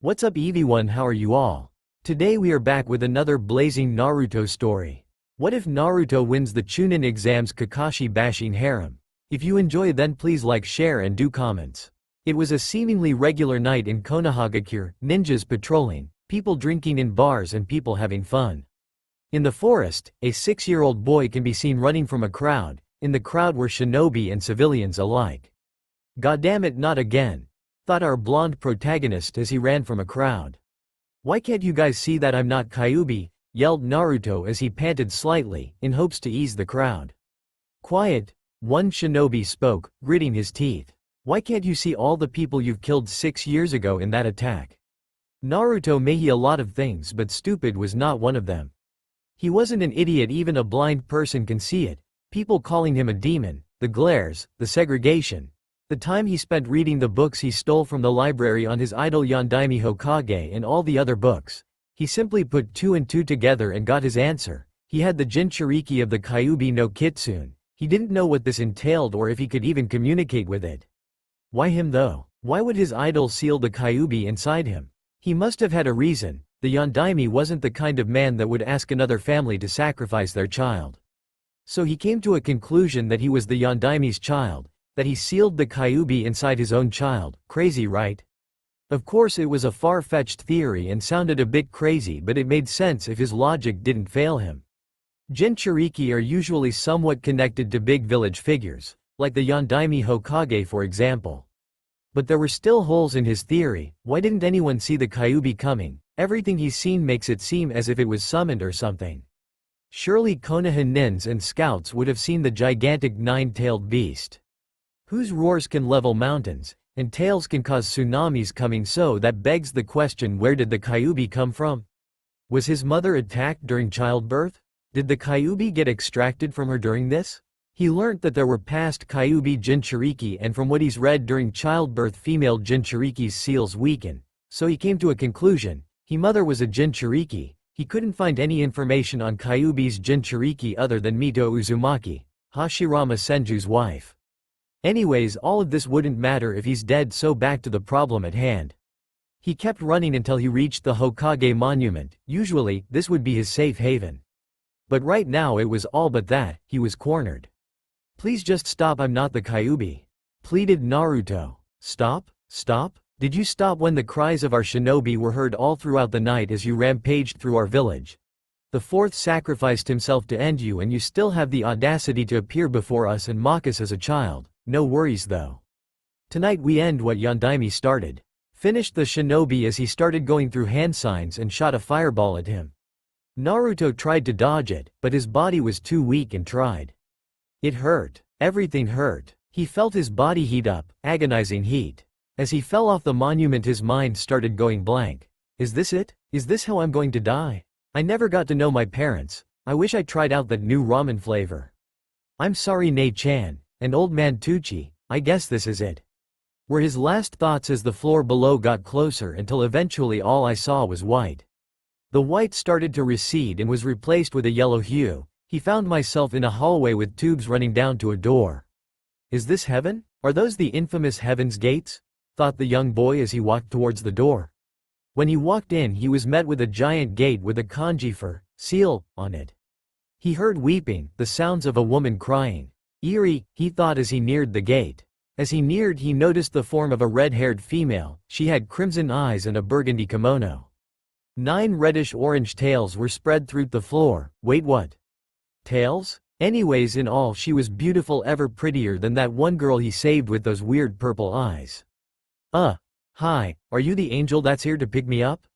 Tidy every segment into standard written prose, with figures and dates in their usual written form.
What's up everyone, how are you all? Today we are back with another blazing Naruto story. What if Naruto wins the Chunin exams? Kakashi bashing Harem. If you enjoy then please like, share and do comments. It was a seemingly regular night in Konohagakure, ninjas patrolling, people drinking in bars and people having fun. In the forest, a 6-year-old boy can be seen running from a crowd. In the crowd were shinobi and civilians alike. Goddammit, not again, thought our blonde protagonist as he ran from a crowd. Why can't you guys see that I'm not Kyuubi? Yelled Naruto as he panted slightly, in hopes to ease the crowd. Quiet, one shinobi spoke, gritting his teeth. Why can't you see all the people you've killed 6 years ago in that attack? Naruto may be a lot of things, but stupid was not one of them. He wasn't an idiot, even a blind person can see it. People calling him a demon, the glares, the segregation. The time he spent reading the books he stole from the library on his idol Yondaime Hokage and all the other books. He simply put 2 and 2 together and got his answer. He had the Jinchuriki of the Kyuubi no Kitsune. He didn't know what this entailed or if he could even communicate with it. Why him though? Why would his idol seal the Kyuubi inside him? He must have had a reason. The Yondaime wasn't the kind of man that would ask another family to sacrifice their child. So he came to a conclusion that he was the Yondaime's child. That he sealed the Kyuubi inside his own child. Crazy, right? Of course it was a far-fetched theory and sounded a bit crazy, but it made sense if his logic didn't fail him. Jinchuriki are usually somewhat connected to big village figures, like the Yondaime Hokage for example. But there were still holes in his theory. Why didn't anyone see the Kyuubi coming? Everything he's seen makes it seem as if it was summoned or something. Surely Konoha nins and scouts would have seen the gigantic 9-tailed beast. Whose roars can level mountains, and tails can cause tsunamis coming, so that begs the question, where did the Kyuubi come from? Was his mother attacked during childbirth? Did the Kyuubi get extracted from her during this? He learnt that there were past Kyuubi Jinchuriki, and from what he's read during childbirth female Jinchuriki's seals weaken, so he came to a conclusion. His mother was a Jinchuriki. He couldn't find any information on Kyuubi's Jinchuriki other than Mito Uzumaki, Hashirama Senju's wife. Anyways, all of this wouldn't matter if he's dead, so back to the problem at hand. He kept running until he reached the Hokage monument. Usually, this would be his safe haven. But right now it was all but that. He was cornered. Please just stop, I'm not the Kyuubi, pleaded Naruto. Stop? Stop? Did you stop when the cries of our shinobi were heard all throughout the night as you rampaged through our village? The fourth sacrificed himself to end you, and you still have the audacity to appear before us and mock us as a child. No worries though. Tonight we end what Yondaime started. Finished the shinobi as he started going through hand signs and shot a fireball at him. Naruto tried to dodge it, but his body was too weak and tried. It hurt. Everything hurt. He felt his body heat up, agonizing heat. As he fell off the monument his mind started going blank. Is this it? Is this how I'm going to die? I never got to know my parents. I wish I tried out that new ramen flavor. I'm sorry Nei-chan. And old man Tucci, I guess this is it. Were his last thoughts as the floor below got closer, until eventually all I saw was white. The white started to recede and was replaced with a yellow hue. He found myself in a hallway with tubes running down to a door. Is this heaven? Are those the infamous heaven's gates? Thought the young boy as he walked towards the door. When he walked in, he was met with a giant gate with a kanji for seal on it. He heard weeping, the sounds of a woman crying. Eerie, he thought as he neared the gate. As he neared, he noticed the form of a red-haired female. She had crimson eyes and a burgundy kimono. 9 reddish-orange tails were spread through the floor. Wait, what? Tails? Anyways, in all she was beautiful, ever prettier than that one girl he saved with those weird purple eyes. Hi, are you the angel that's here to pick me up?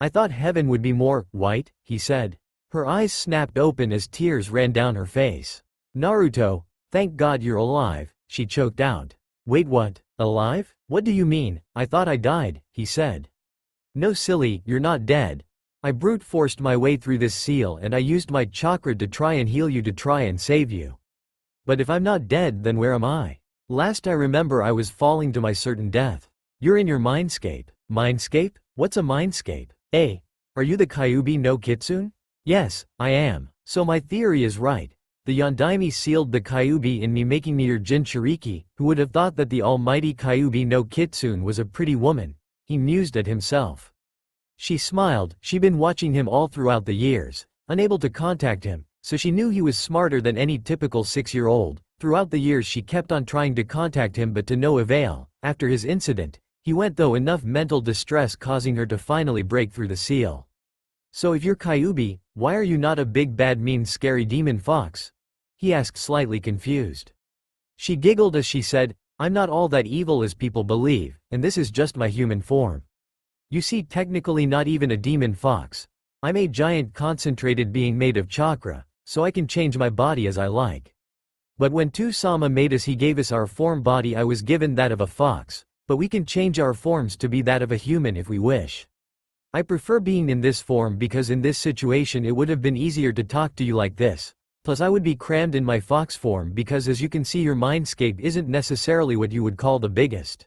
I thought heaven would be more white, he said. Her eyes snapped open as tears ran down her face. Naruto, thank God you're alive, she choked out. Wait, what? Alive? What do you mean? I thought I died, he said. No silly, you're not dead. I brute forced my way through this seal and I used my chakra to try and heal you, to try and save you. But if I'm not dead, then where am I? Last I remember I was falling to my certain death. You're in your mindscape. Mindscape? What's a mindscape? Are you the Kyuubi no Kitsune? Yes, I am. So my theory is right. The Yondaime sealed the Kyuubi in me, making me your Jinchuriki. Who would have thought that the almighty Kyuubi no Kitsune was a pretty woman? he mused at himself. She smiled, she'd been watching him all throughout the years, unable to contact him, so she knew he was smarter than any typical 6-year-old. Throughout the years she kept on trying to contact him but to no avail. After his incident, he went through enough mental distress causing her to finally break through the seal. So if you're Kyuubi, why are you not a big bad mean scary demon fox? He asked, slightly confused. She giggled as she said, I'm not all that evil as people believe, and this is just my human form. You see, technically not even a demon fox. I'm a giant concentrated being made of chakra, so I can change my body as I like. But when Tu-sama made us, he gave us our form body. I was given that of a fox, but we can change our forms to be that of a human if we wish. I prefer being in this form because in this situation it would have been easier to talk to you like this. Plus I would be crammed in my fox form because as you can see your mindscape isn't necessarily what you would call the biggest.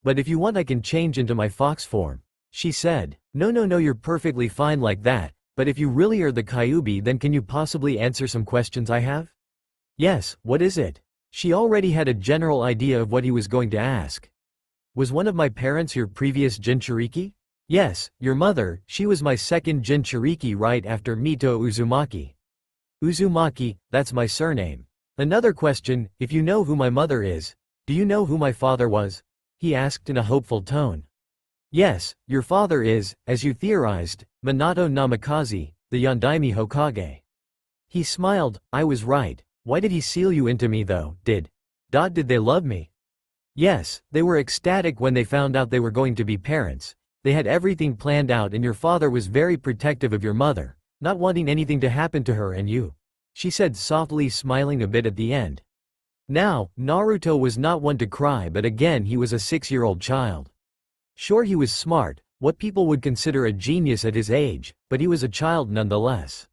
But if you want I can change into my fox form. She said, no you're perfectly fine like that, but if you really are the Kyuubi then can you possibly answer some questions I have? Yes, what is it? She already had a general idea of what he was going to ask. Was one of my parents your previous Jinchuriki? Yes, your mother, she was my second Jinchuriki right after Mito Uzumaki. Uzumaki, that's my surname. Another question, if you know who my mother is, do you know who my father was? He asked in a hopeful tone. Yes, your father is, as you theorized, Minato Namikaze, the Yondaime Hokage. He smiled, I was right. Why did he seal you into me though, did they love me? Yes, they were ecstatic when they found out they were going to be parents. They had everything planned out and your father was very protective of your mother, not wanting anything to happen to her and you. She said softly, smiling a bit at the end. Now, Naruto was not one to cry, but again he was a 6-year-old child. Sure, he was smart, what people would consider a genius at his age, but he was a child nonetheless.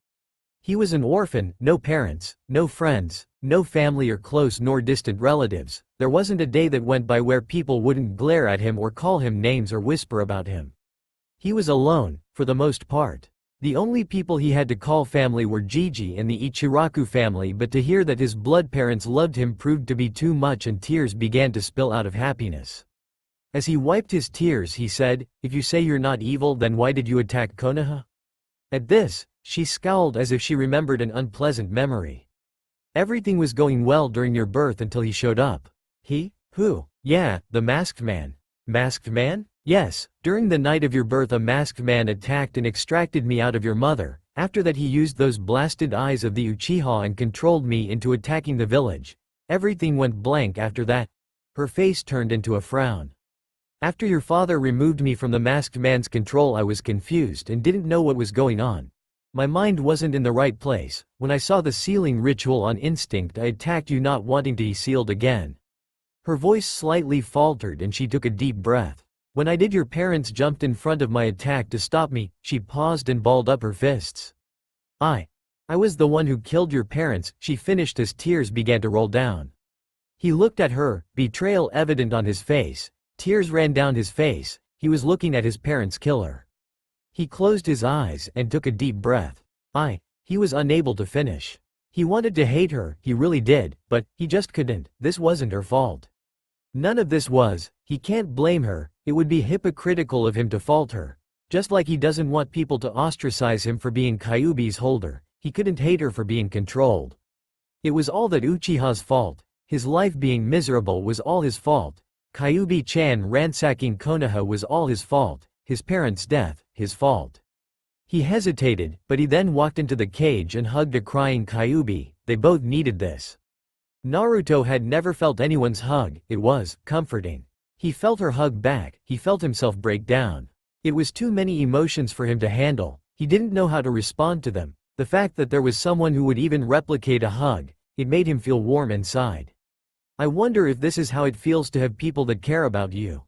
He was an orphan, no parents, no friends, no family or close nor distant relatives. There wasn't a day that went by where people wouldn't glare at him or call him names or whisper about him. He was alone, for the most part. The only people he had to call family were Gigi and the Ichiraku family, but to hear that his blood parents loved him proved to be too much and tears began to spill out of happiness. As he wiped his tears he said, if you say you're not evil then why did you attack Konoha? At this, she scowled as if she remembered an unpleasant memory. Everything was going well during your birth until he showed up. He? Who? Yeah, the masked man. Masked man? Yes, during the night of your birth a masked man attacked and extracted me out of your mother. After that he used those blasted eyes of the Uchiha and controlled me into attacking the village. Everything went blank after that. Her face turned into a frown. After your father removed me from the masked man's control I was confused and didn't know what was going on. My mind wasn't in the right place. When I saw the sealing ritual on instinct I attacked you not wanting to be sealed again. Her voice slightly faltered and she took a deep breath. When I did your parents jumped in front of my attack to stop me. She paused and balled up her fists. I was the one who killed your parents, she finished as tears began to roll down. He looked at her, betrayal evident on his face. Tears ran down his face, he was looking at his parents' killer. He closed his eyes and took a deep breath. He was unable to finish. He wanted to hate her, he really did, but he just couldn't. This wasn't her fault. None of this was. He can't blame her. It would be hypocritical of him to fault her. Just like he doesn't want people to ostracize him for being Kyuubi's holder, he couldn't hate her for being controlled. It was all that Uchiha's fault. His life being miserable was all his fault. Kyuubi-chan ransacking Konoha was all his fault. His parents' death, his fault. He hesitated, but he then walked into the cage and hugged a crying Kyuubi. They both needed this. Naruto had never felt anyone's hug. It was comforting. He felt her hug back. He felt himself break down. It was too many emotions for him to handle. He didn't know how to respond to them. The fact that there was someone who would even replicate a hug, it made him feel warm inside. I wonder if this is how it feels to have people that care about you.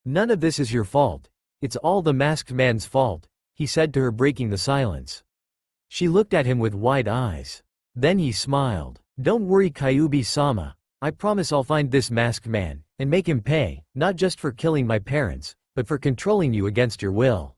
None of this is your fault. It's all the masked man's fault, he said to her, breaking the silence. She looked at him with wide eyes. Then he smiled. Don't worry, Kyuubi-sama. I promise I'll find this masked man, and make him pay, not just for killing my parents, but for controlling you against your will.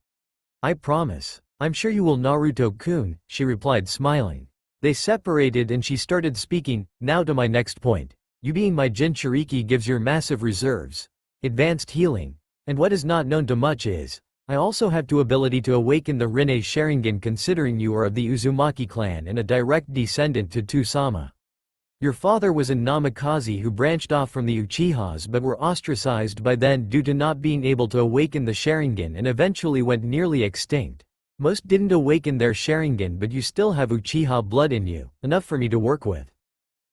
I promise. I'm sure you will, Naruto-kun, she replied, smiling. They separated and she started speaking. Now to my next point. You being my Jinchuriki gives your massive reserves, advanced healing, And what is not known to much is, I also have the ability to awaken the Rinne Sharingan considering you are of the Uzumaki clan and a direct descendant to Tusama. Your father was a Namikaze who branched off from the Uchihas but were ostracized by then due to not being able to awaken the Sharingan and eventually went nearly extinct. Most didn't awaken their Sharingan, but you still have Uchiha blood in you, enough for me to work with.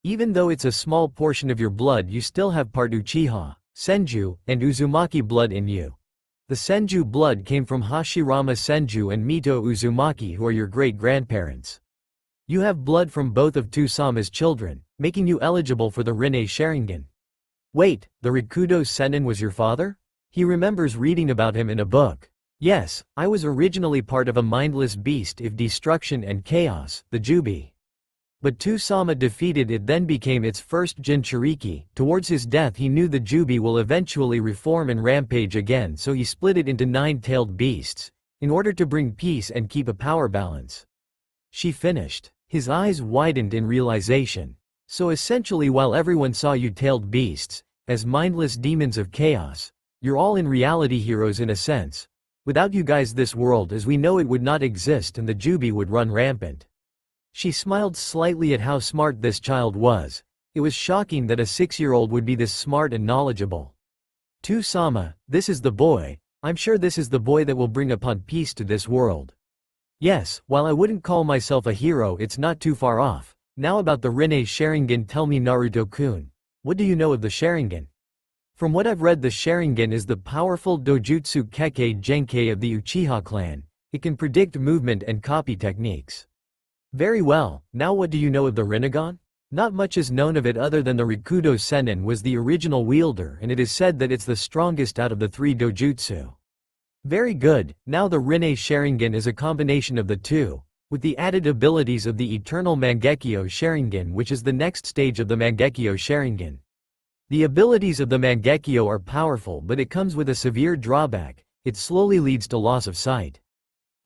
Even though it's a small portion of your blood, you still have part Uchiha, Senju, and Uzumaki blood in you. The Senju blood came from Hashirama Senju and Mito Uzumaki, who are your great-grandparents. You have blood from both of Tusama's children, making you eligible for the Rinne Sharingan. Wait, the Rikudo Sennin was your father? He remembers reading about him in a book. Yes, I was originally part of a mindless beast of destruction and chaos, the Jubi. But Tusama defeated it, then became its first Jinchuriki. Towards his death he knew the Jubi will eventually reform and rampage again, so he split it into 9-tailed beasts, in order to bring peace and keep a power balance. She finished. His eyes widened in realization. So essentially, while everyone saw you tailed beasts, as mindless demons of chaos, you're all in reality heroes in a sense. Without you guys this world as we know it would not exist and the Jubi would run rampant. She smiled slightly at how smart this child was. It was shocking that a 6-year-old would be this smart and knowledgeable. Tusama, this is the boy. I'm sure this is the boy that will bring upon peace to this world. Yes, while I wouldn't call myself a hero, it's not too far off. Now about the Rinne Sharingan, tell me Naruto-kun. What do you know of the Sharingan? From what I've read, the Sharingan is the powerful dojutsu Kekkei Genkei of the Uchiha clan. It can predict movement and copy techniques. Very well, now what do you know of the Rinnegan? Not much is known of it other than the Rikudo Sennin was the original wielder and it is said that it's the strongest out of the 3 dojutsu. Very good, now the Rinne Sharingan is a combination of the two, with the added abilities of the Eternal Mangekyo Sharingan, which is the next stage of the Mangekyo Sharingan. The abilities of the Mangekyo are powerful, but it comes with a severe drawback: it slowly leads to loss of sight.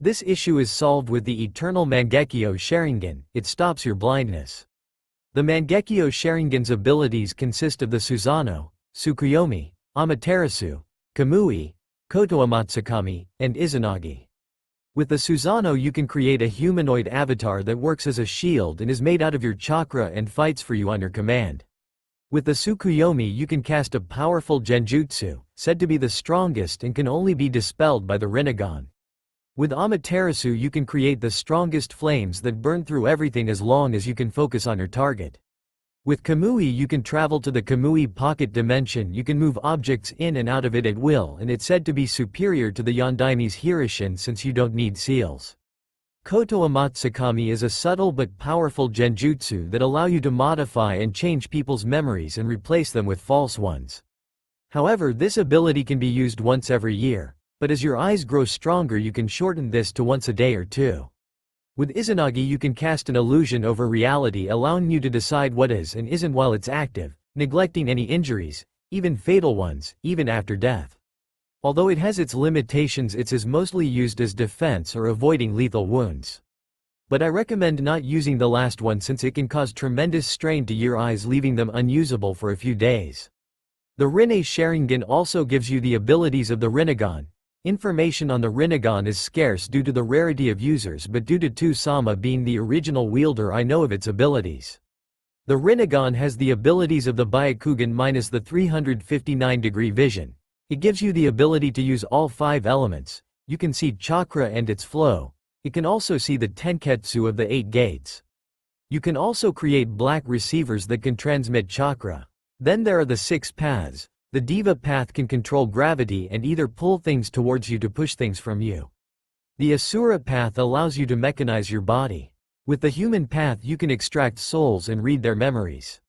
This issue is solved with the Eternal Mangekyo Sharingan, it stops your blindness. The Mangekyo Sharingan's abilities consist of the Susanoo, Tsukuyomi, Amaterasu, Kamui, Kotoamatsukami, and Izanagi. With the Susanoo you can create a humanoid avatar that works as a shield and is made out of your chakra and fights for you on your command. With the Tsukuyomi you can cast a powerful genjutsu, said to be the strongest and can only be dispelled by the Rinnegan. With Amaterasu you can create the strongest flames that burn through everything as long as you can focus on your target. With Kamui you can travel to the Kamui pocket dimension, you can move objects in and out of it at will, and it's said to be superior to the Yondaime's Hirishin since you don't need seals. Kotoamatsukami is a subtle but powerful genjutsu that allow you to modify and change people's memories and replace them with false ones. However, this ability can be used once every year, but as your eyes grow stronger you can shorten this to once a day or two. With Izanagi you can cast an illusion over reality, allowing you to decide what is and isn't while it's active, neglecting any injuries, even fatal ones, even after death. Although it has its limitations, it is mostly used as defense or avoiding lethal wounds. But I recommend not using the last one since it can cause tremendous strain to your eyes, leaving them unusable for a few days. The Rinne Sharingan also gives you the abilities of the Rinnegan. Information on the Rinnegan is scarce due to the rarity of users, but due to Tusama being the original wielder I know of its abilities. The Rinnegan has the abilities of the Byakugan minus the 359-degree vision. It gives you the ability to use all 5 elements. You can see chakra and its flow. It can also see the tenketsu of the 8 gates. You can also create black receivers that can transmit chakra. Then there are the 6 paths. The Diva path can control gravity and either pull things towards you to push things from you. The Asura path allows you to mechanize your body. With the human path you can extract souls and read their memories.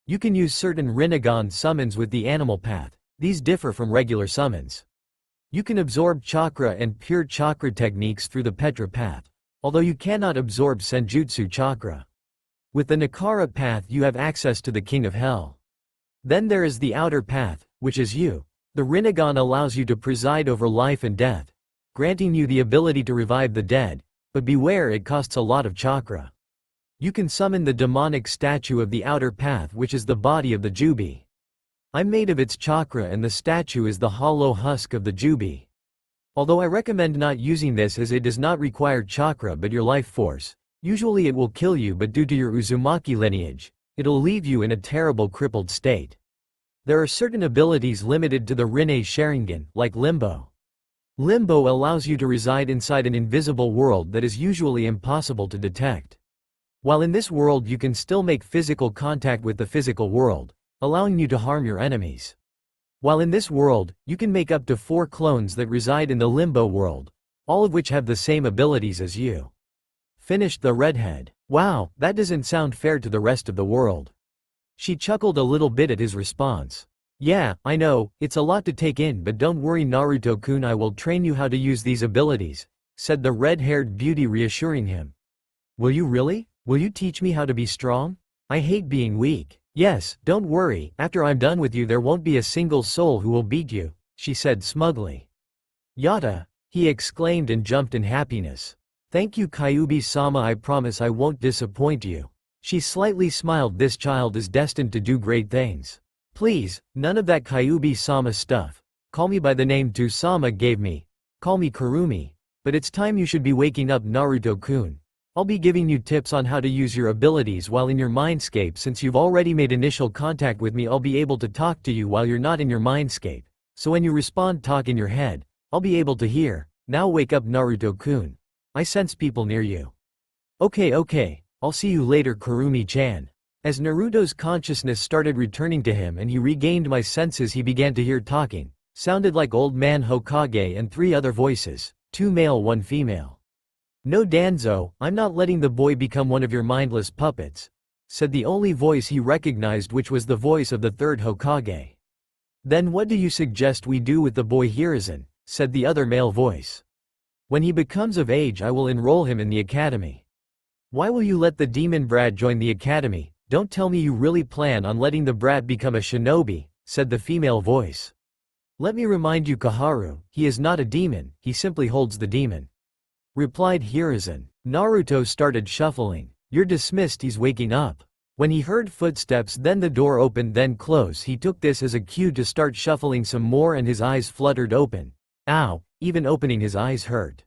You can use certain Rinnegan summons with the animal path. These differ from regular summons. You can absorb chakra and pure chakra techniques through the Petra path, although you cannot absorb Senjutsu chakra. With the Nakara path you have access to the King of Hell. Then there is the outer path, which is you. The Rinnegan allows you to preside over life and death, granting you the ability to revive the dead, but beware, it costs a lot of chakra. You can summon the demonic statue of the outer path, which is the body of the Jubi. I'm made of its chakra and the statue is the hollow husk of the Jubi. Although I recommend not using this as it does not require chakra but your life force. Usually it will kill you, but due to your Uzumaki lineage, it'll leave you in a terrible crippled state. There are certain abilities limited to the Rinne Sharingan, like Limbo. Limbo allows you to reside inside an invisible world that is usually impossible to detect. While in this world you can still make physical contact with the physical world, allowing you to harm your enemies. While in this world, you can make up to 4 clones that reside in the Limbo world, all of which have the same abilities as you. Finished the redhead. Wow, that doesn't sound fair to the rest of the world. She chuckled a little bit at his response. Yeah, I know, it's a lot to take in, but don't worry Naruto-kun, I will train you how to use these abilities, said the red-haired beauty, reassuring him. Will you really? Will you teach me how to be strong? I hate being weak. Yes, don't worry, after I'm done with you there won't be a single soul who will beat you, she said smugly. Yata! He exclaimed and jumped in happiness. Thank you Kyuubi-sama, I promise I won't disappoint you. She slightly smiled. This child is destined to do great things. Please, none of that Kyuubi-sama stuff. Call me by the name Tu-sama gave me. Call me Kurumi. But it's time you should be waking up Naruto-kun. I'll be giving you tips on how to use your abilities while in your mindscape. Since you've already made initial contact with me, I'll be able to talk to you while you're not in your mindscape. So when you respond, talk in your head. I'll be able to hear. Now wake up Naruto-kun. I sense people near you. Okay, I'll see you later Kurumi-chan. As Naruto's consciousness started returning to him and he regained my senses, he began to hear talking. Sounded like Old Man Hokage and 3 other voices, 2 male 1 female. No Danzo, I'm not letting the boy become one of your mindless puppets, said the only voice he recognized, which was the voice of the 3rd Hokage. Then what do you suggest we do with the boy Hiruzen, said the other male voice. When he becomes of age I will enroll him in the academy. Why will you let the demon brat join the academy? Don't tell me you really plan on letting the brat become a shinobi, said the female voice. Let me remind you Koharu, he is not a demon, he simply holds the demon, replied Hiruzen. Naruto started shuffling. You're dismissed, he's waking up. When he heard footsteps, then the door opened then closed. He took this as a cue to start shuffling some more and his eyes fluttered open. Ow, even opening his eyes hurt.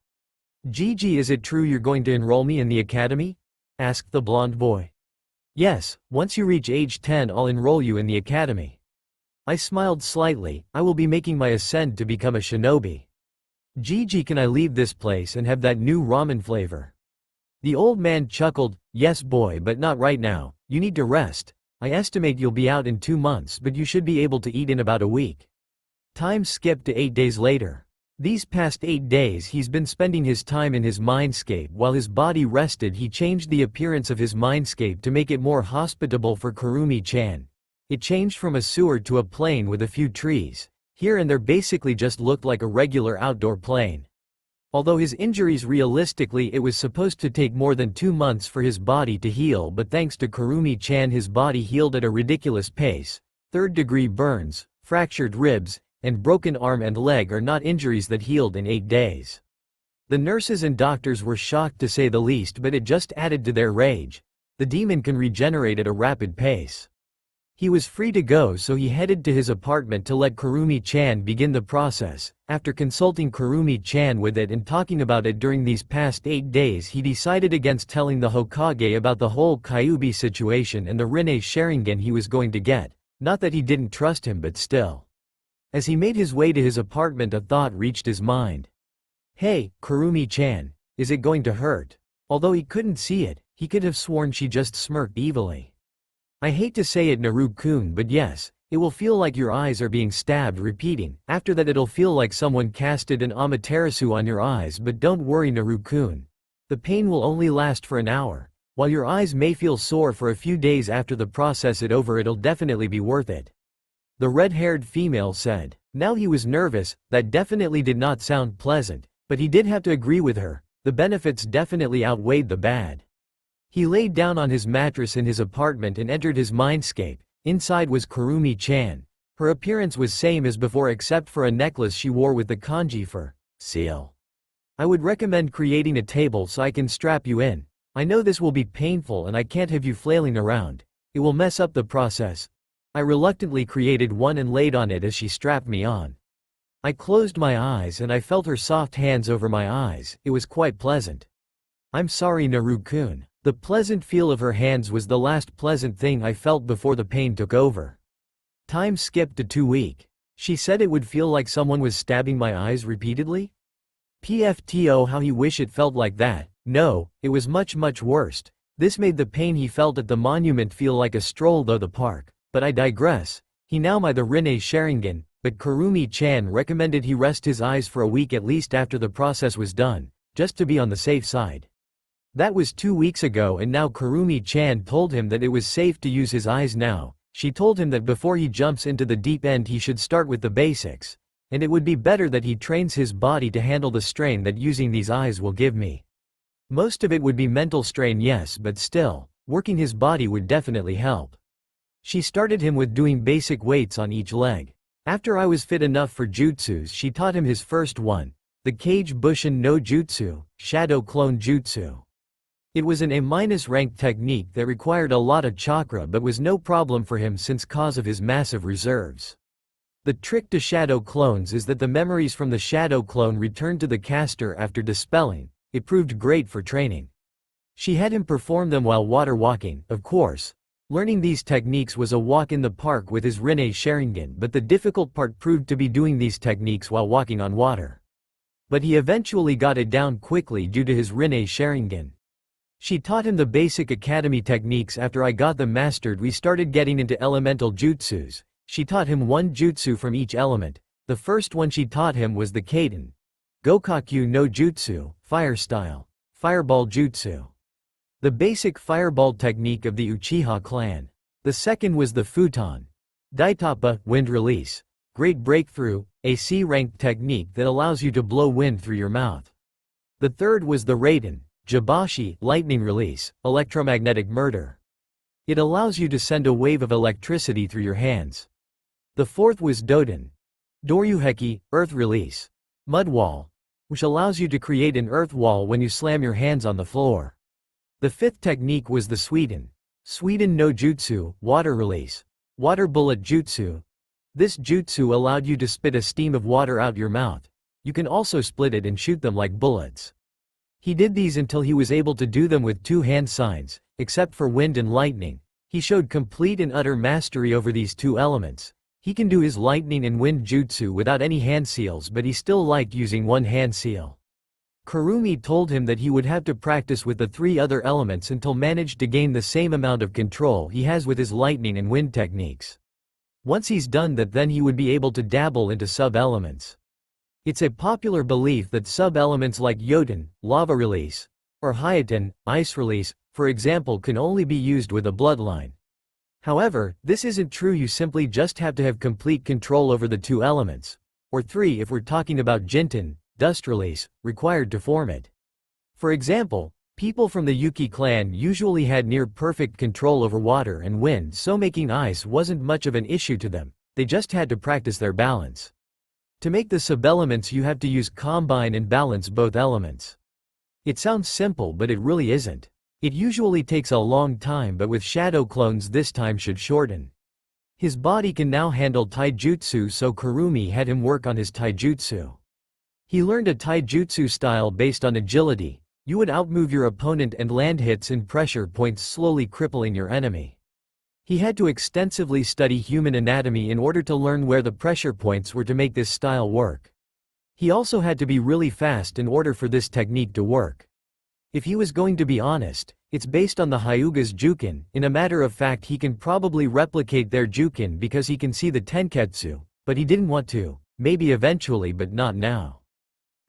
Gigi, is it true you're going to enroll me in the academy? Asked the blonde boy. Yes, once you reach age 10 I'll enroll you in the academy. I smiled slightly. I will be making my ascent to become a shinobi. Gigi, can I leave this place and have that new ramen flavor? The old man chuckled. Yes boy, but not right now, you need to rest. I estimate you'll be out in 2 months, but you should be able to eat in about a week. Time skipped to 8 days later. These past 8 days he's been spending his time in his mindscape. While his body rested, he changed the appearance of his mindscape to make it more hospitable for Kurumi-chan. It changed from a sewer to a plain with a few trees. Here and there basically just looked like a regular outdoor plain. Although his injuries, realistically it was supposed to take more than 2 months for his body to heal, but thanks to Kurumi-chan his body healed at a ridiculous pace. 3rd-degree burns, fractured ribs, and broken arm and leg are not injuries that healed in 8 days. The nurses and doctors were shocked to say the least, but it just added to their rage. The demon can regenerate at a rapid pace. He was free to go, so he headed to his apartment to let Kurumi-chan begin the process. After consulting Kurumi-chan with it and talking about it during these past 8 days, he decided against telling the Hokage about the whole Kyuubi situation and the Rinne Sharingan he was going to get. Not that he didn't trust him, but still. As he made his way to his apartment, a thought reached his mind. Hey, Kurumi-chan, is it going to hurt? Although he couldn't see it, he could have sworn she just smirked evilly. I hate to say it Naruto-kun, but yes, it will feel like your eyes are being stabbed. Repeating, after that it'll feel like someone casted an amaterasu on your eyes, but don't worry Naruto-kun. The pain will only last for an hour. While your eyes may feel sore for a few days after the process is over, it'll definitely be worth it. The red-haired female said. Now he was nervous. That definitely did not sound pleasant, but he did have to agree with her. The benefits definitely outweighed the bad. He laid down on his mattress in his apartment and entered his mindscape. Inside was Kurumi-chan. Her appearance was same as before except for a necklace she wore with the kanji for seal. I would recommend creating a table so I can strap you in. I know this will be painful and I can't have you flailing around. It will mess up the process. I reluctantly created one and laid on it as she strapped me on. I closed my eyes and I felt her soft hands over my eyes. It was quite pleasant. I'm sorry, Naru-kun. The pleasant feel of her hands was the last pleasant thing I felt before the pain took over. Time skipped to 2 weeks. She said it would feel like someone was stabbing my eyes repeatedly. PFTO, how he wish it felt like that. No, it was much worse. This made the pain he felt at the monument feel like a stroll though the park. But I digress. He now my the Rinne Sharingan, but Kurumi-chan recommended he rest his eyes for a week at least after the process was done, just to be on the safe side. That was 2 weeks ago and now Kurumi-chan told him that it was safe to use his eyes now. She told him that before he jumps into the deep end he should start with the basics, and it would be better that he trains his body to handle the strain that using these eyes will give me. Most of it would be mental strain, yes, but still, working his body would definitely help. She started him with doing basic weights on each leg. After I was fit enough for jutsus, she taught him his first one, the Kage Bushin no Jutsu, Shadow Clone Jutsu. It was an A-ranked technique that required a lot of chakra but was no problem for him since cause of his massive reserves. The trick to shadow clones is that the memories from the shadow clone return to the caster after dispelling. It proved great for training. She had him perform them while water walking, of course. Learning these techniques was a walk in the park with his Rinne Sharingan, but the difficult part proved to be doing these techniques while walking on water. But he eventually got it down quickly due to his Rinne Sharingan. She taught him the basic academy techniques. After I got them mastered, we started getting into elemental jutsus. She taught him one jutsu from each element. The first one she taught him was the Kaden Gokaku no Jutsu, fire style, fireball jutsu. The basic fireball technique of the Uchiha clan. The second was the Futon Daitappa, wind release. Great breakthrough, a C-ranked technique that allows you to blow wind through your mouth. The third was the Raiden Jabashi, lightning release, electromagnetic murder. It allows you to send a wave of electricity through your hands. The fourth was Doden Doryuheki, earth release, mud wall, which allows you to create an earth wall when you slam your hands on the floor. The fifth technique was the Sweden no Jutsu, water release, water bullet jutsu. This jutsu allowed you to spit a steam of water out your mouth. You can also split it and shoot them like bullets. He did these until he was able to do them with 2 hand signs, except for wind and lightning. He showed complete and utter mastery over these 2 elements. He can do his lightning and wind jutsu without any hand seals, but he still liked using one hand seal. Kurumi told him that he would have to practice with the 3 other elements until managed to gain the same amount of control he has with his lightning and wind techniques. Once he's done that, then he would be able to dabble into sub-elements. It's a popular belief that sub-elements like Yoden, lava release, or Hyaten, ice release, for example, can only be used with a bloodline. However, this isn't true. You simply just have to have complete control over the 2 elements, or 3 if we're talking about Jinten, dust release, required to form it. For example, people from the Yuki clan usually had near-perfect control over water and wind, so making ice wasn't much of an issue to them. They just had to practice their balance. To make the sub-elements you have to use combine and balance both elements. It sounds simple, but it really isn't. It usually takes a long time, but with shadow clones this time should shorten. His body can now handle taijutsu, so Kurumi had him work on his taijutsu. He learned a taijutsu style based on agility. You would outmove your opponent and land hits in pressure points, slowly crippling your enemy. He had to extensively study human anatomy in order to learn where the pressure points were to make this style work. He also had to be really fast in order for this technique to work. If he was going to be honest, it's based on the Hyuga's Jukin. In a matter of fact, he can probably replicate their Jukin because he can see the Tenketsu, but he didn't want to. Maybe eventually, but not now.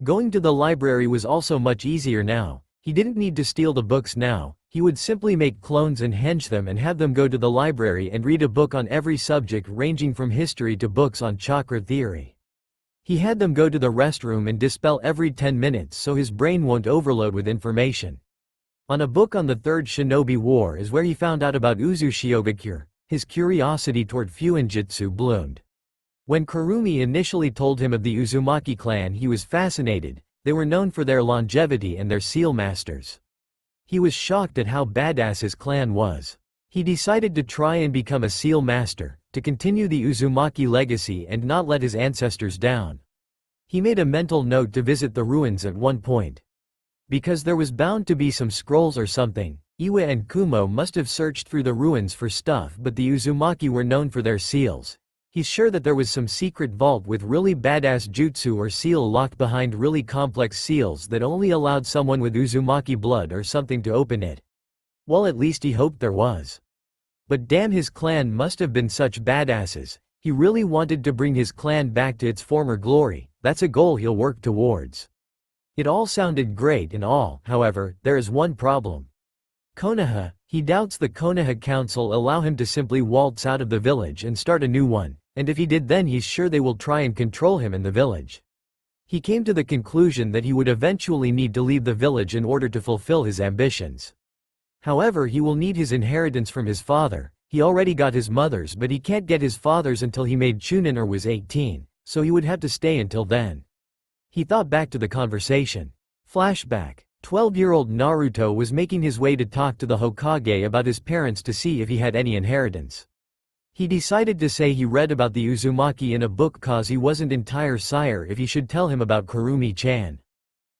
Going to the library was also much easier now. He didn't need to steal the books now. He would simply make clones and henge them and have them go to the library and read a book on every subject, ranging from history to books on chakra theory. He had them go to the restroom and dispel every 10 minutes so his brain won't overload with information. On a book on the Third Shinobi War is where he found out about Uzushigakure. His curiosity toward Fuinjutsu bloomed. When Kurumi initially told him of the Uzumaki clan, he was fascinated. They were known for their longevity and their seal masters. He was shocked at how badass his clan was. He decided to try and become a seal master, to continue the Uzumaki legacy and not let his ancestors down. He made a mental note to visit the ruins at one point. Because there was bound to be some scrolls or something, Iwa and Kumo must have searched through the ruins for stuff, but the Uzumaki were known for their seals. He's sure that there was some secret vault with really badass jutsu or seal locked behind really complex seals that only allowed someone with Uzumaki blood or something to open it. Well, at least he hoped there was. But damn, his clan must have been such badasses. He really wanted to bring his clan back to its former glory. That's a goal he'll work towards. It all sounded great and all, however, there is one problem. Konoha. He doubts the Konoha Council allow him to simply waltz out of the village and start a new one, and if he did, then he's sure they will try and control him in the village. He came to the conclusion that he would eventually need to leave the village in order to fulfill his ambitions. However, he will need his inheritance from his father. He already got his mother's, but he can't get his father's until he made Chunin or was 18, so he would have to stay until then. He thought back to the conversation. Flashback. 12-year-old Naruto was making his way to talk to the Hokage about his parents to see if he had any inheritance. He decided to say he read about the Uzumaki in a book cause he wasn't entire sire if he should tell him about Kurumi-chan.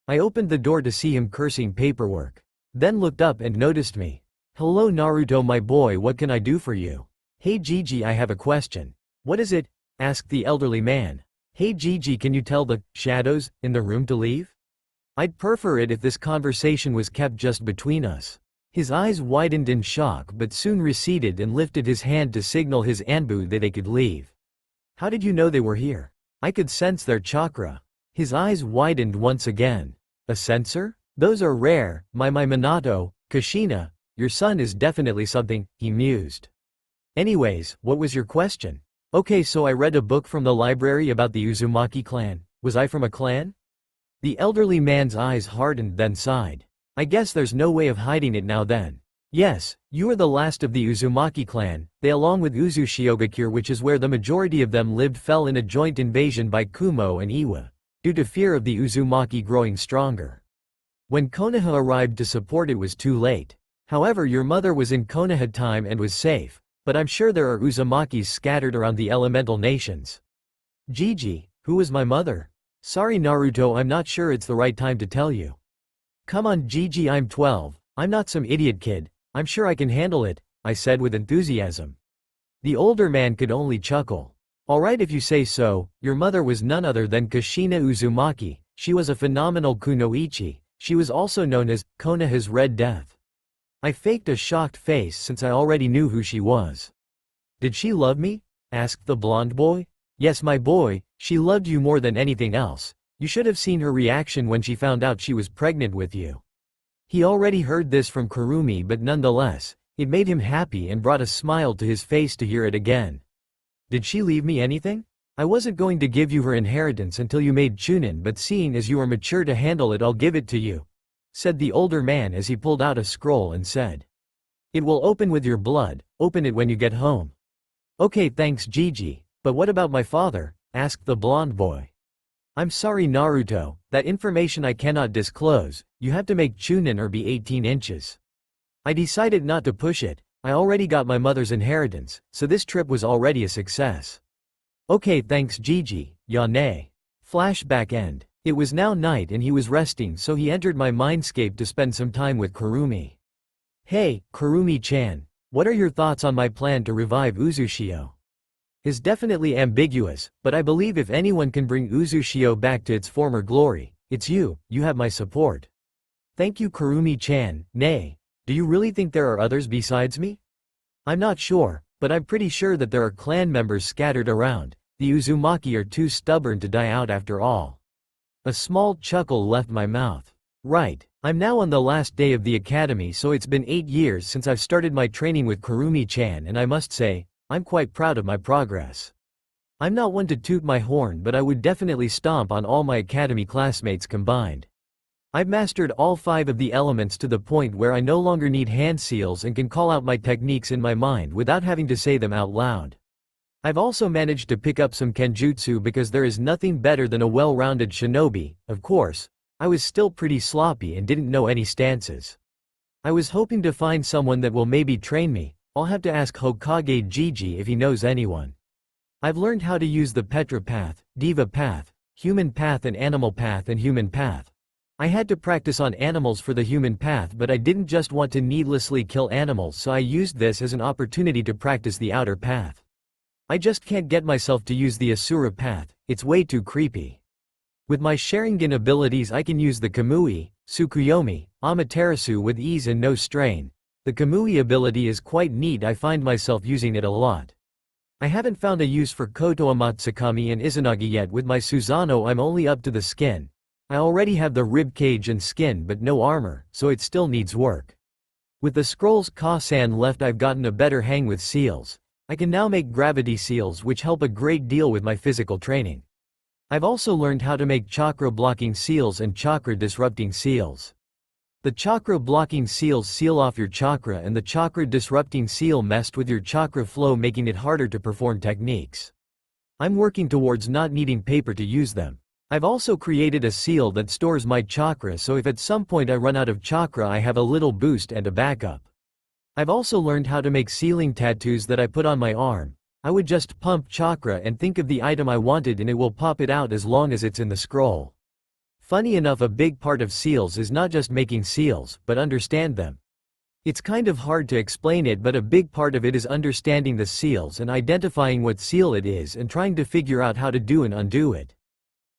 I opened the door to see him cursing paperwork. Then looked up and noticed me. Hello Naruto, my boy, what can I do for you? Hey Gigi, I have a question. What is it? Asked the elderly man. Hey Gigi, can you tell the shadows in the room to leave? I'd prefer it if this conversation was kept just between us. His eyes widened in shock but soon receded and lifted his hand to signal his Anbu that they could leave. How did you know they were here? I could sense their chakra. His eyes widened once again. A sensor? Those are rare, my Minato, Kushina. Your son is definitely something, he mused. Anyways, what was your question? Okay, so I read a book from the library about the Uzumaki clan. Was I from a clan? The elderly man's eyes hardened then sighed. I guess there's no way of hiding it now then. Yes, you are the last of the Uzumaki clan. They along with Uzushiogakure, which is where the majority of them lived, fell in a joint invasion by Kumo and Iwa, due to fear of the Uzumaki growing stronger. When Konoha arrived to support, it was too late. However, your mother was in Konoha time and was safe, but I'm sure there are Uzumakis scattered around the elemental nations. Gigi, who was my mother? Sorry Naruto, I'm not sure it's the right time to tell you. Come on Gigi, I'm 12, I'm not some idiot kid, I'm sure I can handle it, I said with enthusiasm. The older man could only chuckle. Alright, if you say so. Your mother was none other than Kushina Uzumaki. She was a phenomenal kunoichi. She was also known as Konoha's Red Death. I faked a shocked face since I already knew who she was. Did she love me? Asked the blonde boy. Yes my boy, she loved you more than anything else. You should have seen her reaction when she found out she was pregnant with you. He already heard this from Kurumi, but nonetheless, it made him happy and brought a smile to his face to hear it again. Did she leave me anything? I wasn't going to give you her inheritance until you made Chunin, but seeing as you are mature to handle it, I'll give it to you, said the older man as he pulled out a scroll and said. It will open with your blood, open it when you get home. Okay thanks Gigi, but what about my father? Asked the blonde boy. I'm sorry Naruto, that information I cannot disclose. You have to make Chunin or be 18 inches. I decided not to push it. I already got my mother's inheritance, so this trip was already a success. Okay thanks Gigi, Yane. Flashback end. It was now night and he was resting, so he entered my mindscape to spend some time with Kurumi. Hey, Kurumi-chan, what are your thoughts on my plan to revive Uzushio? Is definitely ambiguous, but I believe if anyone can bring Uzushio back to its former glory, it's you. You have my support. Thank you Kurumi-chan. Nay, do you really think there are others besides me? I'm not sure, but I'm pretty sure that there are clan members scattered around. The Uzumaki are too stubborn to die out after all. A small chuckle left my mouth. Right, I'm now on the last day of the academy, so it's been 8 years since I've started my training with Kurumi-chan, and I must say, I'm quite proud of my progress. I'm not one to toot my horn, but I would definitely stomp on all my academy classmates combined. I've mastered all 5 of the elements to the point where I no longer need hand seals and can call out my techniques in my mind without having to say them out loud. I've also managed to pick up some kenjutsu because there is nothing better than a well-rounded shinobi. Of course, I was still pretty sloppy and didn't know any stances. I was hoping to find someone that will maybe train me, I'll have to ask Hokage Gigi if he knows anyone. I've learned how to use the Petra path, Diva path, human path and animal path and human path. I had to practice on animals for the human path, but I didn't just want to needlessly kill animals, so I used this as an opportunity to practice the outer path. I just can't get myself to use the Asura path, it's way too creepy. With my Sharingan abilities I can use the Kamui, Tsukuyomi, Amaterasu with ease and no strain. The Kamui ability is quite neat, I find myself using it a lot. I haven't found a use for Koto Amatsukami and Izanagi yet. With my Susanoo I'm only up to the skin. I already have the rib cage and skin but no armor, so it still needs work. With the scrolls Ka-san left I've gotten a better hang with seals. I can now make gravity seals which help a great deal with my physical training. I've also learned how to make chakra blocking seals and chakra disrupting seals. The chakra blocking seals seal off your chakra and the chakra disrupting seal messed with your chakra flow, making it harder to perform techniques. I'm working towards not needing paper to use them. I've also created a seal that stores my chakra, so if at some point I run out of chakra I have a little boost and a backup. I've also learned how to make sealing tattoos that I put on my arm. I would just pump chakra and think of the item I wanted and it will pop it out as long as it's in the scroll. Funny enough, a big part of seals is not just making seals, but understand them. It's kind of hard to explain it, but a big part of it is understanding the seals and identifying what seal it is and trying to figure out how to do and undo it.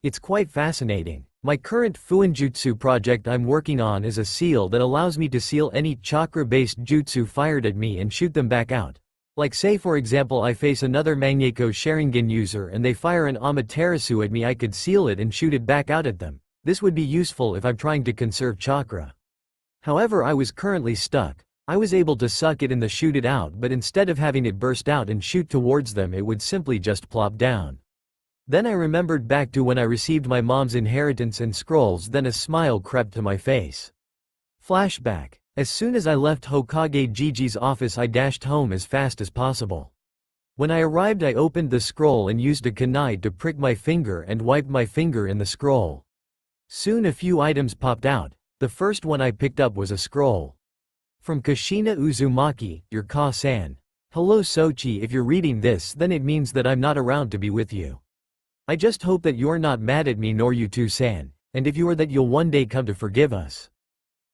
It's quite fascinating. My current Fuinjutsu project I'm working on is a seal that allows me to seal any chakra-based jutsu fired at me and shoot them back out. Like say for example I face another Mangekyou Sharingan user and they fire an Amaterasu at me, I could seal it and shoot it back out at them. This would be useful if I'm trying to conserve chakra. However, I was currently stuck. I was able to suck it in the shoot it out, but instead of having it burst out and shoot towards them it would simply just plop down. Then I remembered back to when I received my mom's inheritance and scrolls, then a smile crept to my face. Flashback. As soon as I left Hokage Gigi's office I dashed home as fast as possible. When I arrived I opened the scroll and used a kunai to prick my finger and wiped my finger in the scroll. Soon a few items popped out. The first one I picked up was a scroll. From Kushina Uzumaki, your Ka-san. Hello Sochi, if you're reading this then it means that I'm not around to be with you. I just hope that you're not mad at me nor you too san, and if you are that you'll one day come to forgive us.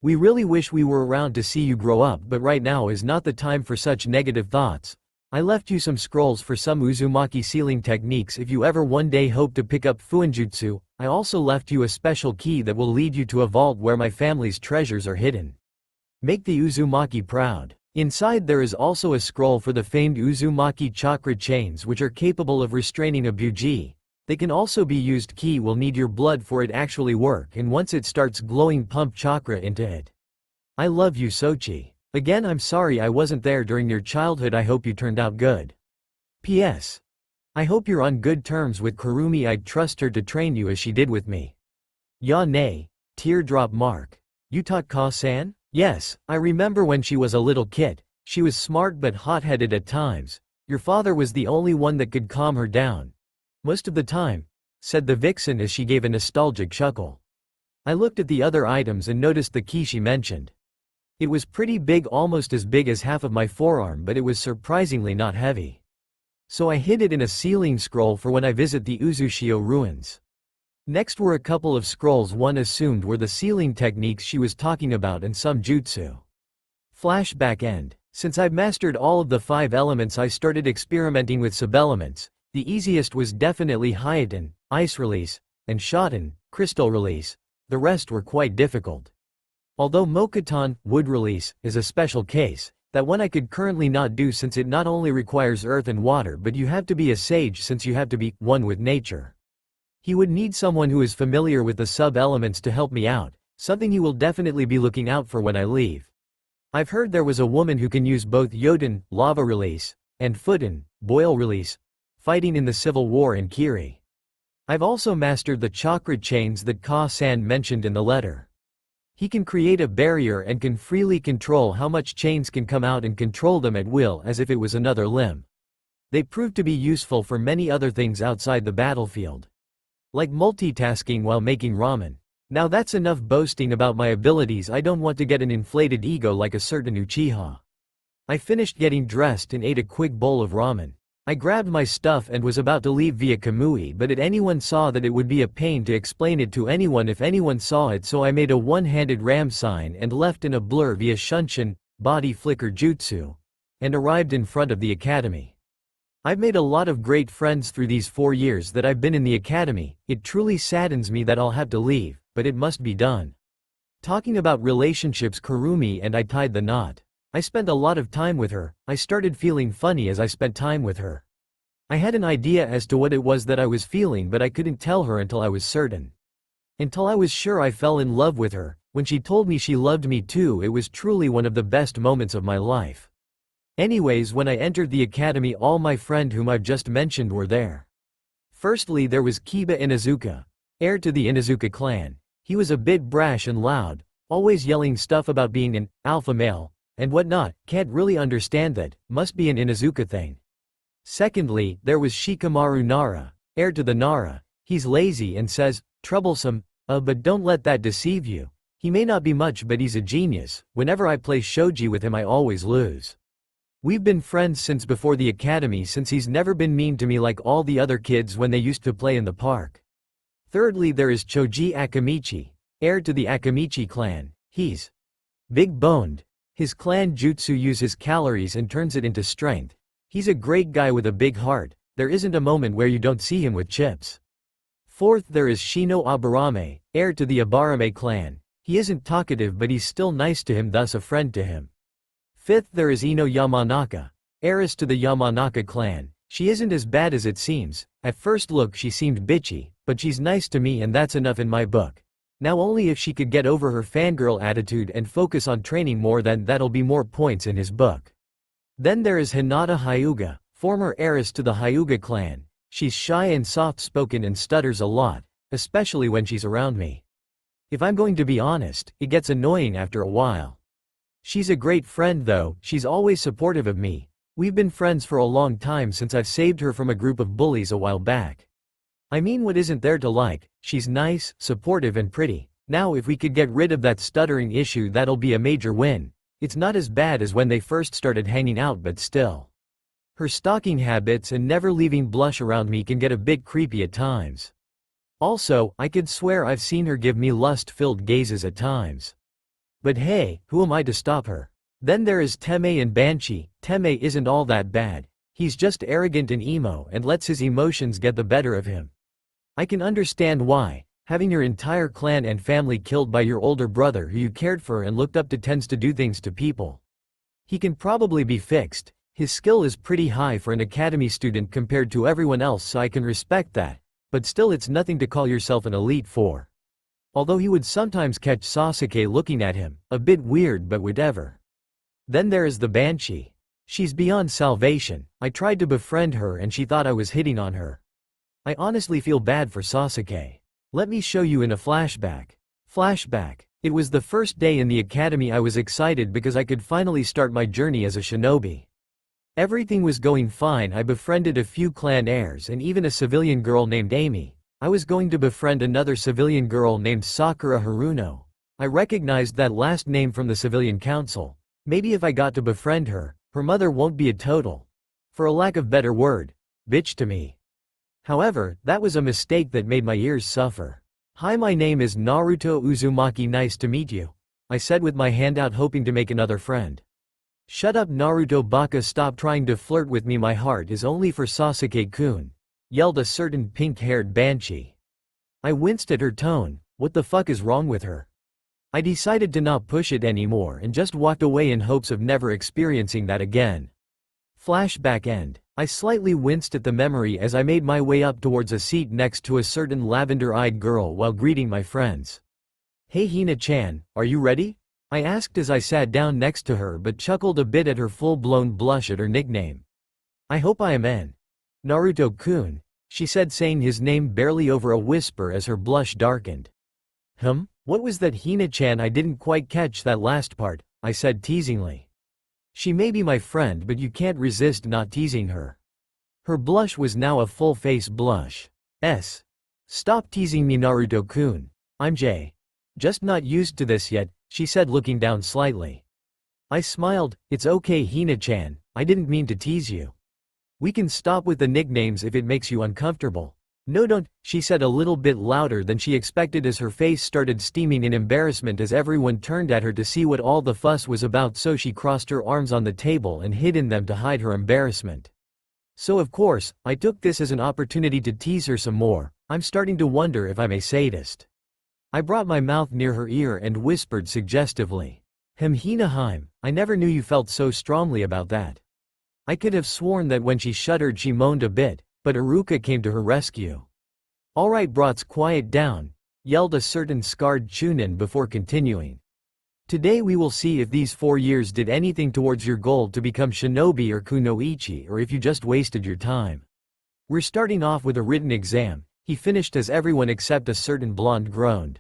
We really wish we were around to see you grow up, but right now is not the time for such negative thoughts. I left you some scrolls for some Uzumaki sealing techniques if you ever one day hope to pick up Fuinjutsu. I also left you a special key that will lead you to a vault where my family's treasures are hidden. Make the Uzumaki proud. Inside there is also a scroll for the famed Uzumaki chakra chains which are capable of restraining a Buji. They can also be used. Key will need your blood for it actually work, and once it starts glowing pump chakra into it. I love you Sochi. Again I'm sorry I wasn't there during your childhood, I hope you turned out good. P.S. I hope you're on good terms with Kurumi, I'd trust her to train you as she did with me. Ya nay. Teardrop mark. You taught Ka-san? Yes, I remember when she was a little kid. She was smart but hot-headed at times. Your father was the only one that could calm her down. Most of the time, said the vixen as she gave a nostalgic chuckle. I looked at the other items and noticed the key she mentioned. It was pretty big, almost as big as half of my forearm, but it was surprisingly not heavy. So I hid it in a sealing scroll for when I visit the Uzushio ruins. Next were a couple of scrolls one assumed were the sealing techniques she was talking about and some jutsu. Flashback end. Since I've mastered all of the 5 elements I started experimenting with sub-elements. The easiest was definitely Hyoten, Ice Release, and Shoten, Crystal Release. The rest were quite difficult. Although Mokuton, Wood Release, is a special case, that one I could currently not do since it not only requires earth and water but you have to be a sage since you have to be one with nature. He would need someone who is familiar with the sub-elements to help me out, something he will definitely be looking out for when I leave. I've heard there was a woman who can use both Yoden, Lava Release, and Futen, Boil Release, fighting in the Civil War in Kiri. I've also mastered the chakra chains that Ka-san mentioned in the letter. He can create a barrier and can freely control how much chains can come out and control them at will as if it was another limb. They prove to be useful for many other things outside the battlefield. Like multitasking while making ramen. Now that's enough boasting about my abilities, I don't want to get an inflated ego like a certain Uchiha. I finished getting dressed and ate a quick bowl of ramen. I grabbed my stuff and was about to leave via Kamui, but if anyone saw that it would be a pain to explain it to anyone if anyone saw it, so I made a one-handed ram sign and left in a blur via Shunshin, body flicker jutsu, and arrived in front of the academy. I've made a lot of great friends through these 4 years that I've been in the academy. It truly saddens me that I'll have to leave, but it must be done. Talking about relationships, Kurumi and I tied the knot. I spent a lot of time with her. I started feeling funny as I spent time with her. I had an idea as to what it was that I was feeling, but I couldn't tell her until I was certain. Until I was sure I fell in love with her. When she told me she loved me too, it was truly one of the best moments of my life. Anyways, when I entered the academy, all my friends whom I've just mentioned were there. Firstly, there was Kiba Inuzuka, heir to the Inuzuka clan. He was a bit brash and loud, always yelling stuff about being an alpha male and whatnot. Can't really understand that, must be an Inuzuka thing. Secondly, there was Shikamaru Nara, heir to the Nara. He's lazy and says, troublesome, but don't let that deceive you. He may not be much, but he's a genius. Whenever I play shogi with him I always lose. We've been friends since before the academy, since he's never been mean to me like all the other kids when they used to play in the park. Thirdly, there is Choji Akamichi, heir to the Akamichi clan. He's big-boned. His clan jutsu uses calories and turns it into strength. He's a great guy with a big heart. There isn't a moment where you don't see him with chips. Fourth, there is Shino Abarame, heir to the Abarame clan. He isn't talkative, but he's still nice to him, thus a friend to him. Fifth, there is Ino Yamanaka, heiress to the Yamanaka clan. She isn't as bad as it seems. At first look she seemed bitchy, but she's nice to me and that's enough in my book. Now only if she could get over her fangirl attitude and focus on training more, then that'll be more points in his book. Then there is Hinata Hyuga, former heiress to the Hyuga clan. She's shy and soft-spoken and stutters a lot, especially when she's around me. If I'm going to be honest, it gets annoying after a while. She's a great friend though, she's always supportive of me. We've been friends for a long time, since I've saved her from a group of bullies a while back. I mean, what isn't there to like? She's nice, supportive and pretty. Now if we could get rid of that stuttering issue, that'll be a major win. It's not as bad as when they first started hanging out, but still. Her stalking habits and never leaving blush around me can get a bit creepy at times. Also, I could swear I've seen her give me lust-filled gazes at times. But hey, who am I to stop her? Then there is Teme and Banshee. Teme isn't all that bad. He's just arrogant and emo and lets his emotions get the better of him. I can understand why. Having your entire clan and family killed by your older brother who you cared for and looked up to tends to do things to people. He can probably be fixed. His skill is pretty high for an academy student compared to everyone else, so I can respect that. But still, it's nothing to call yourself an elite for. Although he would sometimes catch Sasuke looking at him, a bit weird, but whatever. Then there is the Banshee. She's beyond salvation. I tried to befriend her and she thought I was hitting on her. I honestly feel bad for Sasuke. Let me show you in a flashback. Flashback. It was the first day in the academy. I was excited because I could finally start my journey as a shinobi. Everything was going fine. I befriended a few clan heirs and even a civilian girl named Amy. I was going to befriend another civilian girl named Sakura Haruno. I recognized that last name from the civilian council. Maybe if I got to befriend her, her mother won't be a total, for a lack of better word, bitch to me. However, that was a mistake that made my ears suffer. Hi, my name is Naruto Uzumaki, nice to meet you, I said with my hand out, hoping to make another friend. Shut up Naruto baka, stop trying to flirt with me, my heart is only for Sasuke-kun, yelled a certain pink-haired Banshee. I winced at her tone. What the fuck is wrong with her? I decided to not push it anymore and just walked away in hopes of never experiencing that again. Flashback end. I slightly winced at the memory as I made my way up towards a seat next to a certain lavender-eyed girl while greeting my friends. Hey Hina-chan, are you ready? I asked as I sat down next to her, but chuckled a bit at her full-blown blush at her nickname. I hope I am in. Naruto-kun, she said, saying his name barely over a whisper as her blush darkened. What was that Hina-chan? I didn't quite catch that last part, I said teasingly. She may be my friend, but you can't resist not teasing her. Her blush was now a full-face blush. Stop teasing me Naruto-kun. I'm just not used to this yet, she said, looking down slightly. I smiled. It's okay Hina-chan, I didn't mean to tease you. We can stop with the nicknames if it makes you uncomfortable. No don't, she said a little bit louder than she expected as her face started steaming in embarrassment as everyone turned at her to see what all the fuss was about, so she crossed her arms on the table and hid in them to hide her embarrassment. So of course, I took this as an opportunity to tease her some more. I'm starting to wonder if I'm a sadist. I brought my mouth near her ear and whispered suggestively. Hina-heim, I never knew you felt so strongly about that. I could have sworn that when she shuddered she moaned a bit, but Iruka came to her rescue. Alright brats, quiet down, yelled a certain scarred Chunin before continuing. Today we will see if these 4 years did anything towards your goal to become shinobi or kunoichi, or if you just wasted your time. We're starting off with a written exam, he finished as everyone except a certain blonde groaned.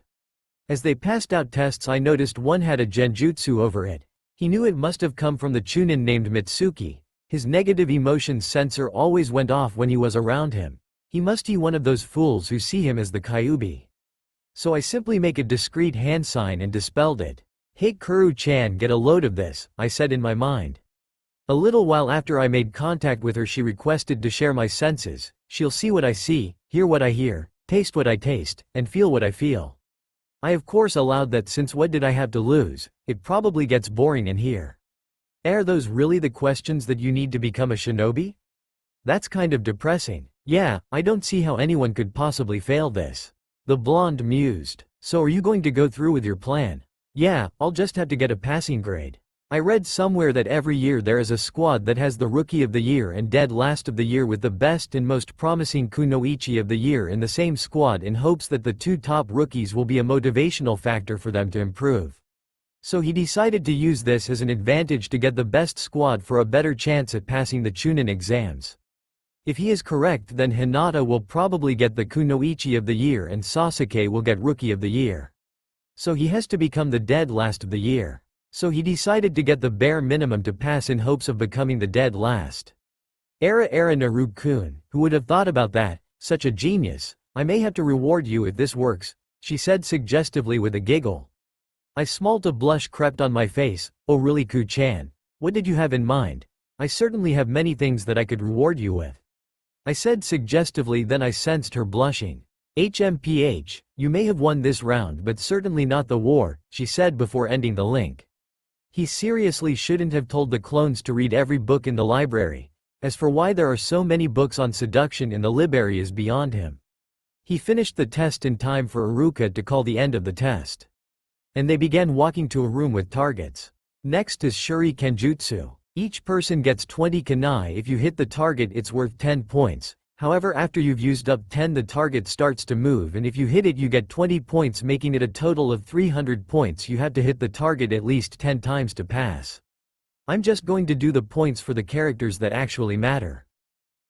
As they passed out tests I noticed one had a genjutsu over it. He knew it must have come from the Chunin named Mitsuki. His negative emotions sensor always went off when he was around him. He must be one of those fools who see him as the Kyuubi. So I simply make a discreet hand sign and dispelled it. Hey Kuru-chan, get a load of this, I said in my mind. A little while after I made contact with her she requested to share my senses. She'll see what I see, hear what I hear, taste what I taste, and feel what I feel. I of course allowed that since what did I have to lose, it probably gets boring in here. Are those really the questions that you need to become a shinobi? That's kind of depressing. Yeah, I don't see how anyone could possibly fail this. The blonde mused. So are you going to go through with your plan? Yeah, I'll just have to get a passing grade. I read somewhere that every year there is a squad that has the Rookie of the Year and Dead Last of the Year with the best and most promising Kunoichi of the Year in the same squad in hopes that the 2 top rookies will be a motivational factor for them to improve. So he decided to use this as an advantage to get the best squad for a better chance at passing the Chunin exams. If he is correct, then Hinata will probably get the Kunoichi of the Year and Sasuke will get Rookie of the Year. So he has to become the Dead Last of the Year. So he decided to get the bare minimum to pass in hopes of becoming the Dead Last. Era Naruto-kun, who would have thought about that? Such a genius. I may have to reward you if this works, she said suggestively with a giggle. I smiled. A blush crept on my face. Oh really Ku-chan? What did you have in mind? I certainly have many things that I could reward you with. I said suggestively, then I sensed her blushing. HMPH, you may have won this round but certainly not the war, she said before ending the link. He seriously shouldn't have told the clones to read every book in the library. As for why there are so many books on seduction in the library is beyond him. He finished the test in time for Iruka to call the end of the test. And they began walking to a room with targets. Next is Shuri Kenjutsu. Each person gets 20 kunai. If you hit the target it's worth 10 points. However, after you've used up 10 the target starts to move, and if you hit it you get 20 points, making it a total of 300 points. You have to hit the target at least 10 times to pass. I'm just going to do the points for the characters that actually matter.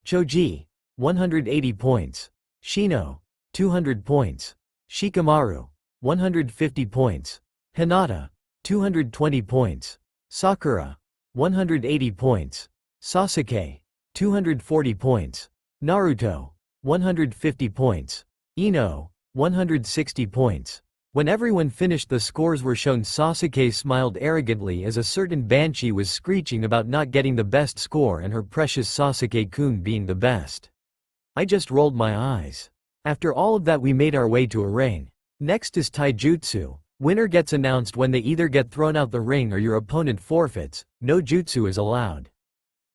Choji, 180 points. Shino, 200 points. Shikamaru, 150 points. Hinata, 220 points. Sakura, 180 points. Sasuke, 240 points. Naruto, 150 points. Ino, 160 points. When everyone finished, the scores were shown. Sasuke smiled arrogantly as a certain banshee was screeching about not getting the best score and her precious Sasuke-kun being the best. I just rolled my eyes. After all of that we made our way to a ring. Next is taijutsu. Winner gets announced when they either get thrown out the ring or your opponent forfeits. No jutsu is allowed.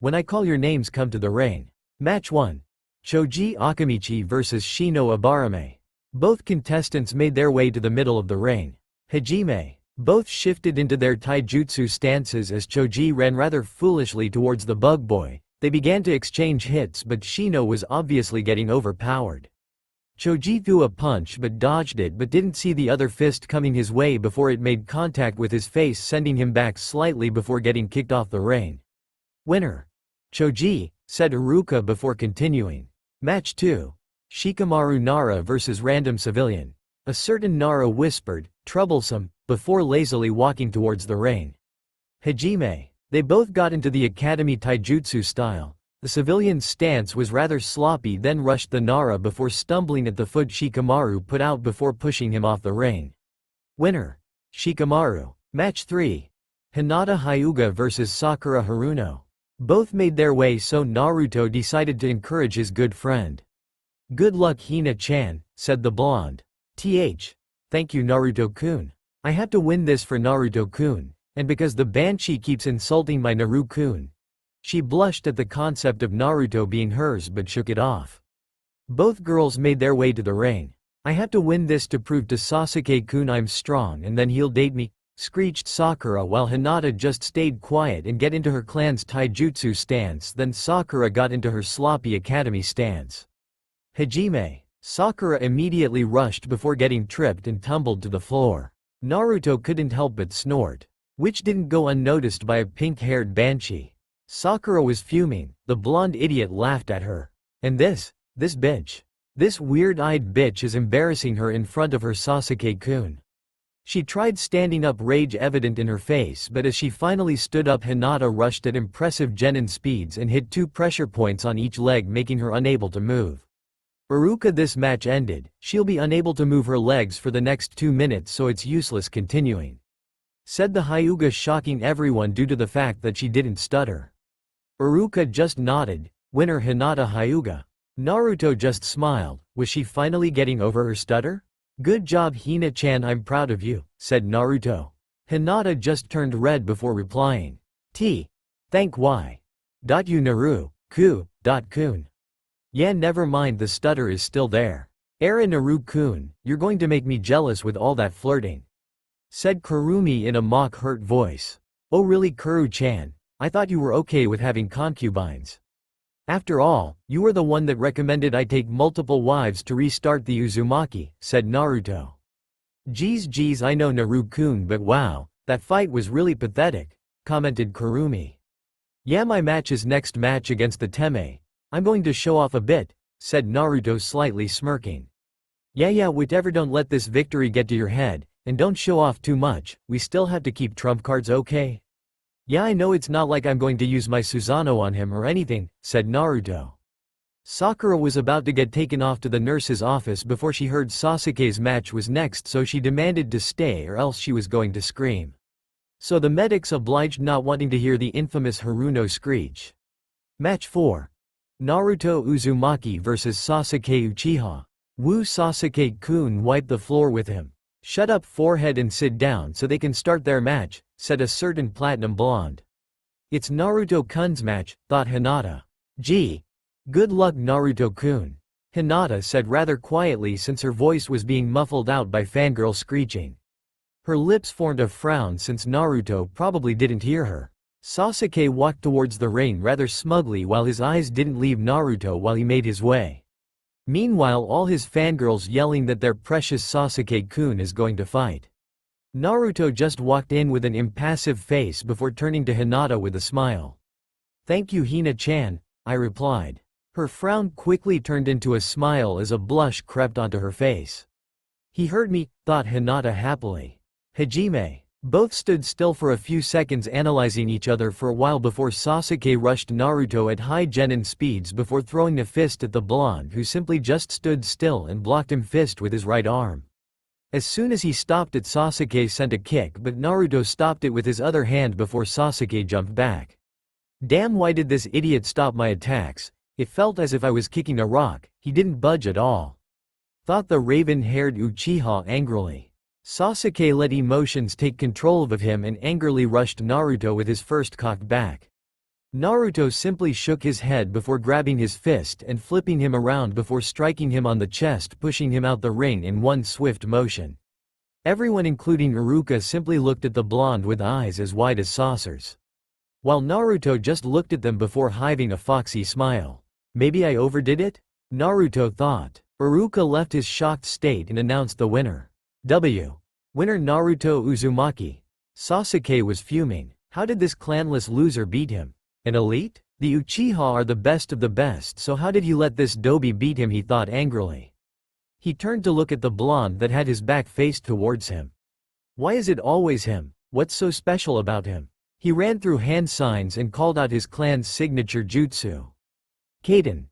When I call your names, come to the ring. Match 1. Choji Akamichi vs Shino Abarame. Both contestants made their way to the middle of the ring. Hajime. Both shifted into their taijutsu stances as Choji ran rather foolishly towards the bug boy. They began to exchange hits, but Shino was obviously getting overpowered. Choji threw a punch but dodged it, but didn't see the other fist coming his way before it made contact with his face, sending him back slightly before getting kicked off the ring. Winner. Choji, said Iruka before continuing. Match 2. Shikamaru Nara vs Random Civilian. A certain Nara whispered, troublesome, before lazily walking towards the ring. Hajime. They both got into the academy taijutsu style. The civilian's stance was rather sloppy, then rushed the Nara before stumbling at the foot Shikamaru put out before pushing him off the ring. Winner. Shikamaru. Match 3. Hinata Hyuga vs Sakura Haruno. Both made their way, so Naruto decided to encourage his good friend. "Good luck, Hina-chan," said the blonde. Thank you, Naruto-kun. I have to win this for Naruto-kun, and because the Banshee keeps insulting my Naru-kun." She blushed at the concept of Naruto being hers but shook it off. Both girls made their way to the ring. "I have to win this to prove to Sasuke-kun I'm strong, and then he'll date me," screeched Sakura, while Hinata just stayed quiet and get into her clan's taijutsu stance. Then Sakura got into her sloppy academy stance. "Hajime." Sakura immediately rushed before getting tripped and tumbled to the floor. Naruto couldn't help but snort, which didn't go unnoticed by a pink-haired Banshee. Sakura was fuming. The blonde idiot laughed at her. "And this bitch. This weird-eyed bitch is embarrassing her in front of her Sasuke-kun." She tried standing up, rage evident in her face, but as she finally stood up, Hinata rushed at impressive genin speeds and hit 2 pressure points on each leg, making her unable to move. "Iruka, this match ended. She'll be unable to move her legs for the next 2 minutes, so it's useless continuing," said the Hyuga, shocking everyone due to the fact that she didn't stutter. Iruka just nodded. "Winner Hinata Hyuga." Naruto just smiled. Was she finally getting over her stutter? "Good job, Hina-chan, I'm proud of you," said Naruto. Hinata just turned red before replying. Thank why? You Naru-kun. Yeah, never mind, the stutter is still there. "Era Naru-kun, you're going to make me jealous with all that flirting," said Kurumi in a mock-hurt voice. "Oh really, Kuru-chan? I thought you were okay with having concubines. After all, you were the one that recommended I take multiple wives to restart the Uzumaki," said Naruto. Geez, I know, Naru-kun, but wow, that fight was really pathetic," commented Kurumi. "Yeah, my match is next match against the Teme. I'm going to show off a bit," said Naruto, slightly smirking. Yeah, whatever, don't let this victory get to your head, and don't show off too much. We still have to keep trump cards, okay? Yeah, I know, it's not like I'm going to use my Susanoo on him or anything," said Naruto. Sakura was about to get taken off to the nurse's office before she heard Sasuke's match was next, so she demanded to stay or else she was going to scream. So the medics obliged, not wanting to hear the infamous Haruno screech. Match 4. Naruto Uzumaki vs Sasuke Uchiha. "Woo, Sasuke-kun, wipe the floor with him. Shut up, forehead, and sit down so they can start their match," said a certain platinum blonde. "It's Naruto-kun's match," thought Hinata. "Gee. Good luck, Naruto-kun," Hinata said rather quietly since her voice was being muffled out by fangirl screeching. Her lips formed a frown since Naruto probably didn't hear her. Sasuke walked towards the ring rather smugly while his eyes didn't leave Naruto while he made his way. Meanwhile, all his fangirls yelling that their precious Sasuke-kun is going to fight. Naruto just walked in with an impassive face before turning to Hinata with a smile. "Thank you, Hina-chan," I replied. Her frown quickly turned into a smile as a blush crept onto her face. "He heard me," thought Hinata happily. "Hajime." Both stood still for a few seconds, analyzing each other for a while before Sasuke rushed Naruto at high genin speeds before throwing a fist at the blonde, who simply just stood still and blocked him fist with his right arm. As soon as he stopped it, Sasuke sent a kick, but Naruto stopped it with his other hand before Sasuke jumped back. "Damn, why did this idiot stop my attacks? It felt as if I was kicking a rock. He didn't budge at all," thought the raven-haired Uchiha angrily. Sasuke let emotions take control of him and angrily rushed Naruto with his first cocked back. Naruto simply shook his head before grabbing his fist and flipping him around before striking him on the chest, pushing him out the ring in one swift motion. Everyone, including Iruka, simply looked at the blonde with eyes as wide as saucers, while Naruto just looked at them before hiving a foxy smile. "Maybe I overdid it?" Naruto thought. Iruka left his shocked state and announced the winner. Winner Naruto Uzumaki. Sasuke was fuming. How did this clanless loser beat him? An elite? The Uchiha are the best of the best, so how did he let this doby beat him, he thought angrily. He turned to look at the blonde that had his back faced towards him. Why is it always him? What's so special about him? He ran through hand signs and called out his clan's signature jutsu. "Kaden.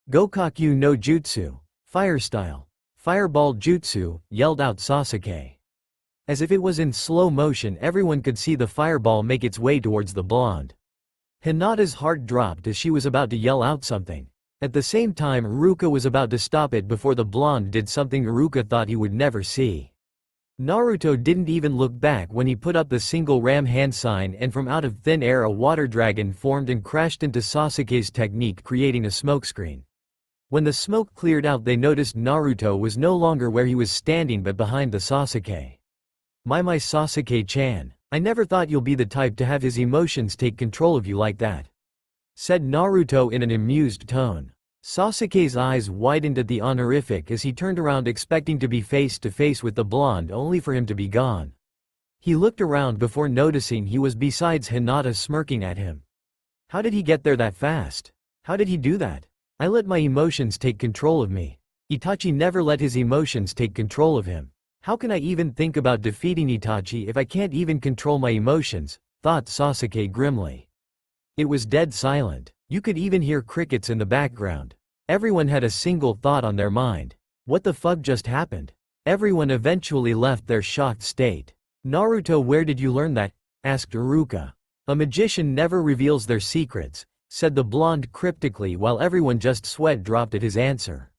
Gokaku no Jutsu. Fire style. Fireball jutsu," yelled out Sasuke. As if it was in slow motion, everyone could see the fireball make its way towards the blonde. Hinata's heart dropped as she was about to yell out something. At the same time, Iruka was about to stop it before the blonde did something Iruka thought he would never see. Naruto didn't even look back when he put up the single ram hand sign, and from out of thin air a water dragon formed and crashed into Sasuke's technique, creating a smokescreen. When the smoke cleared out, they noticed Naruto was no longer where he was standing but behind the Sasuke. My Sasuke-chan, I never thought you'll be the type to have his emotions take control of you like that," said Naruto in an amused tone. Sasuke's eyes widened at the honorific as he turned around expecting to be face to face with the blonde, only for him to be gone. He looked around before noticing he was beside Hinata smirking at him. How did he get there that fast? How did he do that? I let my emotions take control of me. Itachi never let his emotions take control of him. How can I even think about defeating Itachi if I can't even control my emotions? Thought Sasuke grimly. It was dead silent. You could even hear crickets in the background. Everyone had a single thought on their mind. What the fuck just happened? Everyone eventually left their shocked state. Naruto, where did you learn that? Asked Iruka. A magician never reveals their secrets, said the blonde cryptically, while everyone just sweat dropped at his answer.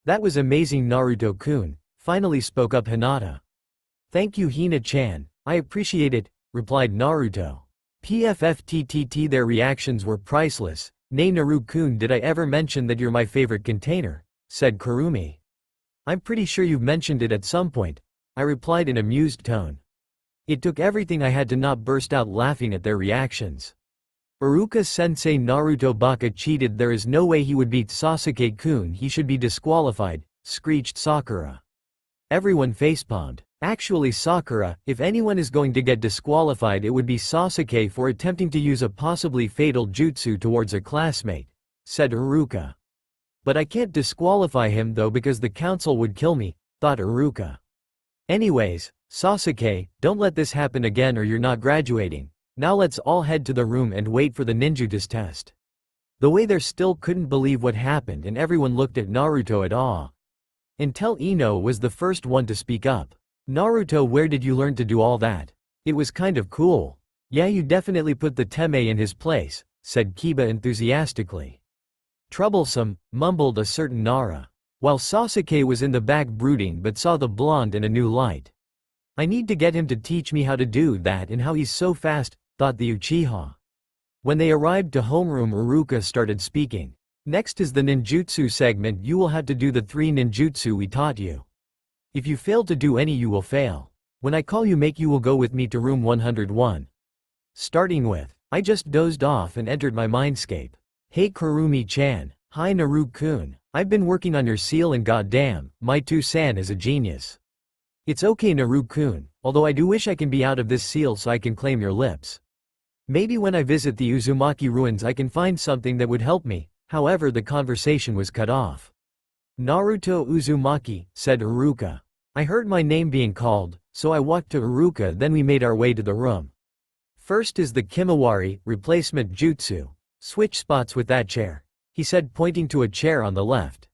That was amazing, Naruto-kun, finally spoke up Hinata. Thank you, Hina-chan, I appreciate it, replied Naruto. PFFTTT, their reactions were priceless. Nay, Naruto-kun, did I ever mention that you're my favorite container? Said Kurumi. I'm pretty sure you've mentioned it at some point, I replied in amused tone. It took everything I had to not burst out laughing at their reactions. Iruka-sensei, Naruto Baka cheated, there is no way he would beat Sasuke-kun, he should be disqualified, screeched Sakura. Everyone facepalmed. Actually, Sakura, if anyone is going to get disqualified it would be Sasuke for attempting to use a possibly fatal jutsu towards a classmate, said Iruka. But I can't disqualify him though because the council would kill me, thought Iruka. Anyways, Sasuke, don't let this happen again or you're not graduating. Now let's all head to the room and wait for the ninjutsu test. The way they still couldn't believe what happened and everyone looked at Naruto at awe. Until Ino was the first one to speak up. Naruto, where did you learn to do all that? It was kind of cool. Yeah, you definitely put the Teme in his place, said Kiba enthusiastically. Troublesome, mumbled a certain Nara. While Sasuke was in the back brooding but saw the blonde in a new light. I need to get him to teach me how to do that and how he's so fast, thought the Uchiha. When they arrived to homeroom, Iruka started speaking. Next is the ninjutsu segment. You will have to do the 3 ninjutsu we taught you. If you fail to do any you will fail. When I call you make you will go with me to room 101. Starting with, I just dozed off and entered my mindscape. Hey Kurumi-chan, hi Naruto-kun, I've been working on your seal and goddamn, my 2-san is a genius. It's okay Naruto-kun, although I do wish I can be out of this seal so I can claim your lips. Maybe when I visit the Uzumaki ruins I can find something that would help me, however the conversation was cut off. Naruto Uzumaki, said Iruka. I heard my name being called, so I walked to Iruka, then we made our way to the room. First is the Kimawari, replacement jutsu. Switch spots with that chair, he said pointing to a chair on the left.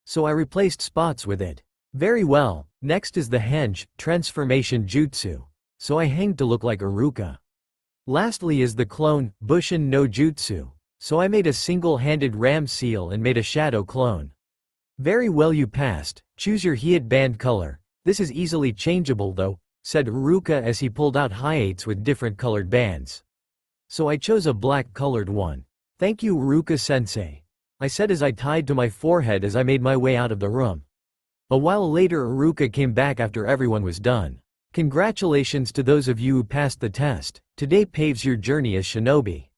So I replaced spots with it. Very well, next is the henge, transformation jutsu. So I hanged to look like Iruka. Lastly is the clone, Bushin no jutsu. So I made a single-handed ram seal and made a shadow clone. Very well, you passed. Choose your Hiat band color. This is easily changeable though, said Iruka as he pulled out hiates with different colored bands. So I chose a black colored one. Thank you Iruka-sensei, I said as I tied to my forehead as I made my way out of the room. A while later Iruka came back after everyone was done. Congratulations to those of you who passed the test. Today paves your journey as shinobi.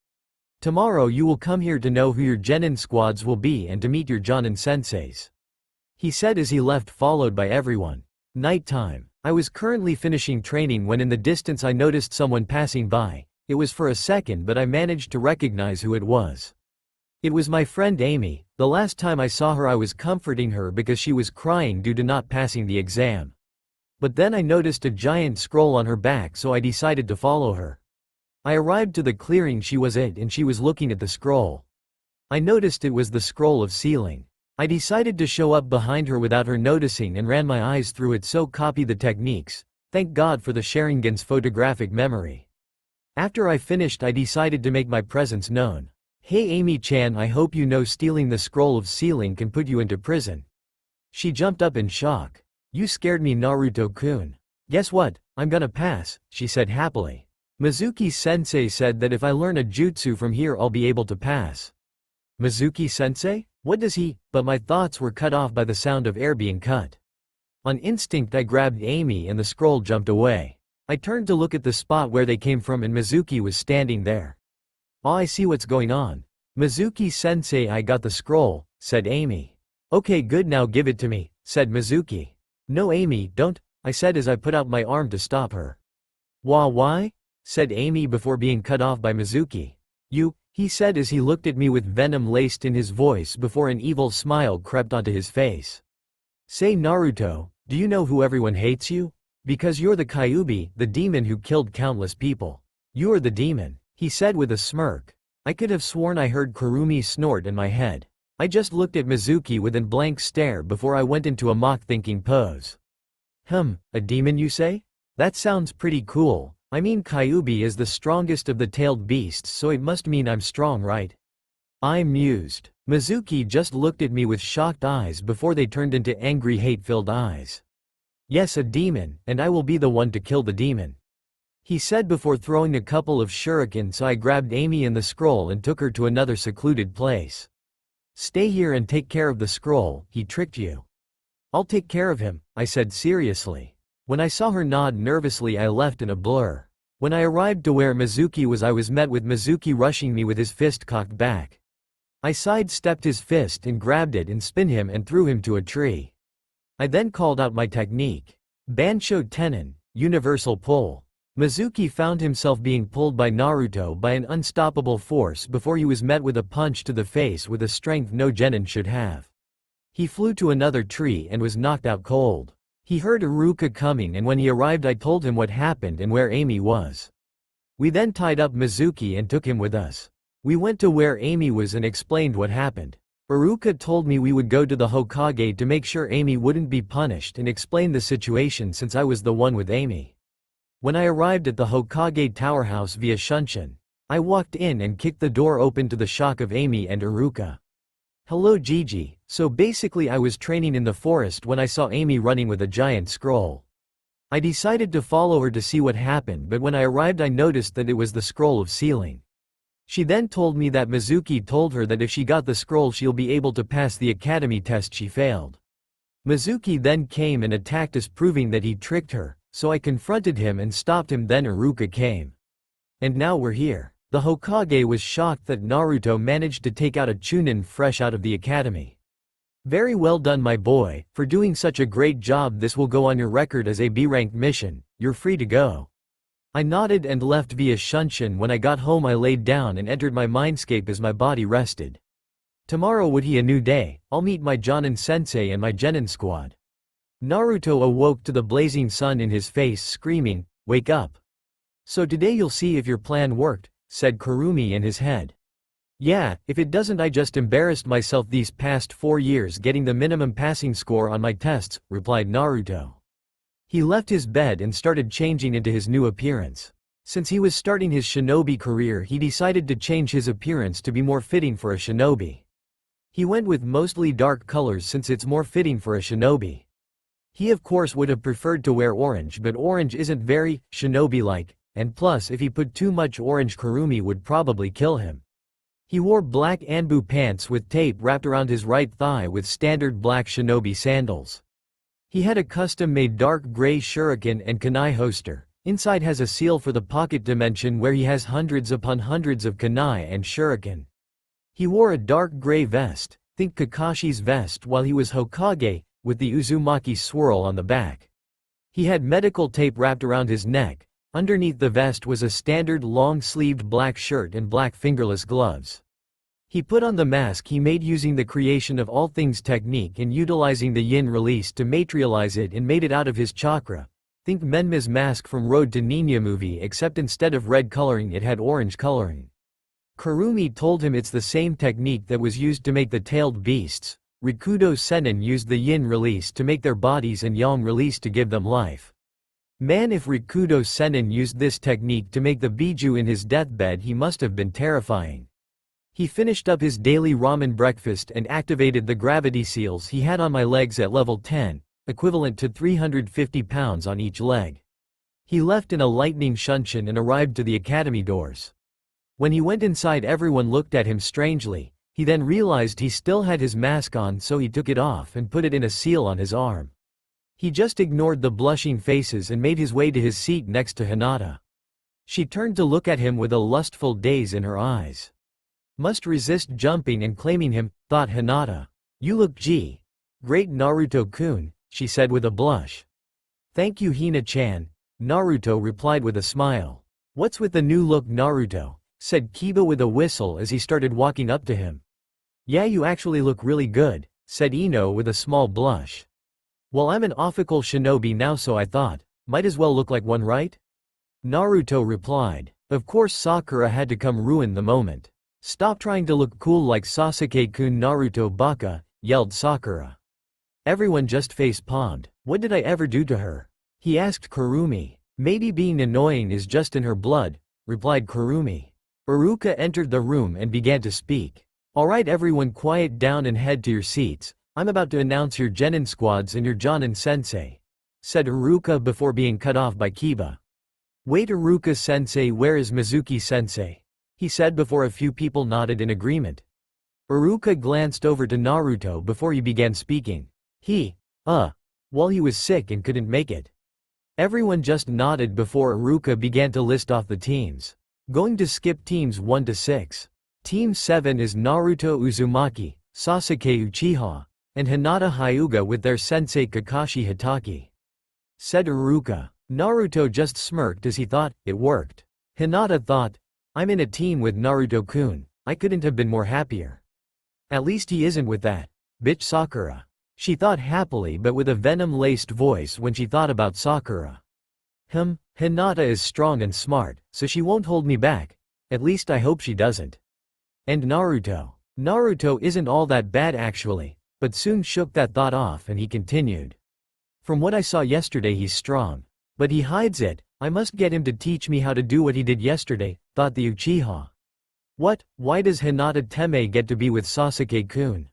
Tomorrow you will come here to know who your genin squads will be and to meet your jonin senseis. He said as he left, followed by everyone. Nighttime. I was currently finishing training when in the distance I noticed someone passing by. It was for a second but I managed to recognize who it was. It was my friend Amy. The last time I saw her I was comforting her because she was crying due to not passing the exam. But then I noticed a giant scroll on her back, so I decided to follow her. I arrived to the clearing she was at and she was looking at the scroll. I noticed it was the scroll of sealing. I decided to show up behind her without her noticing and ran my eyes through it, so copy the techniques. Thank God for the Sharingan's photographic memory. After I finished, I decided to make my presence known. Hey Amy-chan, I hope you know stealing the scroll of sealing can put you into prison. She jumped up in shock. You scared me, Naruto-kun. Guess what, I'm gonna pass, she said happily. Mizuki-sensei said that if I learn a jutsu from here I'll be able to pass. Mizuki-sensei? What does he? But my thoughts were cut off by the sound of air being cut. On instinct I grabbed Amy and the scroll jumped away. I turned to look at the spot where they came from and Mizuki was standing there. Oh, I see what's going on. Mizuki-sensei, I got the scroll, said Amy. Okay, good, now give it to me, said Mizuki. No Amy, don't, I said as I put out my arm to stop her. Why? Said Amy before being cut off by Mizuki. You, he said as he looked at me with venom laced in his voice before an evil smile crept onto his face. Say Naruto, do you know who everyone hates you? Because you're the Kyuubi, the demon who killed countless people. You're the demon, he said with a smirk. I could have sworn I heard Kurumi snort in my head. I just looked at Mizuki with a blank stare before I went into a mock-thinking pose. A demon you say? That sounds pretty cool. I mean, Kyuubi is the strongest of the tailed beasts, so it must mean I'm strong, right? I mused. Mizuki just looked at me with shocked eyes before they turned into angry, hate-filled eyes. Yes, a demon, and I will be the one to kill the demon, he said before throwing a couple of shurikens. So I grabbed Amy and the scroll and took her to another secluded place. Stay here and take care of the scroll, he tricked you. I'll take care of him, I said seriously. When I saw her nod nervously, I left in a blur. When I arrived to where Mizuki was, I was met with Mizuki rushing me with his fist cocked back. I sidestepped his fist and grabbed it and spun him and threw him to a tree. I then called out my technique. Bansho Tenin, Universal Pull. Mizuki found himself being pulled by Naruto by an unstoppable force before he was met with a punch to the face with a strength no genin should have. He flew to another tree and was knocked out cold. He heard Iruka coming, and when he arrived I told him what happened and where Amy was. We then tied up Mizuki and took him with us. We went to where Amy was and explained what happened. Iruka told me we would go to the Hokage to make sure Amy wouldn't be punished and explain the situation since I was the one with Amy. When I arrived at the Hokage Tower House via Shunshin, I walked in and kicked the door open to the shock of Amy and Iruka. Hello Gigi, so basically I was training in the forest when I saw Amy running with a giant scroll. I decided to follow her to see what happened, but when I arrived I noticed that it was the scroll of sealing. She then told me that Mizuki told her that if she got the scroll she'll be able to pass the academy test she failed. Mizuki then came and attacked us, proving that he tricked her, so I confronted him and stopped him. Then Iruka came. And now we're here. The Hokage was shocked that Naruto managed to take out a Chunin fresh out of the academy. Very well done my boy, for doing such a great job. This will go on your record as a B-ranked mission, you're free to go. I nodded and left via Shunshin. When I got home I laid down and entered my mindscape as my body rested. Tomorrow would be a new day, I'll meet my Jonin sensei and my Genin squad. Naruto awoke to the blazing sun in his face, screaming, "Wake up. So today you'll see if your plan worked," said Kurumi in his head. Yeah, if it doesn't, I just embarrassed myself these past 4 years getting the minimum passing score on my tests, replied Naruto. He left his bed and started changing into his new appearance. Since he was starting his shinobi career, he decided to change his appearance to be more fitting for a shinobi. He went with mostly dark colors since it's more fitting for a shinobi. He of course would have preferred to wear orange, but orange isn't very shinobi-like, and plus if he put too much orange Kurumi would probably kill him. He wore black Anbu pants with tape wrapped around his right thigh with standard black shinobi sandals. He had a custom-made dark gray shuriken and kunai holster. Inside has a seal for the pocket dimension where he has hundreds upon hundreds of kunai and shuriken. He wore a dark gray vest, think Kakashi's vest while he was Hokage, with the Uzumaki swirl on the back. He had medical tape wrapped around his neck. Underneath the vest was a standard long-sleeved black shirt and black fingerless gloves. He put on the mask he made using the creation of all things technique and utilizing the yin release to materialize it and made it out of his chakra. Think Menma's mask from Road to Ninya movie, except instead of red coloring it had orange coloring. Kurumi told him it's the same technique that was used to make the tailed beasts, Rikudo Sennin used the yin release to make their bodies and yang release to give them life. Man, if Rikudo Sennin used this technique to make the Biju in his deathbed, he must have been terrifying. He finished up his daily ramen breakfast and activated the gravity seals he had on my legs at level 10, equivalent to 350 pounds on each leg. He left in a lightning shunshin and arrived to the academy doors. When he went inside, everyone looked at him strangely. He then realized he still had his mask on, so he took it off and put it in a seal on his arm. He just ignored the blushing faces and made his way to his seat next to Hinata. She turned to look at him with a lustful daze in her eyes. Must resist jumping and claiming him, thought Hinata. You look great, Naruto-kun, she said with a blush. Thank you, Hina-chan, Naruto replied with a smile. What's with the new look, Naruto? Said Kiba with a whistle as he started walking up to him. Yeah, you actually look really good, said Ino with a small blush. Well, I'm an official shinobi now, so I thought, might as well look like one, right? Naruto replied. Of course Sakura had to come ruin the moment. Stop trying to look cool like Sasuke-kun, Naruto baka, yelled Sakura. Everyone just face-palmed. What did I ever do to her? He asked Kurumi. Maybe being annoying is just in her blood, replied Kurumi. Iruka entered the room and began to speak. Alright everyone, quiet down and head to your seats. I'm about to announce your Genin squads and your Jonin sensei, said Iruka before being cut off by Kiba. Wait, Iruka sensei, where is Mizuki sensei? He said before a few people nodded in agreement. Iruka glanced over to Naruto before he began speaking. Well, he was sick and couldn't make it. Everyone just nodded before Iruka began to list off the teams. Going to skip teams 1 to 6. Team 7 is Naruto Uzumaki, Sasuke Uchiha, and Hinata Hyuga with their sensei Kakashi Hitaki, said Iruka. Naruto just smirked as he thought, it worked. Hinata thought, I'm in a team with Naruto-kun, I couldn't have been more happier. At least he isn't with that bitch Sakura. She thought happily but with a venom-laced voice when she thought about Sakura. Hinata is strong and smart, so she won't hold me back. At least I hope she doesn't. And Naruto isn't all that bad actually, but soon shook that thought off and he continued. From what I saw yesterday, he's strong. But he hides it. I must get him to teach me how to do what he did yesterday, thought the Uchiha. What? Why does Hinata Teme get to be with Sasuke-kun?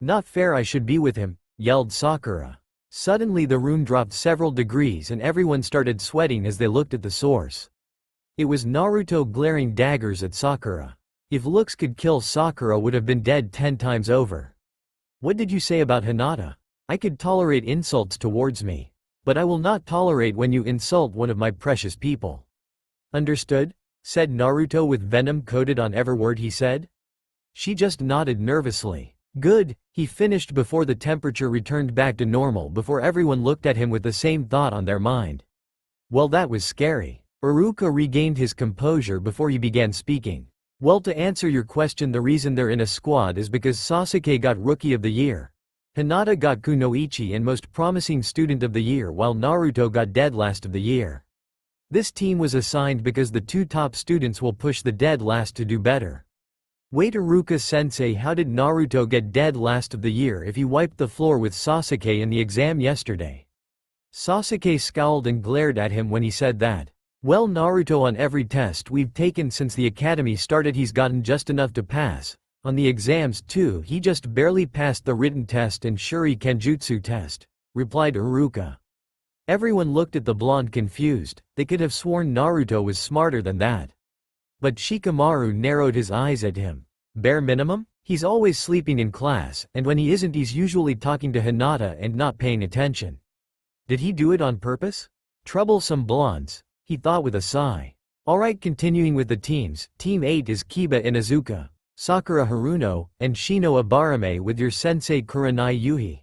Not fair, I should be with him, yelled Sakura. Suddenly the room dropped several degrees and everyone started sweating as they looked at the source. It was Naruto glaring daggers at Sakura. If looks could kill, Sakura would have been dead 10 times over. What did you say about Hinata? I could tolerate insults towards me, but I will not tolerate when you insult one of my precious people. Understood? Said Naruto with venom coated on every word he said. She just nodded nervously. Good, he finished before the temperature returned back to normal, before everyone looked at him with the same thought on their mind. Well, that was scary. Iruka regained his composure before he began speaking. Well, to answer your question, the reason they're in a squad is because Sasuke got Rookie of the Year. Hinata got Kunoichi and Most Promising Student of the Year, while Naruto got Dead Last of the Year. This team was assigned because the 2 top students will push the Dead Last to do better. Wait, Iruka-sensei, how did Naruto get Dead Last of the Year if he wiped the floor with Sasuke in the exam yesterday? Sasuke scowled and glared at him when he said that. Well, Naruto, on every test we've taken since the academy started, he's gotten just enough to pass. On the exams too, he just barely passed the written test and Shuri Kenjutsu test, replied Iruka. Everyone looked at the blonde confused. They could have sworn Naruto was smarter than that. But Shikamaru narrowed his eyes at him. Bare minimum? He's always sleeping in class, and when he isn't, he's usually talking to Hinata and not paying attention. Did he do it on purpose? Troublesome blondes, he thought with a sigh. Alright, continuing with the teams. Team 8 is Kiba Inuzuka, Sakura Haruno, and Shino Abarame with your sensei Kurenai Yuhi.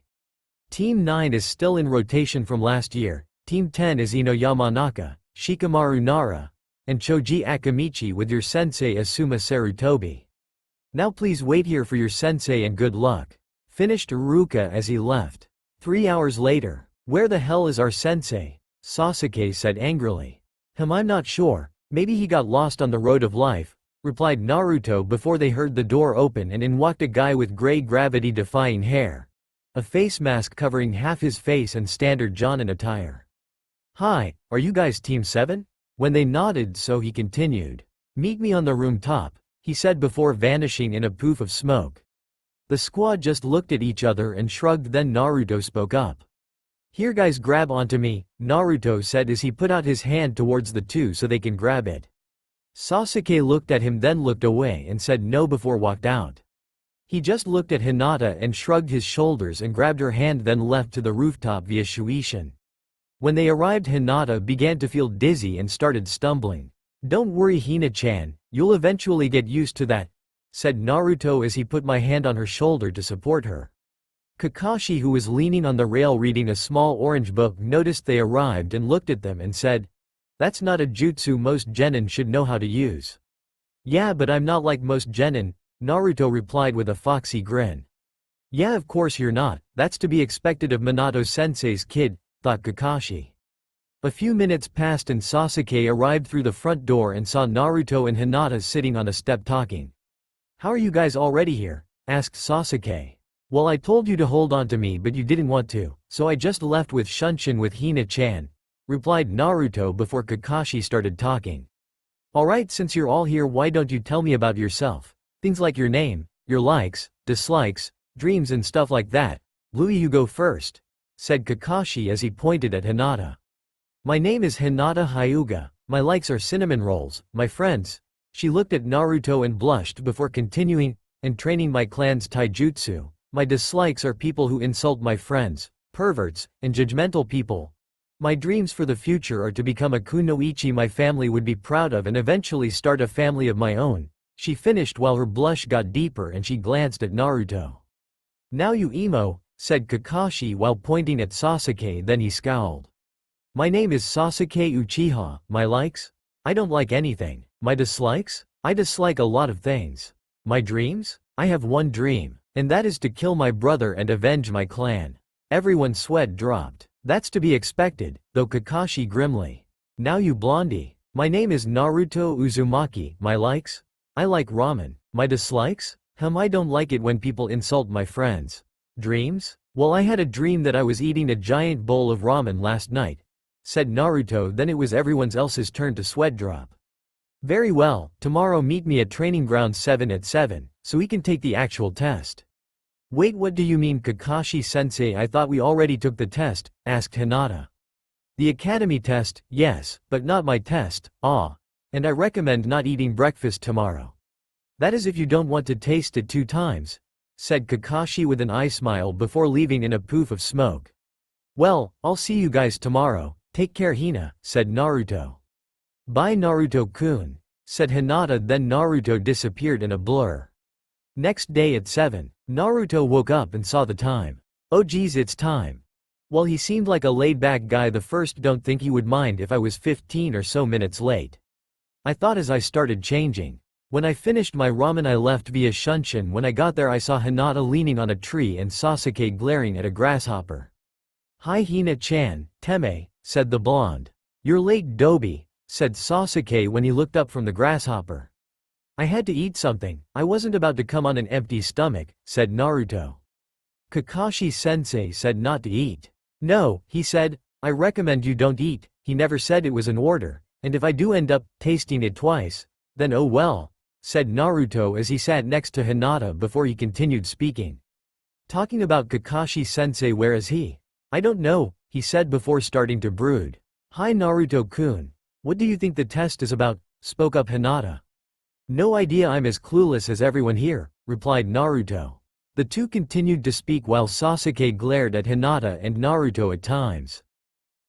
Team 9 is still in rotation from last year. Team 10 is Ino Yamanaka, Shikamaru Nara, and Choji Akamichi with your sensei Asuma Sarutobi. Now please wait here for your sensei and good luck, finished Iruka as he left. 3 hours later. Where the hell is our sensei? Sasuke said angrily. I'm not sure, maybe he got lost on the road of life, replied Naruto before they heard the door open and in walked a guy with gray gravity-defying hair. A face mask covering half his face and standard Jonin attire. "Hi, are you guys Team 7? When they nodded so he continued. "Meet me on the room top," he said before vanishing in a poof of smoke. The squad just looked at each other and shrugged, then Naruto spoke up. "Here guys, grab onto me," Naruto said as he put out his hand towards the two so they can grab it. Sasuke looked at him then looked away and said no before walked out. He just looked at Hinata and shrugged his shoulders and grabbed her hand then left to the rooftop via Shueishin. When they arrived, Hinata began to feel dizzy and started stumbling. "Don't worry Hina-chan, you'll eventually get used to that," said Naruto as he put my hand on her shoulder to support her. Kakashi, who was leaning on the rail reading a small orange book, noticed they arrived and looked at them and said, "That's not a jutsu most genin should know how to use." "Yeah, but I'm not like most genin," Naruto replied with a foxy grin. "Yeah, of course you're not, that's to be expected of Minato-sensei's kid," thought Kakashi. A few minutes passed and Sasuke arrived through the front door and saw Naruto and Hinata sitting on a step talking. "How are you guys already here?" asked Sasuke. "Well, I told you to hold on to me but you didn't want to, so I just left with Shunshin with Hina-chan," replied Naruto before Kakashi started talking. "Alright, since you're all here, why don't you tell me about yourself? Things like your name, your likes, dislikes, dreams and stuff like that. Louis, you go first," said Kakashi as he pointed at Hinata. "My name is Hinata Hyuga, my likes are cinnamon rolls, my friends." She looked at Naruto and blushed before continuing, "and training my clan's taijutsu. My dislikes are people who insult my friends, perverts, and judgmental people. My dreams for the future are to become a kunoichi my family would be proud of and eventually start a family of my own," she finished while her blush got deeper and she glanced at Naruto. "Now you emo," said Kakashi while pointing at Sasuke, then he scowled. "My name is Sasuke Uchiha, my likes? I don't like anything. My dislikes? I dislike a lot of things. My dreams? I have one dream. And that is to kill my brother and avenge my clan." Everyone's sweat dropped. "That's to be expected," though Kakashi grimly. "Now you blondie. My name is Naruto Uzumaki, my likes? I like ramen. My dislikes? I don't like it when people insult my friends. Dreams? Well, I had a dream that I was eating a giant bowl of ramen last night," said Naruto. Then it was everyone else's turn to sweat drop. "Very well, tomorrow meet me at training ground 7 at 7, so we can take the actual test." "Wait, what do you mean Kakashi-sensei? I thought we already took the test," asked Hinata. "The academy test, yes, but not my test, and I recommend not eating breakfast tomorrow. That is if you don't want to taste it 2 times, said Kakashi with an eye smile before leaving in a poof of smoke. "Well, I'll see you guys tomorrow, take care Hina," said Naruto. "Bye Naruto-kun," said Hinata, then Naruto disappeared in a blur. Next day at 7, Naruto woke up and saw the time. "Oh geez, it's time." Well, he seemed like a laid-back guy. The first don't think he would mind if I was 15 or so minutes late. I thought as I started changing. When I finished my ramen I left via Shunshin. When I got there I saw Hinata leaning on a tree and Sasuke glaring at a grasshopper. "Hi Hina-chan, Teme," said the blonde. "You're late Dobi," said Sasuke when he looked up from the grasshopper. "I had to eat something, I wasn't about to come on an empty stomach," said Naruto. Kakashi-sensei said not to eat. "No," he said, "I recommend you don't eat." He never said it was an order, and if I do end up tasting it twice, then oh well, said Naruto as he sat next to Hinata before he continued speaking. "Talking about Kakashi-sensei, where is he?" "I don't know," he said before starting to brood. "Hi Naruto-kun. What do you think the test is about?" spoke up Hinata. "No idea, I'm as clueless as everyone here," replied Naruto. The two continued to speak while Sasuke glared at Hinata and Naruto at times.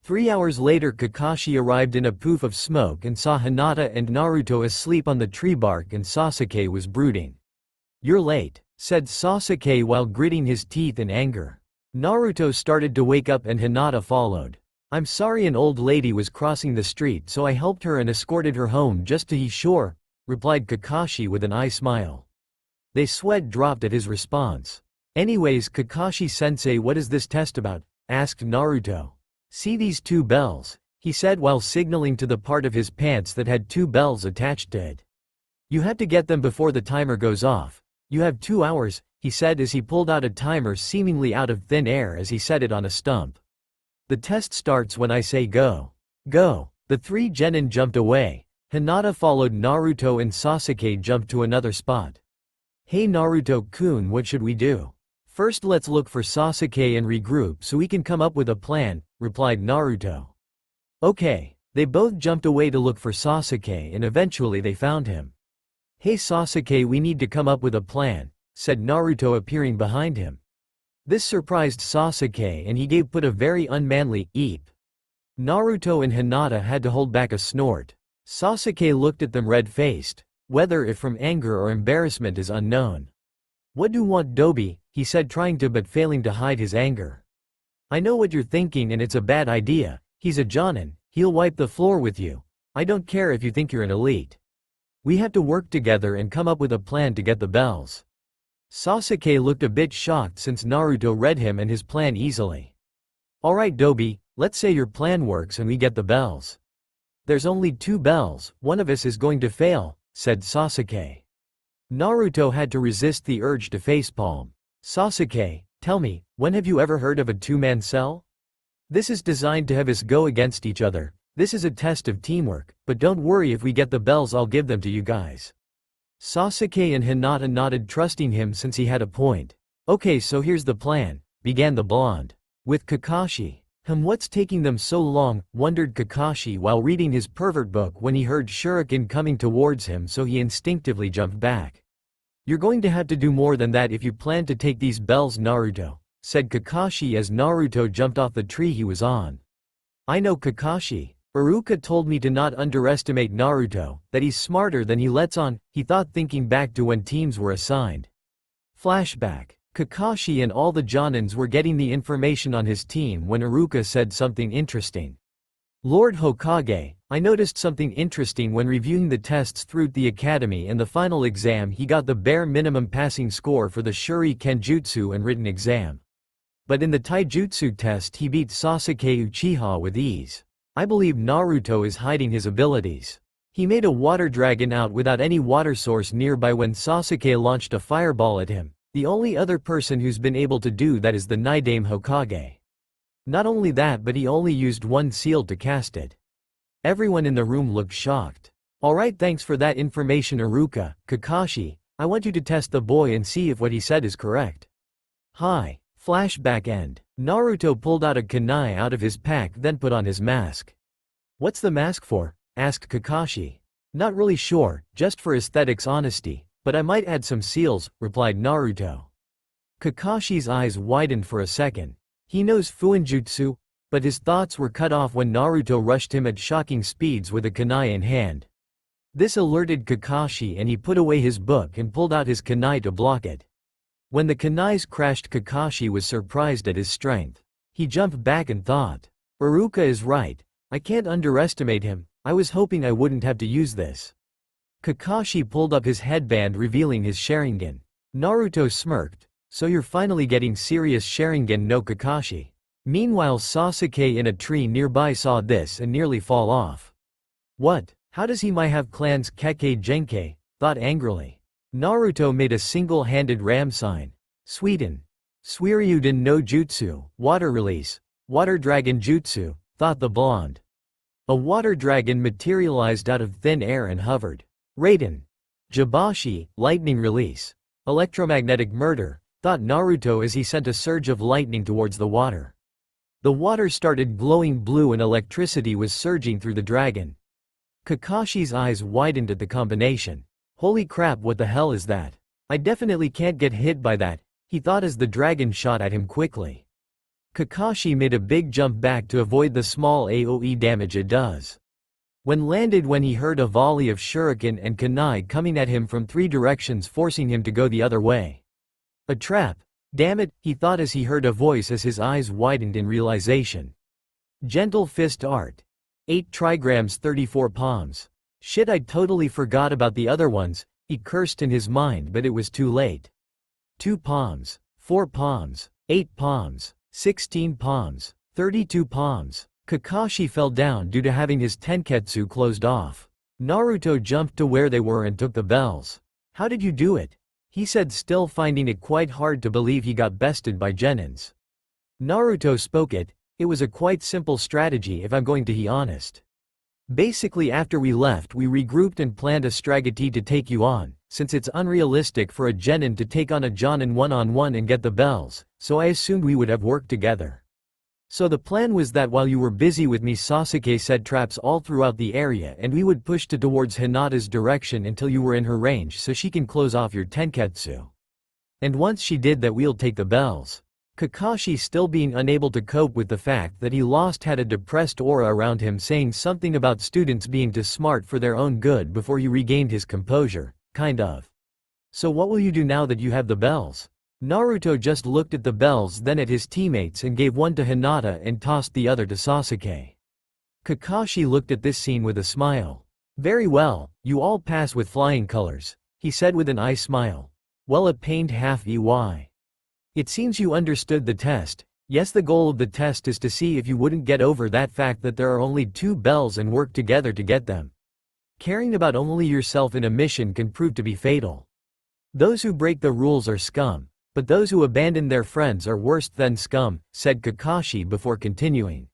3 hours later Kakashi arrived in a poof of smoke and saw Hinata and Naruto asleep on the tree bark and Sasuke was brooding. "You're late," said Sasuke while gritting his teeth in anger. Naruto started to wake up and Hinata followed. "I'm sorry, an old lady was crossing the street so I helped her and escorted her home just to be sure," replied Kakashi with an eye smile. They sweat dropped at his response. "Anyways Kakashi-sensei, what is this test about?" asked Naruto. "See these 2 bells?" he said while signaling to the part of his pants that had 2 bells attached to it. You have to get them before the timer goes off. You have 2 hours, he said as he pulled out a timer seemingly out of thin air as he set it on a stump. The test starts when I say go. Go. The 3 genin jumped away. Hinata followed Naruto and Sasuke jumped to another spot. Hey Naruto-kun, what should we do? First let's look for Sasuke and regroup so we can come up with a plan, replied Naruto. Okay. They both jumped away to look for Sasuke and eventually they found him. Hey Sasuke, we need to come up with a plan, said Naruto appearing behind him. This surprised Sasuke and he gave a very unmanly eep. Naruto and Hinata had to hold back a snort. Sasuke looked at them red-faced, whether if from anger or embarrassment is unknown. What do you want, Dobi? He said, trying to but failing to hide his anger. I know what you're thinking and it's a bad idea. He's a Jonin, he'll wipe the floor with you. I don't care if you think you're an elite. We have to work together and come up with a plan to get the bells. Sasuke looked a bit shocked since Naruto read him and his plan easily. Alright Dobi, let's say your plan works and we get the bells. There's only 2 bells, one of us is going to fail, said Sasuke. Naruto had to resist the urge to facepalm. Sasuke, tell me, when have you ever heard of a 2-man cell? This is designed to have us go against each other. This is a test of teamwork, but don't worry, if we get the bells I'll give them to you guys. Sasuke and Hinata nodded, trusting him since he had a point. Okay, so here's the plan, began the blonde. With Kakashi. What's taking them so long, wondered Kakashi while reading his pervert book when he heard Shuriken coming towards him, so he instinctively jumped back. You're going to have to do more than that if you plan to take these bells, Naruto, said Kakashi as Naruto jumped off the tree he was on. I know Kakashi. Iruka told me to not underestimate Naruto, that he's smarter than he lets on, he thought, thinking back to when teams were assigned. Flashback. Kakashi and all the Jonins were getting the information on his team when Iruka said something interesting. Lord Hokage, I noticed something interesting when reviewing the tests through the academy and the final exam. He got the bare minimum passing score for the Shuri Kenjutsu and written exam. But in the Taijutsu test he beat Sasuke Uchiha with ease. I believe Naruto is hiding his abilities. He made a water dragon out without any water source nearby when Sasuke launched a fireball at him. The only other person who's been able to do that is the Naidame Hokage. Not only that, but he only used 1 seal to cast it. Everyone in the room looked shocked. Alright, thanks for that information Iruka. Kakashi, I want you to test the boy and see if what he said is correct. Hi. Flashback end. Naruto pulled out a kunai out of his pack, then put on his mask. What's the mask for? Asked Kakashi. Not really sure, just for aesthetics honesty, but I might add some seals, replied Naruto. Kakashi's eyes widened for a second. He knows Fuinjutsu, but his thoughts were cut off when Naruto rushed him at shocking speeds with a kunai in hand. This alerted Kakashi and he put away his book and pulled out his kunai to block it. When the kunais crashed, Kakashi was surprised at his strength. He jumped back and thought, Iruka is right, I can't underestimate him, I was hoping I wouldn't have to use this. Kakashi pulled up his headband revealing his Sharingan. Naruto smirked, so you're finally getting serious Sharingan no Kakashi. Meanwhile Sasuke in a tree nearby saw this and nearly fall off. What? How does he might have clans Kekkei Genkai? Thought angrily. Naruto made a single-handed ram sign. Sweden. Suiryuden no Jutsu, water release. Water dragon jutsu, thought the blonde. A water dragon materialized out of thin air and hovered. Raiden. Jabashi, lightning release. Electromagnetic murder, thought Naruto as he sent a surge of lightning towards the water. The water started glowing blue and electricity was surging through the dragon. Kakashi's eyes widened at the combination. Holy crap, what the hell is that? I definitely can't get hit by that, he thought as the dragon shot at him quickly. Kakashi made a big jump back to avoid the small AoE damage it does. When he heard a volley of shuriken and kunai coming at him from 3 directions, forcing him to go the other way. A trap. Damn it, he thought as he heard a voice as his eyes widened in realization. Gentle fist art. 8 trigrams 34 palms. Shit, I totally forgot about the other ones, he cursed in his mind, but it was too late. 2 palms. 4 palms. 8 palms. 16 palms. 32 palms. Kakashi fell down due to having his tenketsu closed off. Naruto jumped to where they were and took the bells. How did you do it? He said, still finding it quite hard to believe he got bested by genins. Naruto spoke it. It was a quite simple strategy if I'm going to be honest. Basically after we left we regrouped and planned a strategy to take you on, since it's unrealistic for a genin to take on a jonin one-on-one and get the bells, so I assumed we would have worked together. So the plan was that while you were busy with me, Sasuke set traps all throughout the area and we would push towards Hinata's direction until you were in her range so she can close off your tenketsu. And once she did that we'll take the bells. Kakashi, still being unable to cope with the fact that he lost, had a depressed aura around him, saying something about students being too smart for their own good before he regained his composure, kind of. So what will you do now that you have the bells? Naruto just looked at the bells, then at his teammates, and gave one to Hinata and tossed the other to Sasuke. Kakashi looked at this scene with a smile. Very well, you all pass with flying colors, he said with an eye smile. Well, a pained half EY. It seems you understood the test. Yes, the goal of the test is to see if you wouldn't get over that fact that there are only 2 bells and work together to get them. Caring about only yourself in a mission can prove to be fatal. Those who break the rules are scum, but those who abandon their friends are worse than scum, said Kakashi before continuing.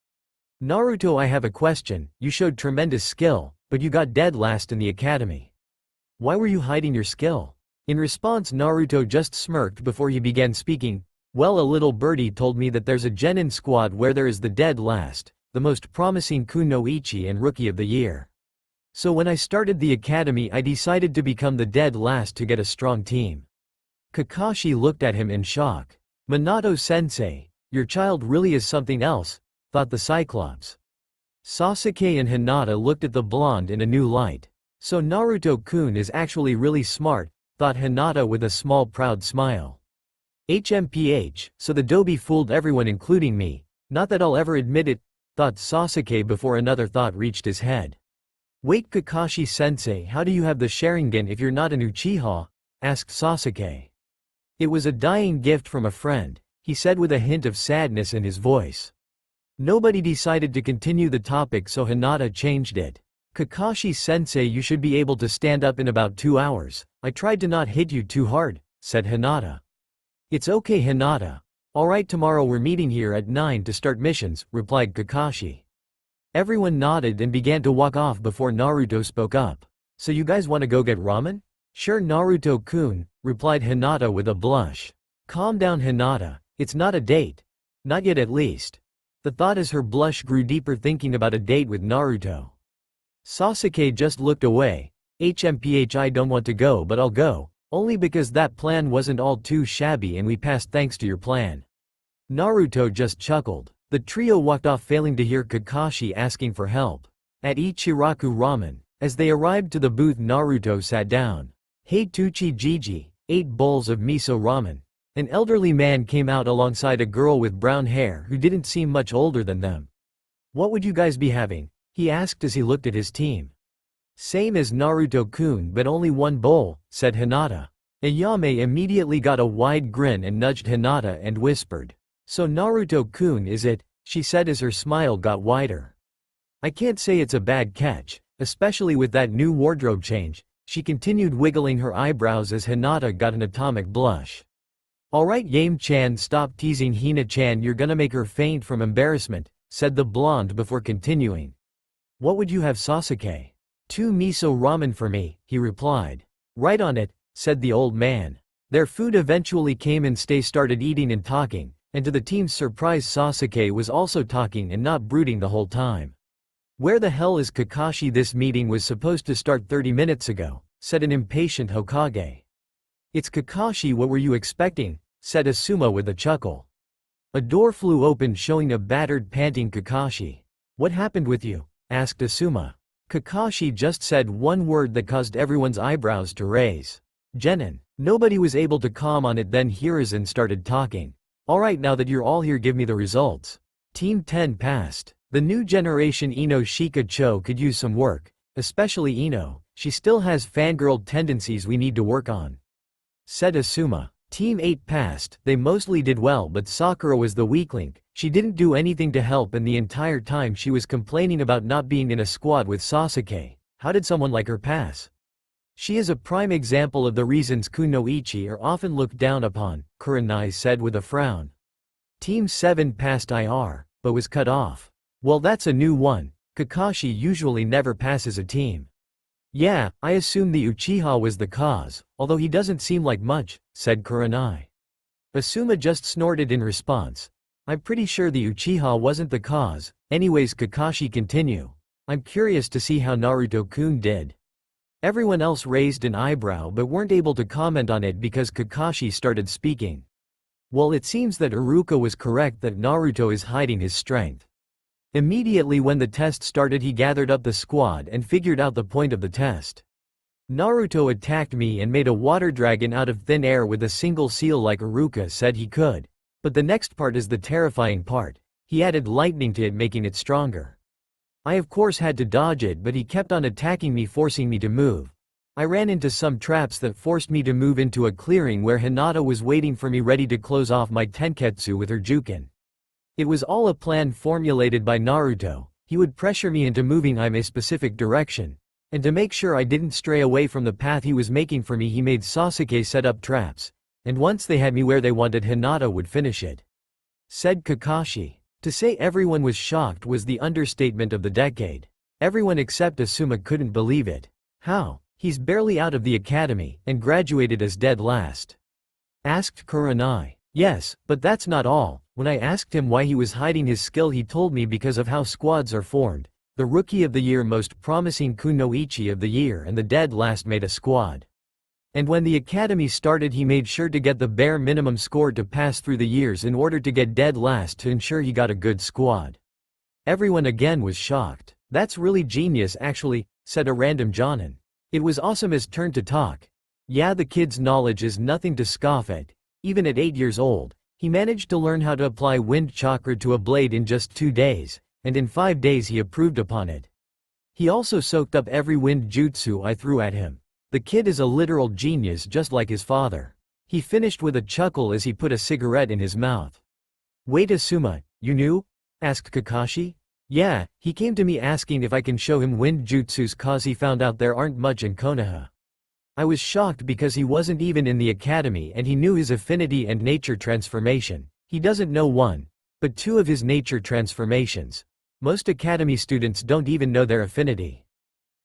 Naruto, I have a question. You showed tremendous skill, but you got dead last in the academy. Why were you hiding your skill? In response, Naruto just smirked before he began speaking. Well, a little birdie told me that there's a genin squad where there is the dead last, the most promising kunoichi and rookie of the year. So when I started the academy I decided to become the dead last to get a strong team. Kakashi looked at him in shock. Minato-sensei, your child really is something else, thought the Cyclops. Sasuke and Hinata looked at the blonde in a new light. So Naruto-kun is actually really smart, thought Hinata with a small proud smile. HMPH, so the Dobi fooled everyone including me, not that I'll ever admit it, thought Sasuke before another thought reached his head. Wait, Kakashi-sensei, how do you have the Sharingan if you're not an Uchiha? Asked Sasuke. It was a dying gift from a friend, he said with a hint of sadness in his voice. Nobody decided to continue the topic, so Hinata changed it. Kakashi-sensei, you should be able to stand up in about 2 hours. I tried to not hit you too hard, said Hinata. It's okay, Hinata. Alright, tomorrow we're meeting here at 9 to start missions, replied Kakashi. Everyone nodded and began to walk off before Naruto spoke up. So you guys want to go get ramen? Sure, Naruto-kun, replied Hinata with a blush. Calm down, Hinata, it's not a date. Not yet at least. The thought as her blush grew deeper, thinking about a date with Naruto. Sasuke just looked away. HMPH, I don't want to go, but I'll go, only because that plan wasn't all too shabby and we passed thanks to your plan. Naruto just chuckled. The trio walked off, failing to hear Kakashi asking for help. At Ichiraku Ramen, as they arrived to the booth, Naruto sat down. Hey Tuchi Gigi, 8 bowls of miso ramen. An elderly man came out alongside a girl with brown hair who didn't seem much older than them. What would you guys be having? He asked as he looked at his team. Same as Naruto-kun, but only 1 bowl, said Hinata. Ayame immediately got a wide grin and nudged Hinata and whispered. So Naruto-kun is it? She said as her smile got wider. I can't say it's a bad catch, especially with that new wardrobe change, she continued, wiggling her eyebrows as Hinata got an atomic blush. Alright Yame-chan, stop teasing Hina-chan, you're gonna make her faint from embarrassment, said the blonde before continuing. What would you have, Sasuke? 2 miso ramen for me, he replied. Right on it, said the old man. Their food eventually came and they started eating and talking, and to the team's surprise Sasuke was also talking and not brooding the whole time. Where the hell is Kakashi? This meeting was supposed to start 30 minutes ago, said an impatient Hokage. It's Kakashi, what were you expecting? Said Asuma with a chuckle. A door flew open, showing a battered, panting Kakashi. What happened with you? Asked Asuma. Kakashi just said one word that caused everyone's eyebrows to raise. Genin. Nobody was able to calm on it. Then Hiruzen started talking. Alright, now that you're all here, give me the results. Team 10 passed. The new generation Ino Shika-cho could use some work, especially Ino. She still has fangirl tendencies we need to work on, said Asuma. Team 8 passed. They mostly did well, but Sakura was the weak link. She didn't do anything to help, and the entire time she was complaining about not being in a squad with Sasuke. How did someone like her pass? She is a prime example of the reasons kunoichi are often looked down upon, Kurenai said with a frown. Team 7 passed IR, but was cut off. Well, that's a new one. Kakashi usually never passes a team. Yeah, I assume the Uchiha was the cause, although he doesn't seem like much, said Kurenai. Asuma just snorted in response. I'm pretty sure the Uchiha wasn't the cause. Anyways, Kakashi continue. I'm curious to see how Naruto-kun did. Everyone else raised an eyebrow but weren't able to comment on it because Kakashi started speaking. Well, it seems that Iruka was correct that Naruto is hiding his strength. Immediately when the test started, he gathered up the squad and figured out the point of the test. Naruto attacked me and made a water dragon out of thin air with a single seal like Iruka said he could. But the next part is the terrifying part. He added lightning to it, making it stronger. I of course had to dodge it, but he kept on attacking me, forcing me to move. I ran into some traps that forced me to move into a clearing where Hinata was waiting for me, ready to close off my tenketsu with her jukin. It was all a plan formulated by Naruto. He would pressure me into moving in a specific direction. And to make sure I didn't stray away from the path he was making for me, he made Sasuke set up traps. And once they had me where they wanted, Hinata would finish it. Said Kakashi. To say everyone was shocked was the understatement of the decade. Everyone except Asuma couldn't believe it. How? He's barely out of the academy, and graduated as dead last. Asked Kurenai. Yes, but that's not all. When I asked him why he was hiding his skill, he told me because of how squads are formed. The Rookie of the Year, Most Promising Kunoichi of the Year, and the Dead Last made a squad. And when the academy started, he made sure to get the bare minimum score to pass through the years in order to get dead last to ensure he got a good squad. Everyone again was shocked. That's really genius actually, said a random Jonin. It was Asuma's turn to talk. Yeah, the kid's knowledge is nothing to scoff at. Even at 8 years old, he managed to learn how to apply wind chakra to a blade in just 2 days, and in 5 days he improved upon it. He also soaked up every wind jutsu I threw at him. The kid is a literal genius, just like his father. He finished with a chuckle as he put a cigarette in his mouth. Wait, Asuma, you knew? Asked Kakashi. Yeah, he came to me asking if I can show him wind jutsus cause he found out there aren't much in Konoha. I was shocked because he wasn't even in the academy and he knew his affinity and nature transformation. He doesn't know one, but 2 of his nature transformations. Most academy students don't even know their affinity.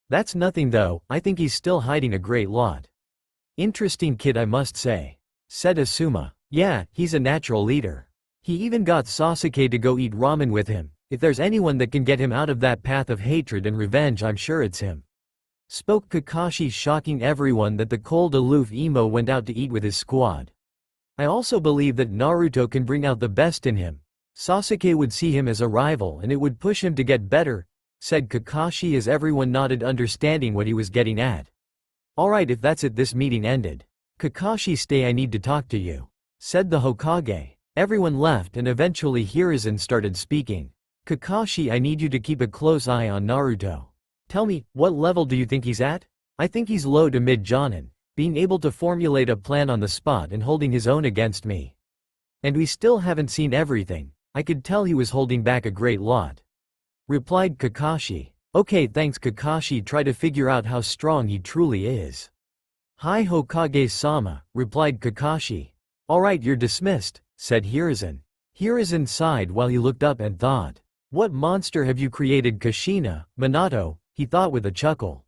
That's nothing though, I think he's still hiding a great lot. Interesting kid, I must say. Said Asuma. Yeah, he's a natural leader. He even got Sasuke to go eat ramen with him. If there's anyone that can get him out of that path of hatred and revenge, I'm sure it's him. Spoke Kakashi, shocking everyone that the cold aloof emo went out to eat with his squad. I also believe that Naruto can bring out the best in him. Sasuke would see him as a rival and it would push him to get better, said Kakashi as everyone nodded, understanding what he was getting at. Alright, if that's it, this meeting ended. Kakashi, stay, I need to talk to you. Said the Hokage. Everyone left and eventually Hiruzen started speaking. Kakashi, I need you to keep a close eye on Naruto. Tell me, what level do you think he's at? I think he's low to mid Jonin, being able to formulate a plan on the spot and holding his own against me. And we still haven't seen everything. I could tell he was holding back a great lot. Replied Kakashi. Okay, thanks Kakashi, try to figure out how strong he truly is. Hi Hokage-sama, replied Kakashi. Alright, you're dismissed, said Hiruzen. Hiruzen sighed while he looked up and thought. What monster have you created, Kushina, Minato? He thought with a chuckle.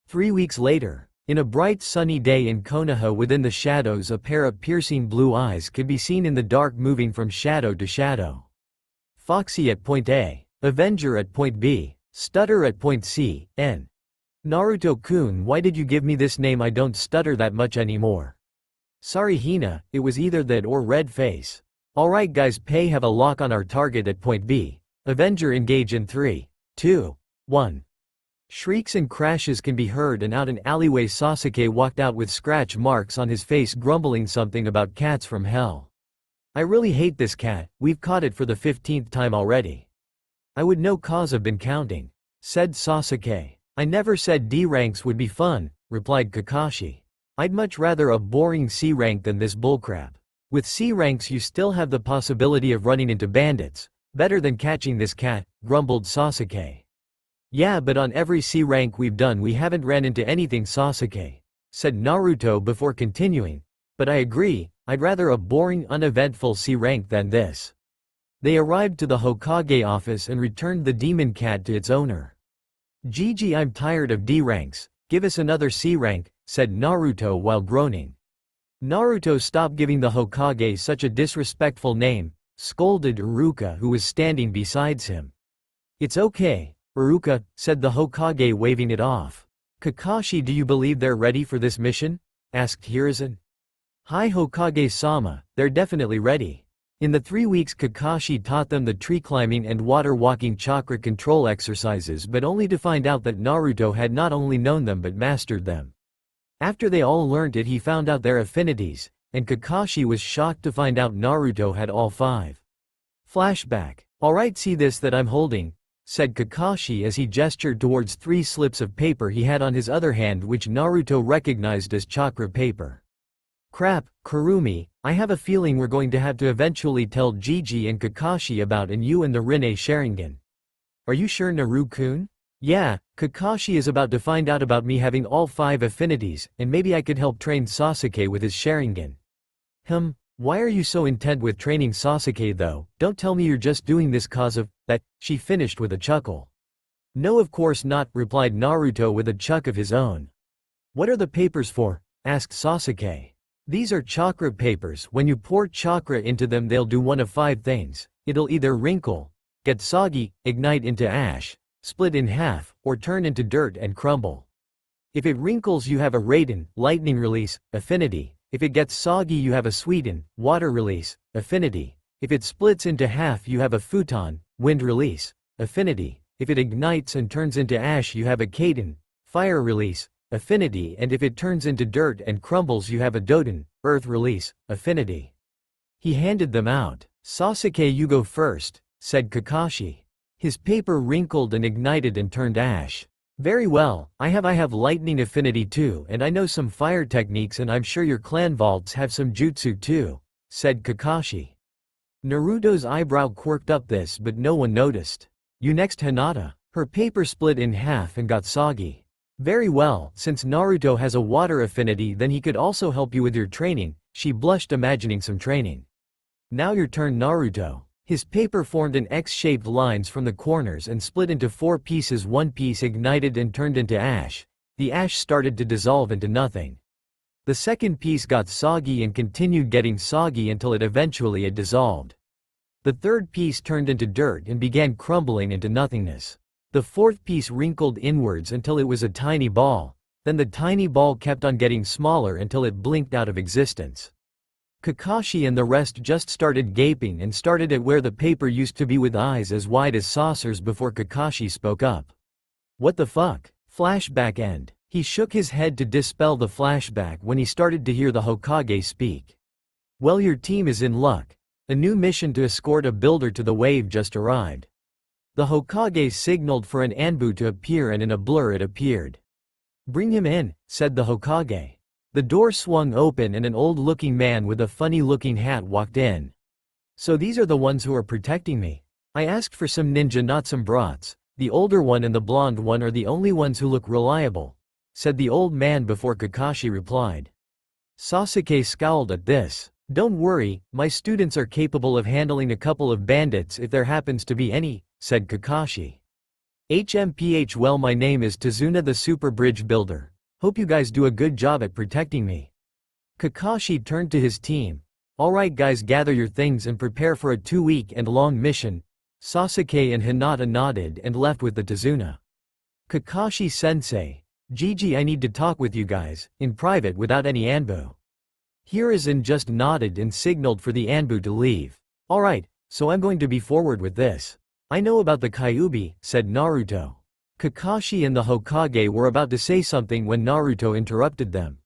3 weeks later, in a bright sunny day in Konoha, within the shadows a pair of piercing blue eyes could be seen in the dark, moving from shadow to shadow. Foxy at point A, Avenger at point B, Stutter at point C, N. Naruto-kun, why did you give me this name? I don't stutter that much anymore. Sorry Hina, it was either that or red face. Alright guys, pay have a lock on our target at point B. Avenger, engage in 3, 2, 1. Shrieks and crashes can be heard, and out an alleyway Sasuke walked out with scratch marks on his face, grumbling something about cats from hell. I really hate this cat, we've caught it for the 15th time already. I would know cause I've been counting. Said Sasuke. I never said D ranks would be fun, replied Kakashi. I'd much rather a boring C rank than this bullcrap. With C ranks you still have the possibility of running into bandits. Better than catching this cat, grumbled Sasuke. Yeah, but on every C rank we've done we haven't ran into anything, Sasuke said Naruto before continuing. But I agree, I'd rather a boring uneventful C rank than this. They arrived to the Hokage office and returned the demon cat to its owner. Gigi, I'm tired of D ranks, give us another C rank, said Naruto while groaning. Naruto, stop giving the Hokage such a disrespectful name, scolded Iruka who was standing beside him. It's okay, Iruka, said the Hokage waving it off. Kakashi, do you believe they're ready for this mission? Asked Hiruzen. Hi Hokage-sama, they're definitely ready. In the 3 weeks Kakashi taught them the tree climbing and water walking chakra control exercises, but only to find out that Naruto had not only known them but mastered them. After they all learnt it, he found out their affinities, and Kakashi was shocked to find out Naruto had all 5. Flashback. Alright, see this that I'm holding, said Kakashi as he gestured towards 3 slips of paper he had on his other hand, which Naruto recognized as chakra paper. Crap, Kurumi, I have a feeling we're going to have to eventually tell Gigi and Kakashi about you and the Rinne Sharingan. Are you sure, Naru-kun? Yeah, Kakashi is about to find out about me having all 5 affinities, and maybe I could help train Sasuke with his Sharingan. Why are you so intent with training Sasuke though? Don't tell me you're just doing this cause of that, she finished with a chuckle. No, of course not, replied Naruto with a chuck of his own. What are the papers for? Asked Sasuke. These are chakra papers. When you pour chakra into them they'll do one of 5 things. It'll either wrinkle, get soggy, ignite into ash, split in half, or turn into dirt and crumble. If it wrinkles you have a Raiden, lightning release, affinity. If it gets soggy you have a Suiden, water release, affinity. If it splits into half you have a Futon, wind release, affinity. If it ignites and turns into ash you have a Kaiden, fire release, affinity, and if it turns into dirt and crumbles you have a Doden, earth release, affinity. He handed them out. Sasuke, you go first, said Kakashi. His paper wrinkled and ignited and turned ash. Very well, I have lightning affinity too, and I know some fire techniques, and I'm sure your clan vaults have some jutsu too, said Kakashi. Naruto's eyebrow quirked up this, but no one noticed. You next, Hinata. Her paper split in half and got soggy. Very well, since Naruto has a water affinity then he could also help you with your training, she blushed imagining some training. Now your turn, Naruto. His paper formed in X-shaped lines from the corners and split into 4 pieces. One piece ignited and turned into ash. The ash started to dissolve into nothing. The second piece got soggy and continued getting soggy until it eventually dissolved. The third piece turned into dirt and began crumbling into nothingness. The fourth piece wrinkled inwards until it was a tiny ball. Then the tiny ball kept on getting smaller until it blinked out of existence. Kakashi and the rest just started gaping and started at where the paper used to be with eyes as wide as saucers before Kakashi spoke up. What the fuck? Flashback end. He shook his head to dispel the flashback when he started to hear the Hokage speak. Well, your team is in luck. A new mission to escort a builder to the wave just arrived. The Hokage signaled for an Anbu to appear and in a blur it appeared. Bring him in, said the Hokage. The door swung open and an old-looking man with a funny-looking hat walked in. So these are the ones who are protecting me. I asked for some ninja, not some brats. The older one and the blonde one are the only ones who look reliable, said the old man before Kakashi replied. Sasuke scowled at this. Don't worry, my students are capable of handling a couple of bandits if there happens to be any, said Kakashi. HMPH, well, my name is Tazuna the Super Bridge Builder. Hope you guys do a good job at protecting me. Kakashi turned to his team. Alright guys, gather your things and prepare for a 2-week and long mission. Sasuke and Hinata nodded and left with the Tazuna. Kakashi-sensei. Gigi, I need to talk with you guys, in private without any Anbu. Hiruzen just nodded and signaled for the Anbu to leave. Alright, so I'm going to be forward with this. I know about the Kyuubi, said Naruto. Kakashi and the Hokage were about to say something when Naruto interrupted them.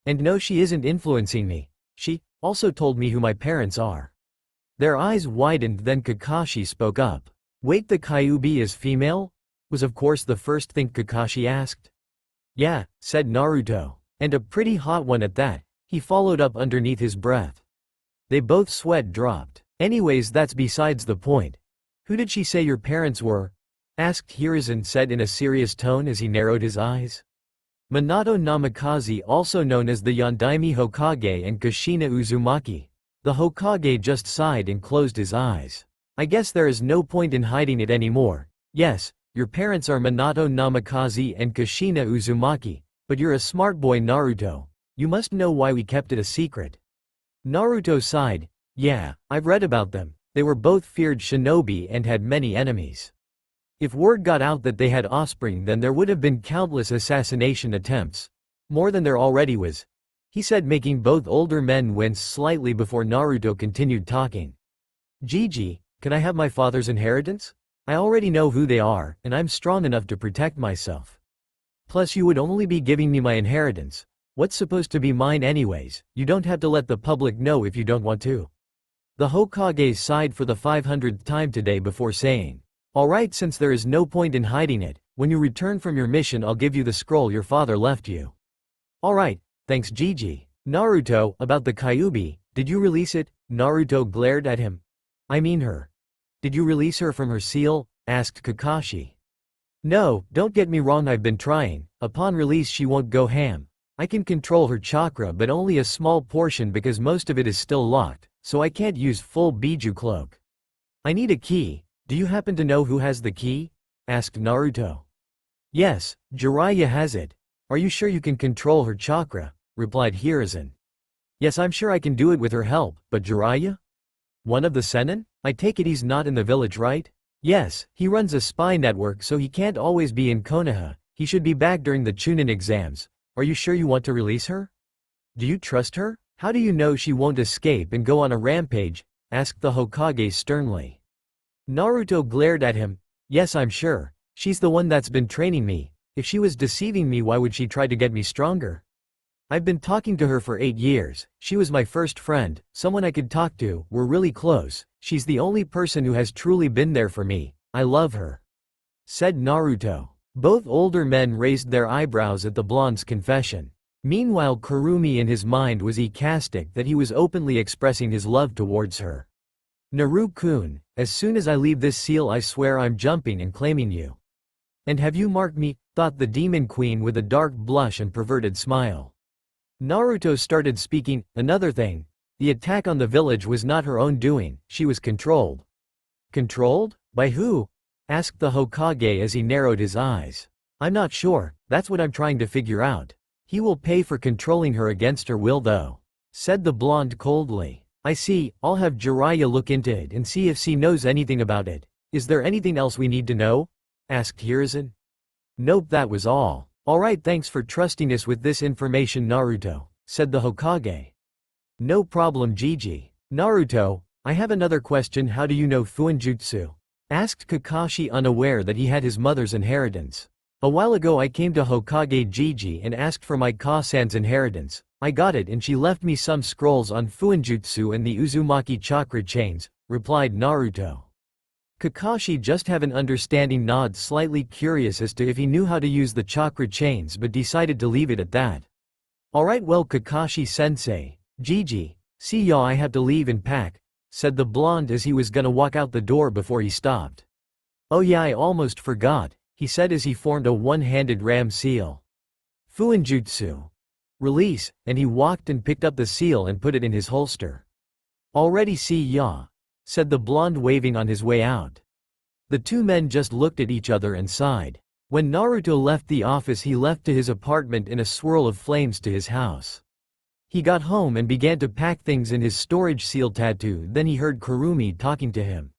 And no, she isn't influencing me. She also told me who my parents are. Their eyes widened, then Kakashi spoke up. Wait, the Kyuubi is female? Was of course the first thing Kakashi asked. Yeah, said Naruto. And a pretty hot one at that, he followed up underneath his breath. They both sweat dropped. Anyways, that's besides the point. Who did she say your parents were? asked Hiruzen said in a serious tone as he narrowed his eyes. Minato Namikaze, also known as the Yondaime Hokage and Kushina Uzumaki. The Hokage just sighed and closed his eyes. I guess there is no point in hiding it anymore. Yes, your parents are Minato Namikaze and Kushina Uzumaki, but you're a smart boy Naruto. You must know why we kept it a secret. Naruto sighed. Yeah, I've read about them. They were both feared shinobi and had many enemies. If word got out that they had offspring, then there would have been countless assassination attempts. More than there already was, he said, making both older men wince slightly before Naruto continued talking. Gigi, can I have my father's inheritance? I already know who they are, and I'm strong enough to protect myself. Plus you would only be giving me my inheritance. What's supposed to be mine anyways? You don't have to let the public know if you don't want to. The Hokage sighed for the 500th time today before saying, alright, since there is no point in hiding it, when you return from your mission I'll give you the scroll your father left you. Alright, thanks Gigi. Naruto, about the Kyuubi, did you release it? Naruto glared at him. I mean her. Did you release her from her seal? Asked Kakashi. No, don't get me wrong, I've been trying. Upon release she won't go ham. I can control her chakra but only a small portion because most of it is still locked, so I can't use full Biju cloak. I need a key. Do you happen to know who has the key? Asked Naruto. Yes, Jiraiya has it. Are you sure you can control her chakra? Replied Hiruzen. Yes, I'm sure I can do it with her help, but Jiraiya? One of the Sennin? I take it he's not in the village, right? Yes, he runs a spy network so he can't always be in Konoha. He should be back during the Chunin exams. Are you sure you want to release her? Do you trust her? How do you know she won't escape and go on a rampage? Asked the Hokage sternly. Naruto glared at him. Yes, I'm sure. She's the one that's been training me. If she was deceiving me, why would she try to get me stronger? I've been talking to her for 8 years. She was my first friend, someone I could talk to. We're really close. She's the only person who has truly been there for me. I love her. Said Naruto. Both older men raised their eyebrows at the blonde's confession. Meanwhile, Kurumi in his mind was ecstatic that he was openly expressing his love towards her. Naru-kun, as soon as I leave this seal I swear I'm jumping and claiming you. And have you marked me? Thought the demon queen with a dark blush and perverted smile. Naruto started speaking. Another thing. The attack on the village was not her own doing, she was controlled. Controlled? By who? Asked the Hokage as he narrowed his eyes. I'm not sure, that's what I'm trying to figure out. He will pay for controlling her against her will though. Said the blonde coldly. I see, I'll have Jiraiya look into it and see if she knows anything about it. Is there anything else we need to know? Asked Hiruzen. Nope, that was all. Alright, thanks for trusting us with this information Naruto, said the Hokage. No problem Gigi. Naruto, I have another question. How do you know Fuinjutsu? Asked Kakashi, unaware that he had his mother's inheritance. A while ago I came to Hokage Gigi and asked for my Ka-san's inheritance. I got it and she left me some scrolls on Fuinjutsu and the Uzumaki chakra chains, replied Naruto. Kakashi just have an understanding nod, slightly curious as to if he knew how to use the chakra chains, but decided to leave it at that. Alright, well Kakashi-sensei, Gigi, see ya, I have to leave and pack, said the blonde as he was gonna walk out the door before he stopped. Oh yeah, I almost forgot, he said as he formed a one-handed ram seal. Fuinjutsu. Release, and he walked and picked up the seal and put it in his holster. Already see ya, said the blonde waving on his way out. The two men just looked at each other and sighed. When Naruto left the office he left to his apartment in a swirl of flames to his house. He got home and began to pack things in his storage seal tattoo. Then he heard Kurumi talking to him.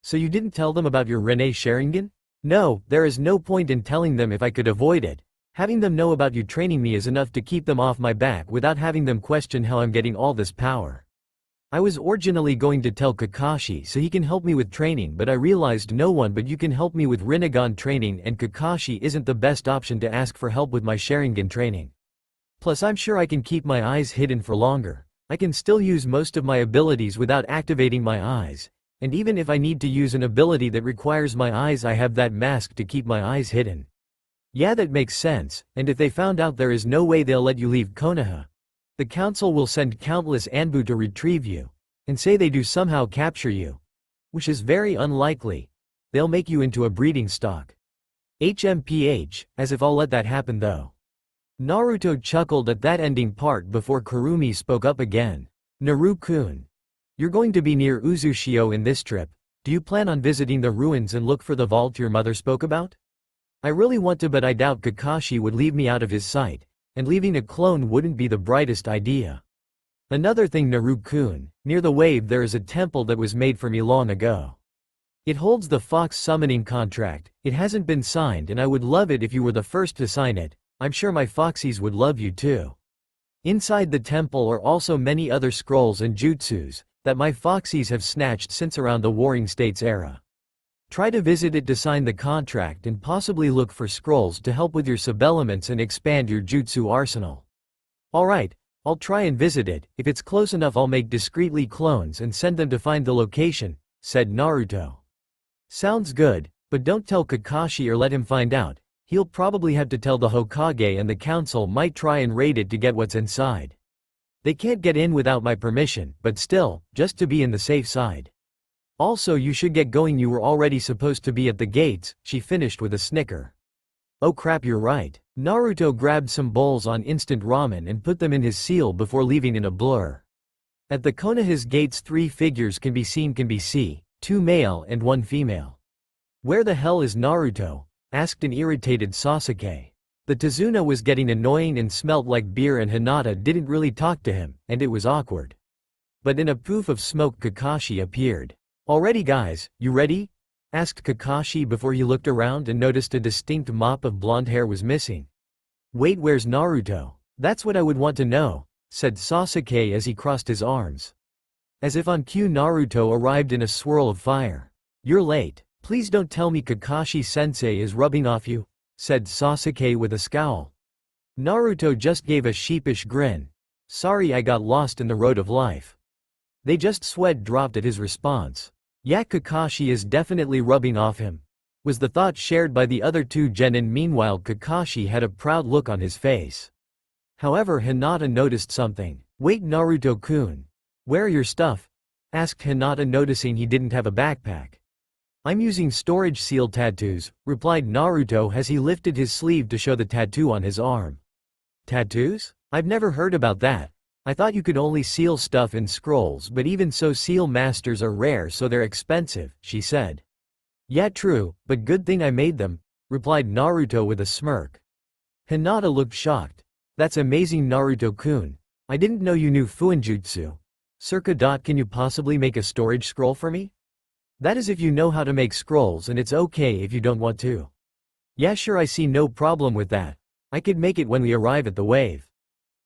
So you didn't tell them about your Rinne Sharingan? No, there is no point in telling them if I could avoid it. Having them know about you training me is enough to keep them off my back without having them question how I'm getting all this power. I was originally going to tell Kakashi so he can help me with training, but I realized no one but you can help me with Rinnegan training, and Kakashi isn't the best option to ask for help with my Sharingan training. Plus I'm sure I can keep my eyes hidden for longer. I can still use most of my abilities without activating my eyes, and even if I need to use an ability that requires my eyes I have that mask to keep my eyes hidden. Yeah, that makes sense, and if they found out there is no way they'll let you leave Konoha. The council will send countless Anbu to retrieve you, and say they do somehow capture you. Which is very unlikely. They'll make you into a breeding stock. HMPH, as if I'll let that happen though. Naruto chuckled at that ending part before Kurumi spoke up again. Naru-kun. You're going to be near Uzushio in this trip. Do you plan on visiting the ruins and look for the vault your mother spoke about? I really want to, but I doubt Kakashi would leave me out of his sight, and leaving a clone wouldn't be the brightest idea. Another thing, Naru-kun, near the wave there is a temple that was made for me long ago. It holds the fox summoning contract. It hasn't been signed and I would love it if you were the first to sign it. I'm sure my foxies would love you too. Inside the temple are also many other scrolls and jutsus that my foxies have snatched since around the Warring States era. Try to visit it to sign the contract and possibly look for scrolls to help with your subelements and expand your jutsu arsenal. Alright, I'll try and visit it. If it's close enough I'll make discreetly clones and send them to find the location, said Naruto. Sounds good, but don't tell Kakashi or let him find out. He'll probably have to tell the Hokage and the council might try and raid it to get what's inside. They can't get in without my permission, but still, just to be in the safe side. Also, you should get going, you were already supposed to be at the gates, she finished with a snicker. Oh crap, you're right. Naruto grabbed some bowls on instant ramen and put them in his seal before leaving in a blur. At the Konoha's gates 3 figures can be seen, 2 male and 1 female. Where the hell is Naruto? Asked an irritated Sasuke. The Tazuna was getting annoying and smelt like beer and Hinata didn't really talk to him, and it was awkward. But in a poof of smoke Kakashi appeared. Already guys, you ready? Asked Kakashi before he looked around and noticed a distinct mop of blonde hair was missing. Wait, where's Naruto? That's what I would want to know, said Sasuke as he crossed his arms. As if on cue, Naruto arrived in a swirl of fire. You're late. Please don't tell me Kakashi-sensei is rubbing off you, said Sasuke with a scowl. Naruto just gave a sheepish grin. Sorry, I got lost in the road of life. They just sweat dropped at his response. Yeah, Kakashi is definitely rubbing off him, was the thought shared by the other 2 genin. Meanwhile, Kakashi had a proud look on his face. However, Hinata noticed something. Wait, Naruto-kun. Where are your stuff? Asked Hinata, noticing he didn't have a backpack. I'm using storage seal tattoos, replied Naruto as he lifted his sleeve to show the tattoo on his arm. Tattoos? I've never heard about that. I thought you could only seal stuff in scrolls, but even so seal masters are rare so they're expensive, she said. Yeah, true, but good thing I made them, replied Naruto with a smirk. Hinata looked shocked. That's amazing, Naruto-kun. I didn't know you knew Fuinjutsu. Circa. Can you possibly make a storage scroll for me? That is if you know how to make scrolls, and it's okay if you don't want to. Yeah, sure, I see no problem with that. I could make it when we arrive at the wave.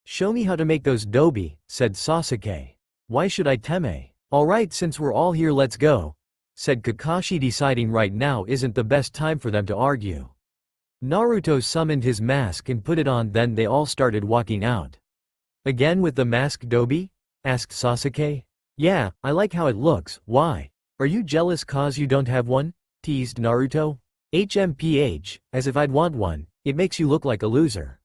Show me how to make those dobi, said Sasuke. Why should I teme? Alright, since we're all here let's go, said Kakashi, deciding right now isn't the best time for them to argue. Naruto summoned his mask and put it on, then they all started walking out. Again with the mask, dobi? Asked Sasuke. Yeah, I like how it looks. Why? Are you jealous cause you don't have one? Teased Naruto. HMPH, as if I'd want one, it makes you look like a loser.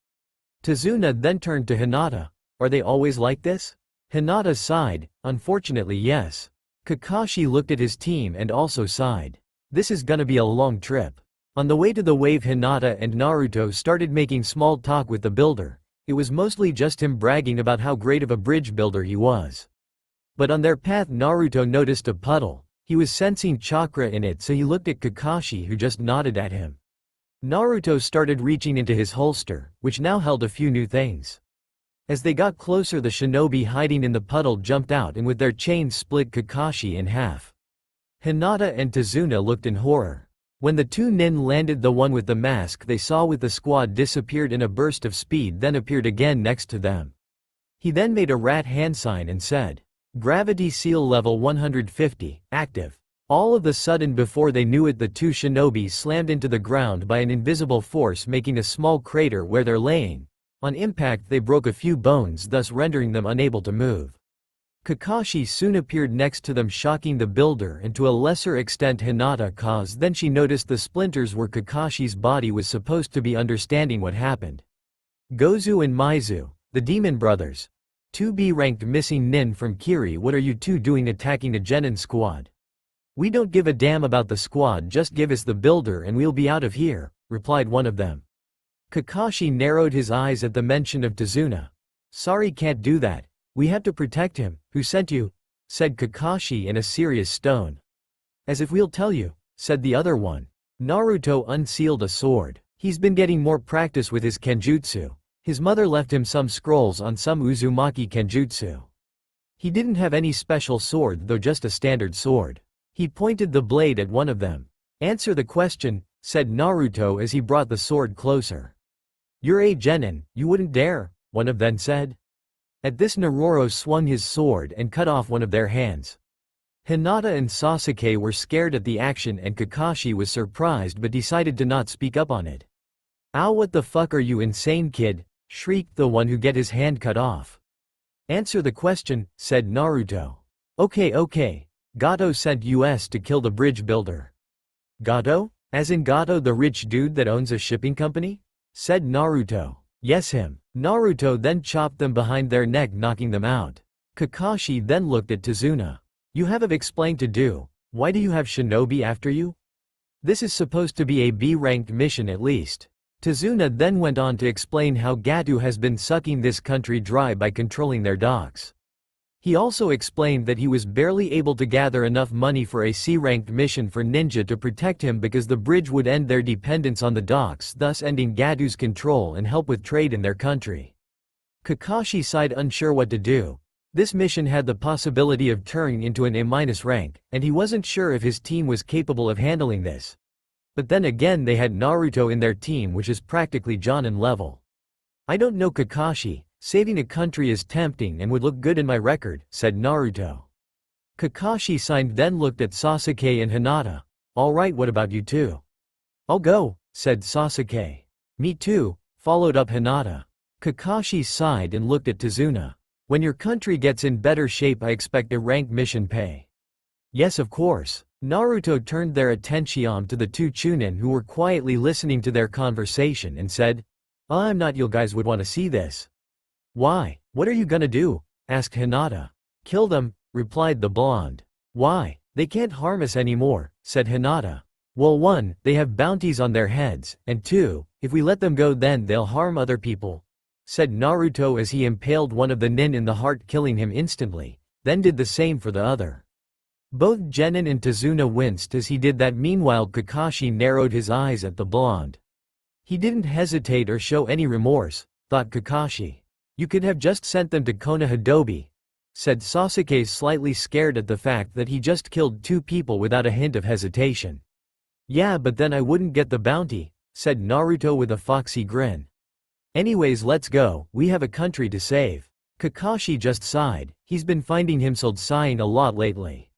Tazuna then turned to Hinata. Are they always like this? Hinata sighed. Unfortunately, yes. Kakashi looked at his team and also sighed. This is gonna be a long trip. On the way to the wave, Hinata and Naruto started making small talk with the builder. It was mostly just him bragging about how great of a bridge builder he was. But on their path, Naruto noticed a puddle. He was sensing chakra in it, so he looked at Kakashi, who just nodded at him. Naruto started reaching into his holster, which now held a few new things. As they got closer, the shinobi hiding in the puddle jumped out and with their chains split Kakashi in half. Hinata and Tazuna looked in horror. When the 2 nin landed, the one with the mask they saw with the squad disappeared in a burst of speed, then appeared again next to them. He then made a rat hand sign and said, Gravity seal level 150, active. All of a sudden, before they knew it, the 2 shinobi slammed into the ground by an invisible force, making a small crater where they're laying. On impact they broke a few bones, thus rendering them unable to move. Kakashi soon appeared next to them, shocking the builder and to a lesser extent Hinata, cause then she noticed the splinters where Kakashi's body was supposed to be, understanding what happened. Gozu and Maizu, the demon brothers. 2B ranked missing nin from Kiri. What are you 2 doing attacking a genin squad? "We don't give a damn about the squad, just give us the builder and we'll be out of here," replied one of them. Kakashi narrowed his eyes at the mention of Tazuna. "Sorry, can't do that. We have to protect him." "Who sent you?" said Kakashi in a serious tone. "As if we'll tell you," said the other one. Naruto unsealed a sword. He's been getting more practice with his kenjutsu. His mother left him some scrolls on some Uzumaki kenjutsu. He didn't have any special sword though, just a standard sword. He pointed the blade at one of them. "Answer the question," said Naruto as he brought the sword closer. "You're a genin, you wouldn't dare," one of them said. At this, Naruto swung his sword and cut off one of their hands. Hinata and Sasuke were scared at the action and Kakashi was surprised but decided to not speak up on it. "Ow, what the fuck, are you insane, kid?" shrieked the one who get his hand cut off. "Answer the question," said Naruto. Okay. Gato sent us to kill the bridge builder." "Gato? As in Gato, the rich dude that owns a shipping company?" said Naruto. "Yes, him." Naruto then chopped them behind their neck, knocking them out. Kakashi then looked at Tazuna. "You have explained to do. Why do you have shinobi after you? This is supposed to be a B-ranked mission at least." Tazuna then went on to explain how Gato has been sucking this country dry by controlling their docks. He also explained that he was barely able to gather enough money for a C-ranked mission for Ninja to protect him because the bridge would end their dependence on the docks, thus ending Gato's control and help with trade in their country. Kakashi sighed, unsure what to do. This mission had the possibility of turning into an A- rank, and he wasn't sure if his team was capable of handling this. But then again, they had Naruto in their team, which is practically Jonin level. "I don't know, Kakashi. Saving a country is tempting and would look good in my record," said Naruto. Kakashi sighed, then looked at Sasuke and Hinata. "Alright, what about you two?" "I'll go," said Sasuke. "Me too," followed up Hinata. Kakashi sighed and looked at Tazuna. "When your country gets in better shape, I expect a rank mission pay." "Yes, of course." Naruto turned their attention to the two Chunin who were quietly listening to their conversation and said, "I'm not, you guys would want to see this." "Why? What are you gonna do?" asked Hinata. "Kill them," replied the blonde. "Why? They can't harm us anymore," said Hinata. "Well, 1, they have bounties on their heads, and 2, if we let them go then they'll harm other people," said Naruto as he impaled one of the nin in the heart, killing him instantly, then did the same for the other. Both Genin and Tazuna winced as he did that. Meanwhile, Kakashi narrowed his eyes at the blonde. He didn't hesitate or show any remorse, thought Kakashi. "You could have just sent them to Konohadobie," said Sasuke, slightly scared at the fact that he just killed 2 people without a hint of hesitation. "Yeah, but then I wouldn't get the bounty," said Naruto with a foxy grin. "Anyways, let's go, we have a country to save." Kakashi just sighed. He's been finding himself sighing a lot lately.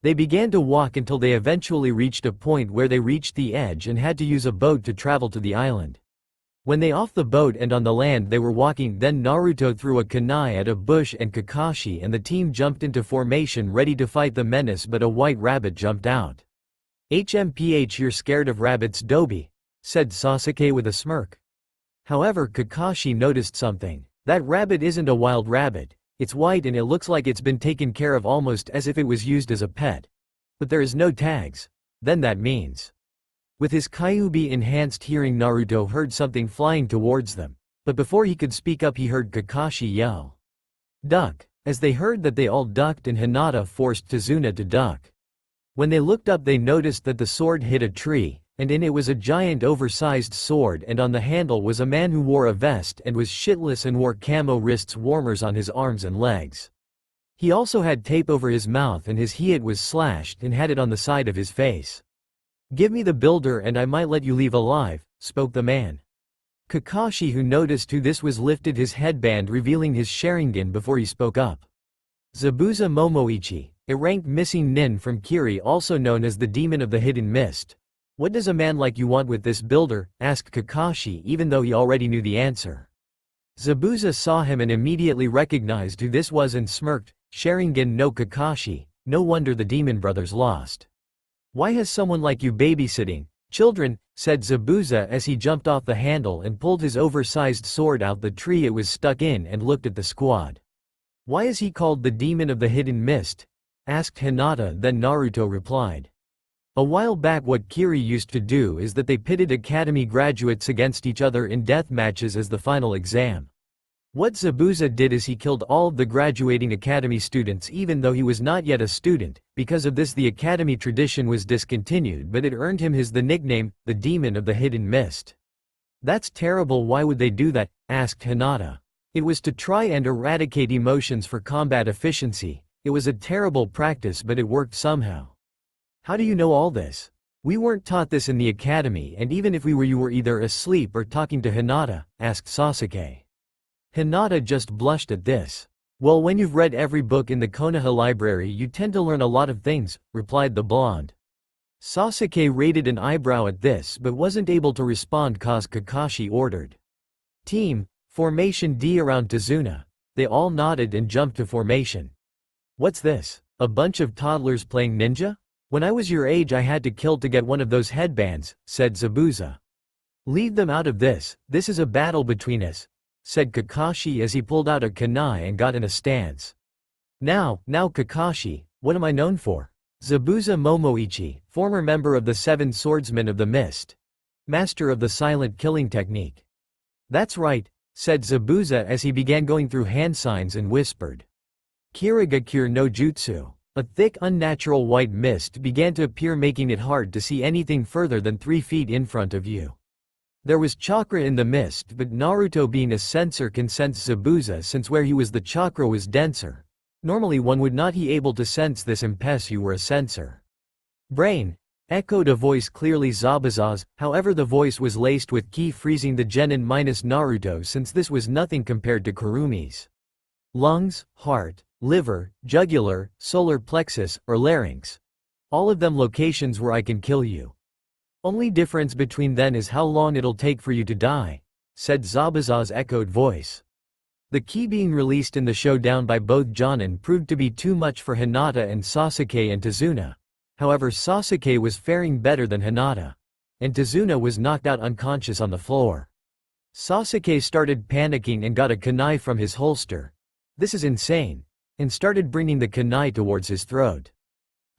They began to walk until they eventually reached a point where they reached the edge and had to use a boat to travel to the island. When they off the boat and on the land they were walking, then Naruto threw a kunai at a bush and Kakashi and the team jumped into formation ready to fight the menace, but a white rabbit jumped out. "HMPH, you're scared of rabbits, Dobi," said Sasuke with a smirk. However, Kakashi noticed something. That rabbit isn't a wild rabbit, it's white and it looks like it's been taken care of, almost as if it was used as a pet. But there is no tags. Then that means. With his Kyuubi enhanced hearing, Naruto heard something flying towards them. But before he could speak up, he heard Kakashi yell, "Duck!" As they heard that, they all ducked and Hinata forced Tazuna to duck. When they looked up, they noticed that the sword hit a tree, and in it was a giant oversized sword, and on the handle was a man who wore a vest and was shitless and wore camo wrist warmers on his arms and legs. He also had tape over his mouth and his head was slashed and had it on the side of his face. "Give me the builder and I might let you leave alive," spoke the man. Kakashi, who noticed who this was, lifted his headband revealing his Sharingan before he spoke up. "Zabuza Momoichi, a ranked missing nin from Kiri, also known as the Demon of the Hidden Mist. What does a man like you want with this builder?" asked Kakashi, even though he already knew the answer. Zabuza saw him and immediately recognized who this was and smirked. "Sharingan no Kakashi, no wonder the demon brothers lost. Why has someone like you babysitting children?" said Zabuza as he jumped off the handle and pulled his oversized sword out the tree it was stuck in and looked at the squad. "Why is he called the Demon of the Hidden Mist?" asked Hinata. Then Naruto replied. A while back what Kiri used to do is that they pitted academy graduates against each other in death matches as the final exam. What Zabuza did is he killed all of the graduating academy students even though he was not yet a student. Because of this the academy tradition was discontinued, but it earned him the nickname, the Demon of the Hidden Mist. That's terrible. Why would they do that? Asked Hinata. It was to try and eradicate emotions for combat efficiency. It was a terrible practice, but it worked somehow. How do you know all this? We weren't taught this in the academy, and even if we were, you were either asleep or talking to Hinata, asked Sasuke. Hinata just blushed at this. Well, when you've read every book in the Konoha library you tend to learn a lot of things, replied the blonde. Sasuke raised an eyebrow at this but wasn't able to respond cause Kakashi ordered. Team, formation D around Tazuna. They all nodded and jumped to formation. What's this? A bunch of toddlers playing ninja? When I was your age I had to kill to get one of those headbands, said Zabuza. Leave them out of this, this is a battle between us, said Kakashi as he pulled out a kunai and got in a stance. Now Kakashi, what am I known for? Zabuza Momoichi, former member of the Seven Swordsmen of the Mist. Master of the silent killing technique. That's right, said Zabuza as he began going through hand signs and whispered. Kirigakure no Jutsu. A thick unnatural white mist began to appear, making it hard to see anything further than 3 feet in front of you. There was chakra in the mist, but Naruto being a sensor can sense Zabuza since where he was the chakra was denser. Normally one would not be able to sense this unless you were a sensor. Brain, echoed a voice clearly Zabuza's, however the voice was laced with ki freezing the genin minus Naruto since this was nothing compared to Kurumi's. Lungs, heart, liver, jugular, solar plexus, or larynx. All of them locations where I can kill you. Only difference between them is how long it'll take for you to die, said Zabuza's echoed voice. The ki being released in the showdown by both Jonin proved to be too much for Hinata and Sasuke and Tazuna. However, Sasuke was faring better than Hinata. And Tazuna was knocked out unconscious on the floor. Sasuke started panicking and got a kunai from his holster. This is insane. And started bringing the kunai towards his throat.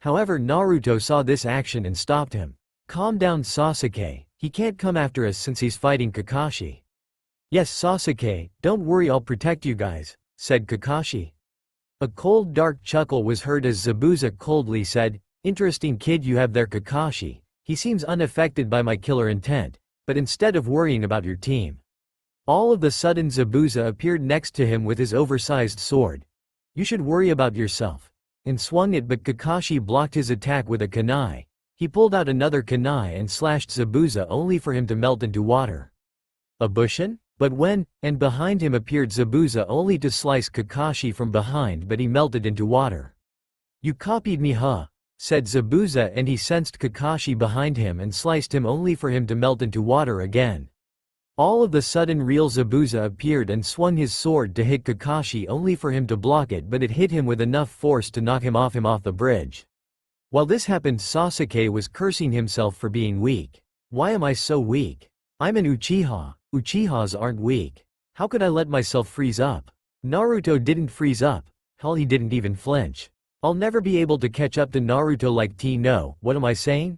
However, Naruto saw this action and stopped him. Calm down Sasuke, he can't come after us since he's fighting Kakashi. Yes Sasuke, don't worry, I'll protect you guys, said Kakashi. A cold dark chuckle was heard as Zabuza coldly said, interesting kid you have there Kakashi, he seems unaffected by my killer intent, but instead of worrying about your team. All of a sudden Zabuza appeared next to him with his oversized sword. You should worry about yourself. And swung it, but Kakashi blocked his attack with a kunai. He pulled out another kunai and slashed Zabuza only for him to melt into water. A Bushin? But when, and behind him appeared Zabuza only to slice Kakashi from behind, but he melted into water. You copied me huh? Said Zabuza, and he sensed Kakashi behind him and sliced him only for him to melt into water again. All of the sudden real Zabuza appeared and swung his sword to hit Kakashi only for him to block it, but it hit him with enough force to knock him off the bridge. While this happened, Sasuke was cursing himself for being weak. Why am I so weak? I'm an Uchiha. Uchihas aren't weak. How could I let myself freeze up? Naruto didn't freeze up. Hell, he didn't even flinch. I'll never be able to catch up to Naruto like no, what am I saying?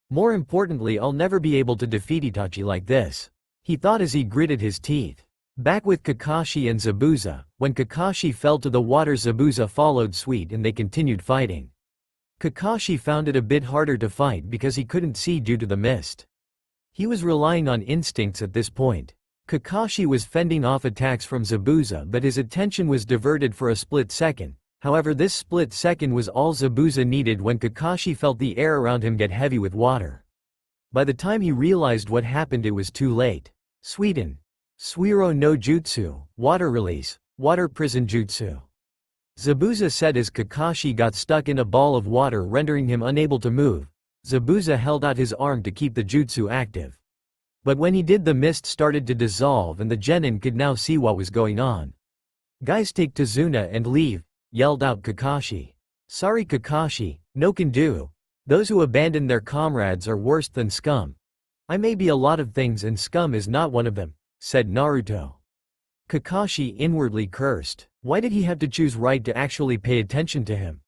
More importantly, I'll never be able to defeat Itachi like this. He thought as he gritted his teeth. Back with Kakashi and Zabuza, when Kakashi fell to the water Zabuza followed suit and they continued fighting. Kakashi found it a bit harder to fight because he couldn't see due to the mist. He was relying on instincts at this point. Kakashi was fending off attacks from Zabuza, but his attention was diverted for a split second. However, this split second was all Zabuza needed when Kakashi felt the air around him get heavy with water. By the time he realized what happened, it was too late. Suiten. Suiro no Jutsu, water release, water prison jutsu. Zabuza said as Kakashi got stuck in a ball of water, rendering him unable to move. Zabuza held out his arm to keep the jutsu active. But when he did, the mist started to dissolve and the genin could now see what was going on. Guys, take Tazuna and leave, yelled out Kakashi. Sorry Kakashi, no can do. Those who abandon their comrades are worse than scum. I may be a lot of things and scum is not one of them, said Naruto. Kakashi inwardly cursed. Why did he have to choose right to actually pay attention to him?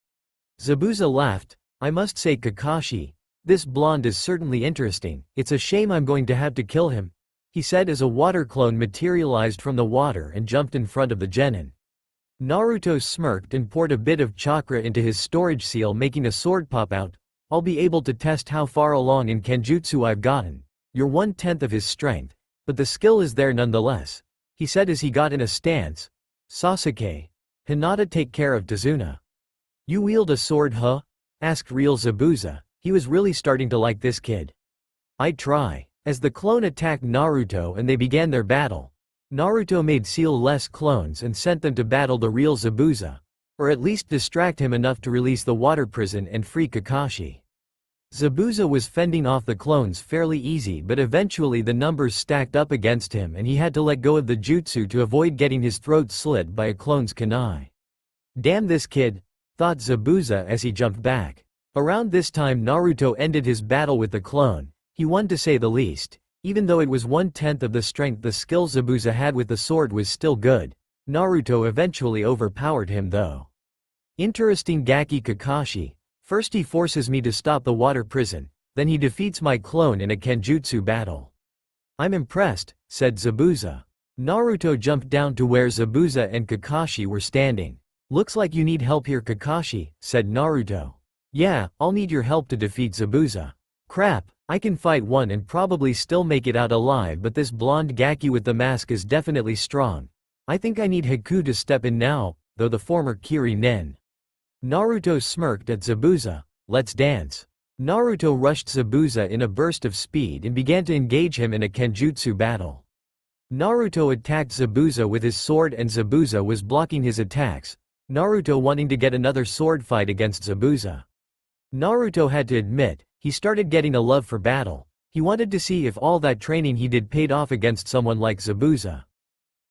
Zabuza laughed. I must say, Kakashi, this blonde is certainly interesting. It's a shame I'm going to have to kill him, he said as a water clone materialized from the water and jumped in front of the genin. Naruto smirked and poured a bit of chakra into his storage seal, making a sword pop out. I'll be able to test how far along in Kenjutsu I've gotten. You're 1/10 of his strength, but the skill is there nonetheless, he said as he got in a stance. Sasuke, Hinata, take care of Tazuna. You wield a sword, huh? Asked real Zabuza. He was really starting to like this kid. I'd try. As the clone attacked Naruto and they began their battle, Naruto made seal less clones and sent them to battle the real Zabuza, or at least distract him enough to release the water prison and free Kakashi. Zabuza was fending off the clones fairly easy, but eventually the numbers stacked up against him and he had to let go of the jutsu to avoid getting his throat slit by a clone's kunai. Damn this kid, thought Zabuza as he jumped back. Around this time Naruto ended his battle with the clone. He won to say the least. Even though it was 1/10 of the strength the skill Zabuza had with the sword was still good. Naruto eventually overpowered him though. Interesting Gaki Kakashi. First he forces me to stop the water prison, then he defeats my clone in a Kenjutsu battle. I'm impressed, said Zabuza. Naruto jumped down to where Zabuza and Kakashi were standing. Looks like you need help here, Kakashi, said Naruto. Yeah, I'll need your help to defeat Zabuza. Crap, I can fight one and probably still make it out alive, but this blonde Gaki with the mask is definitely strong. I think I need Haku to step in now, though the former Kiri Nen. Naruto smirked at Zabuza. Let's dance. Naruto rushed Zabuza in a burst of speed and began to engage him in a Kenjutsu battle. Naruto attacked Zabuza with his sword and Zabuza was blocking his attacks, Naruto wanting to get another sword fight against Zabuza. Naruto had to admit, he started getting a love for battle. He wanted to see if all that training he did paid off against someone like Zabuza.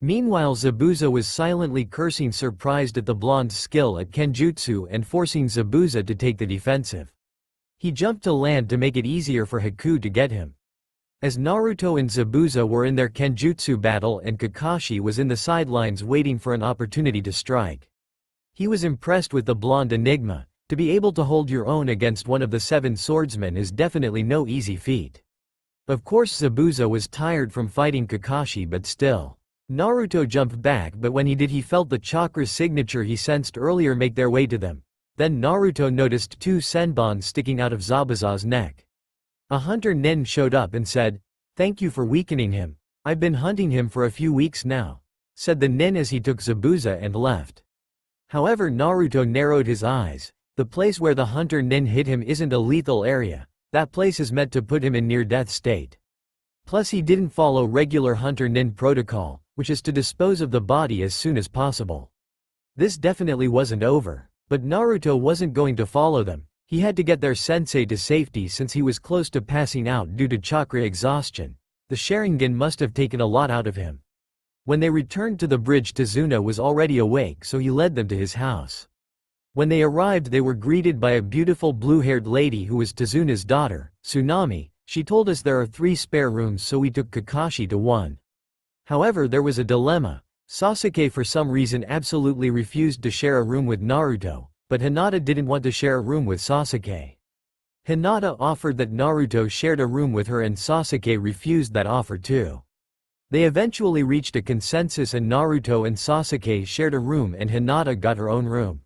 Meanwhile Zabuza was silently cursing, surprised at the blonde's skill at Kenjutsu and forcing Zabuza to take the defensive. He jumped to land to make it easier for Haku to get him. As Naruto and Zabuza were in their Kenjutsu battle and Kakashi was in the sidelines waiting for an opportunity to strike. He was impressed with the blonde enigma. To be able to hold your own against one of the 7 swordsmen is definitely no easy feat. Of course Zabuza was tired from fighting Kakashi, but still. Naruto jumped back, but when he did he felt the chakra signature he sensed earlier make their way to them. Then Naruto noticed 2 senbons sticking out of Zabuza's neck. A hunter nin showed up and said, "Thank you for weakening him. I've been hunting him for a few weeks now," said the nin as he took Zabuza and left. However, Naruto narrowed his eyes. The place where the hunter nin hit him isn't a lethal area. That place is meant to put him in near-death state. Plus he didn't follow regular hunter nin protocol, which is to dispose of the body as soon as possible. This definitely wasn't over. But Naruto wasn't going to follow them. He had to get their sensei to safety since he was close to passing out due to chakra exhaustion. The Sharingan must have taken a lot out of him. When they returned to the bridge, Tazuna was already awake, so he led them to his house. When they arrived they were greeted by a beautiful blue-haired lady who was Tazuna's daughter, Tsunami. She told us there are 3 spare rooms, so we took Kakashi to one. However, there was a dilemma. Sasuke for some reason absolutely refused to share a room with Naruto, but Hinata didn't want to share a room with Sasuke. Hinata offered that Naruto shared a room with her and Sasuke refused that offer too. They eventually reached a consensus and Naruto and Sasuke shared a room and Hinata got her own room.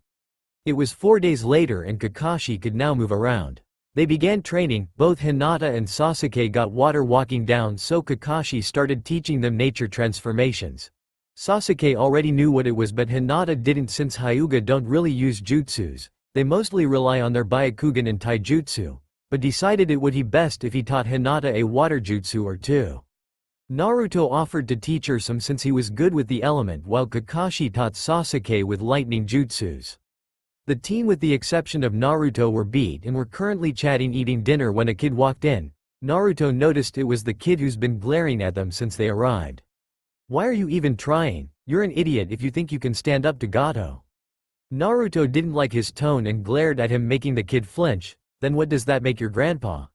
It was 4 days later and Kakashi could now move around. They began training. Both Hinata and Sasuke got water walking down, so Kakashi started teaching them nature transformations. Sasuke already knew what it was, but Hinata didn't since Hyuga don't really use jutsus. They mostly rely on their Byakugan and Taijutsu, but decided it would be best if he taught Hinata a water jutsu or 2. Naruto offered to teach her some since he was good with the element, while Kakashi taught Sasuke with lightning jutsus. The team with the exception of Naruto were beat and were currently chatting eating dinner when a kid walked in. Naruto noticed it was the kid who's been glaring at them since they arrived. "Why are you even trying? You're an idiot if you think you can stand up to Gato." Naruto didn't like his tone and glared at him, making the kid flinch. "Then what does that make your grandpa?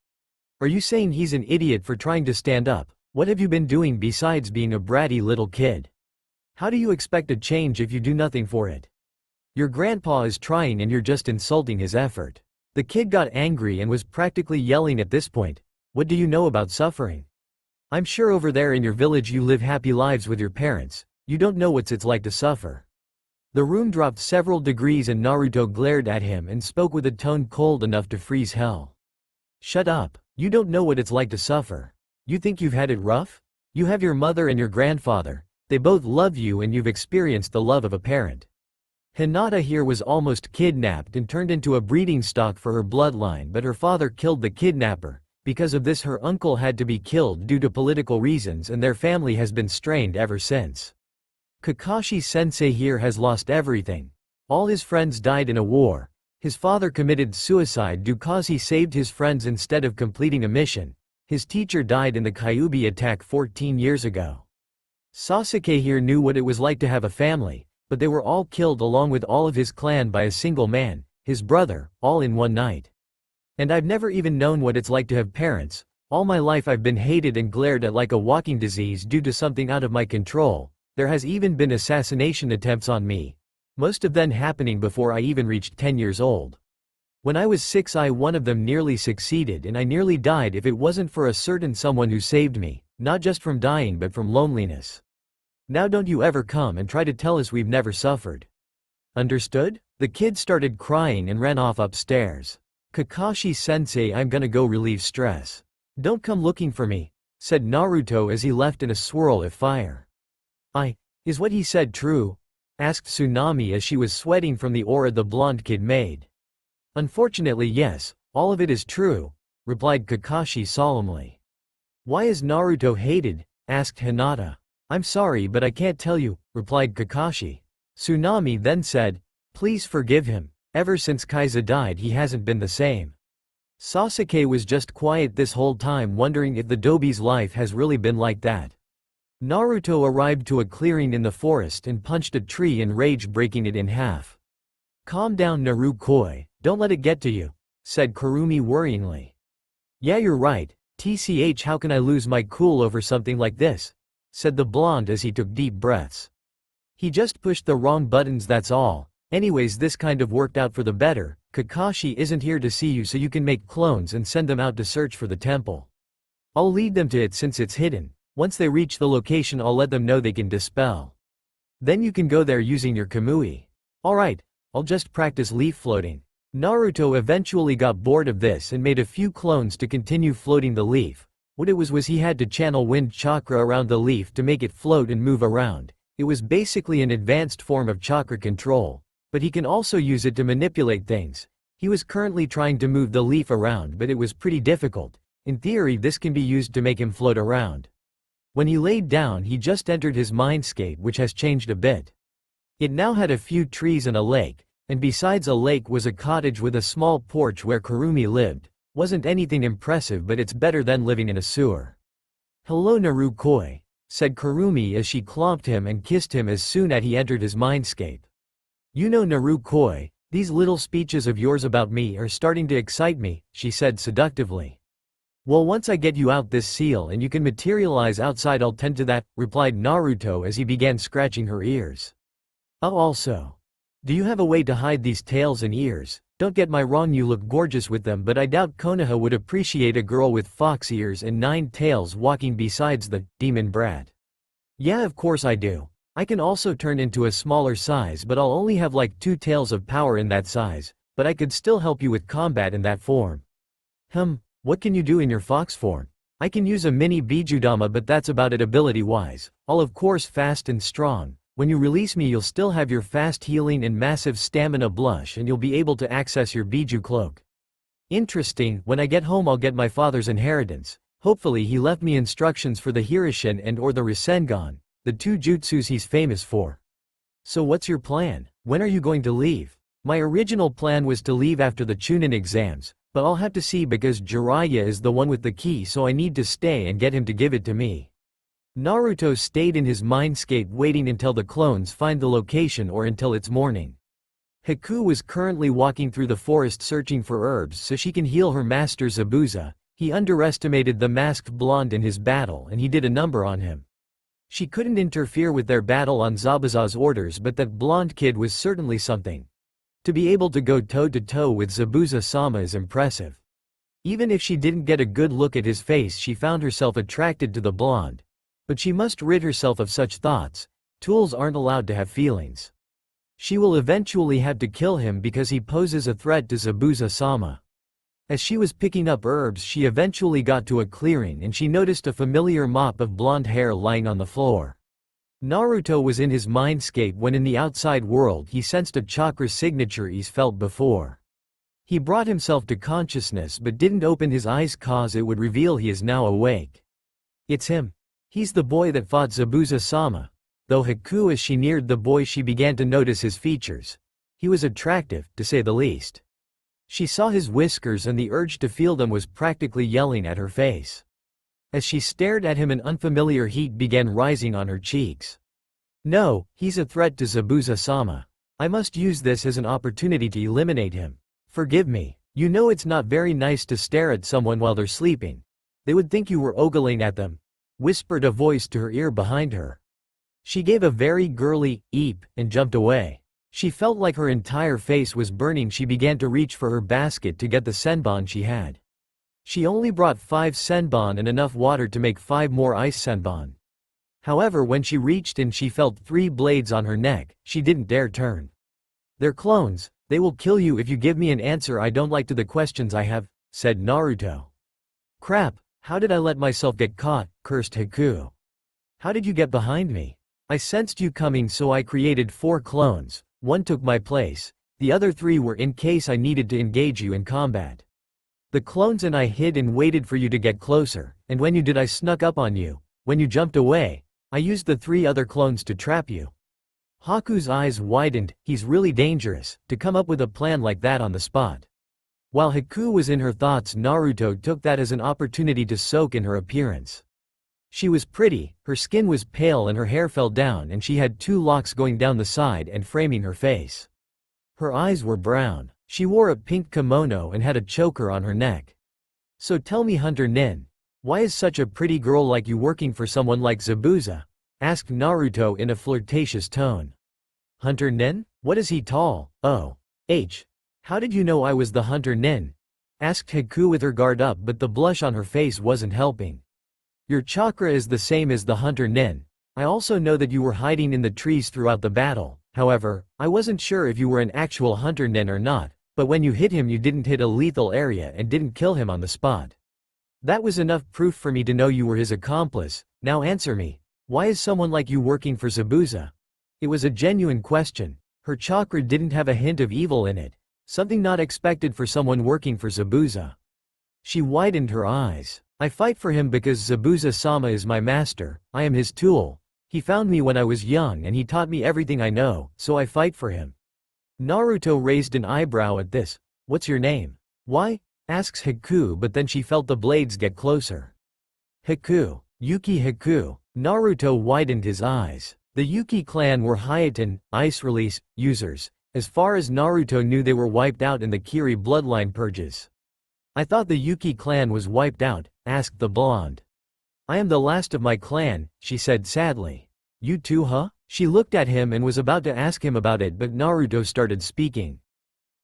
Are you saying he's an idiot for trying to stand up? What have you been doing besides being a bratty little kid? How do you expect a change if you do nothing for it?" Your grandpa is trying and you're just insulting his effort. The kid got angry and was practically yelling at this point. What do you know about suffering? I'm sure over there in your village you live happy lives with your parents. You don't know what it's like to suffer. The room dropped several degrees and Naruto glared at him and spoke with a tone cold enough to freeze hell. Shut up. You don't know what it's like to suffer. You think you've had it rough? You have your mother and your grandfather. They both love you and you've experienced the love of a parent. Hinata here was almost kidnapped and turned into a breeding stock for her bloodline, but her father killed the kidnapper. Because of this her uncle had to be killed due to political reasons and their family has been strained ever since. Kakashi-sensei here has lost everything. All his friends died in a war. His father committed suicide because he saved his friends instead of completing a mission. His teacher died in the Kyuubi attack 14 years ago. Sasuke here knew what it was like to have a family, but they were all killed along with all of his clan by a single man, his brother, all in one night. And I've never even known what it's like to have parents. All my life I've been hated and glared at like a walking disease due to something out of my control. There has even been assassination attempts on me. Most of them happening before I even reached 10 years old. When I was 6 one of them nearly succeeded and I nearly died if it wasn't for a certain someone who saved me, not just from dying but from loneliness. Now don't you ever come and try to tell us we've never suffered. Understood? The kid started crying and ran off upstairs. Kakashi-sensei, I'm gonna go relieve stress. Don't come looking for me, said Naruto as he left in a swirl of fire. Is what he said true? Asked Tsunami as she was sweating from the aura the blonde kid made. Unfortunately yes, all of it is true, replied Kakashi solemnly. Why is Naruto hated? Asked Hinata. I'm sorry but I can't tell you, replied Kakashi. Tsunami then said, please forgive him, ever since Kaiza died he hasn't been the same. Sasuke was just quiet this whole time wondering if the Dobi's life has really been like that. Naruto arrived to a clearing in the forest and punched a tree in rage breaking it in half. Calm down Narukoi, don't let it get to you, said Kurumi worryingly. Yeah you're right, TCH how can I lose my cool over something like this? Said the blonde as he took deep breaths. He just pushed the wrong buttons that's all. Anyways this kind of worked out for the better. Kakashi isn't here to see you so you can make clones and send them out to search for the temple. I'll lead them to it since it's hidden. Once they reach the location I'll let them know they can dispel. Then you can go there using your Kamui. Alright, I'll just practice leaf floating. Naruto eventually got bored of this and made a few clones to continue floating the leaf. What it was he had to channel wind chakra around the leaf to make it float and move around. It was basically an advanced form of chakra control, but he can also use it to manipulate things. He was currently trying to move the leaf around but it was pretty difficult. In theory this can be used to make him float around. When he laid down he just entered his mindscape which has changed a bit. It now had a few trees and a lake, and besides a lake was a cottage with a small porch where Kurumi lived. Wasn't anything impressive but it's better than living in a sewer. Hello Narukoi, said Kurumi as she clomped him and kissed him as soon as he entered his mindscape. You know Narukoi, these little speeches of yours about me are starting to excite me, she said seductively. Well once I get you out this seal and you can materialize outside I'll tend to that, replied Naruto as he began scratching her ears. Oh also. Do you have a way to hide these tails and ears? Don't get me wrong you look gorgeous with them but I doubt Konoha would appreciate a girl with fox ears and 9 tails walking besides the demon brat. Yeah of course I do. I can also turn into a smaller size but I'll only have like 2 tails of power in that size, but I could still help you with combat in that form. What can you do in your fox form? I can use a mini Bijudama but that's about it ability-wise. I'll of course fast and strong. When you release me you'll still have your fast healing and massive stamina blush and you'll be able to access your Biju cloak. Interesting, when I get home I'll get my father's inheritance. Hopefully he left me instructions for the Hirishin and or the Rasengan, the 2 jutsus he's famous for. So what's your plan? When are you going to leave? My original plan was to leave after the Chunin exams, but I'll have to see because Jiraiya is the one with the key so I need to stay and get him to give it to me. Naruto stayed in his mindscape waiting until the clones find the location or until it's morning. Haku was currently walking through the forest searching for herbs so she can heal her master Zabuza. He underestimated the masked blonde in his battle and he did a number on him. She couldn't interfere with their battle on Zabuza's orders, but that blonde kid was certainly something. To be able to go toe-to-toe with Zabuza-sama is impressive. Even if she didn't get a good look at his face, she found herself attracted to the blonde. But she must rid herself of such thoughts. Tools aren't allowed to have feelings. She will eventually have to kill him because he poses a threat to Zabuza-sama. As she was picking up herbs, she eventually got to a clearing and she noticed a familiar mop of blonde hair lying on the floor. Naruto was in his mindscape when in the outside world he sensed a chakra signature he's felt before. He brought himself to consciousness but didn't open his eyes cause it would reveal he is now awake. It's him. He's the boy that fought Zabuza-sama. Though Haku, as she neared the boy, she began to notice his features. He was attractive, to say the least. She saw his whiskers and the urge to feel them was practically yelling at her face. As she stared at him, an unfamiliar heat began rising on her cheeks. No, he's a threat to Zabuza-sama. I must use this as an opportunity to eliminate him. Forgive me. You know it's not very nice to stare at someone while they're sleeping. They would think you were ogling at them, whispered a voice to her ear behind her. She gave a very girly eep and jumped away. She felt like her entire face was burning. She began to reach for her basket to get the senbon she had. She only brought 5 senbon and enough water to make 5 more ice senbon. However, when she reached in, she felt 3 blades on her neck. She didn't dare turn. They're clones. They will kill you if you give me an answer I don't like to the questions I have, said Naruto. Crap, how did I let myself get caught, cursed Haku. How did you get behind me? I sensed you coming, so I created 4 clones. 1 took my place. The other 3 were in case I needed to engage you in combat. The clones and I hid and waited for you to get closer, and when you did I snuck up on you. When you jumped away, I used the 3 other clones to trap you. Haku's eyes widened. He's really dangerous, to come up with a plan like that on the spot. While Haku was in her thoughts, Naruto took that as an opportunity to soak in her appearance. She was pretty, her skin was pale and her hair fell down and she had 2 locks going down the side and framing her face. Her eyes were brown. She wore a pink kimono and had a choker on her neck. So tell me, Hunter Nin, why is such a pretty girl like you working for someone like Zabuza? Asked Naruto in a flirtatious tone. Hunter Nin? What is he tall? Oh. How did you know I was the Hunter Nin? Asked Haku with her guard up, but the blush on her face wasn't helping. Your chakra is the same as the Hunter Nin. I also know that you were hiding in the trees throughout the battle. However, I wasn't sure if you were an actual Hunter Nin or not, but when you hit him you didn't hit a lethal area and didn't kill him on the spot. That was enough proof for me to know you were his accomplice. Now answer me. Why is someone like you working for Zabuza? It was a genuine question. Her chakra didn't have a hint of evil in it. Something not expected for someone working for Zabuza. She widened her eyes. I fight for him because Zabuza-sama is my master. I am his tool. He found me when I was young and he taught me everything I know, so I fight for him. Naruto raised an eyebrow at this. What's your name? Why? Asks Haku, but then she felt the blades get closer. Haku. Yuki Haku. Naruto widened his eyes. The Yuki clan were Hayatan, ice release, users. As far as Naruto knew, they were wiped out in the Kiri bloodline purges. I thought the Yuki clan was wiped out, asked the blonde. I am the last of my clan, she said sadly. You too, huh? She looked at him and was about to ask him about it, but Naruto started speaking.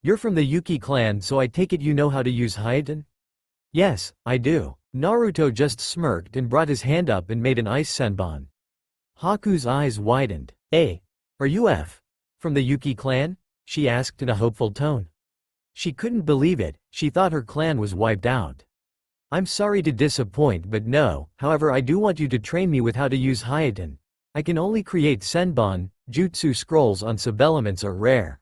You're from the Yuki clan, so I take it you know how to use Hayatan? Yes, I do. Naruto just smirked and brought his hand up and made an ice senbon. Haku's eyes widened. Are you from the Yuki clan? She asked in a hopeful tone. She couldn't believe it. She thought her clan was wiped out. I'm sorry to disappoint, but no. However, I do want you to train me with how to use Hayatan. I can only create senbon. Jutsu scrolls on subelements are rare.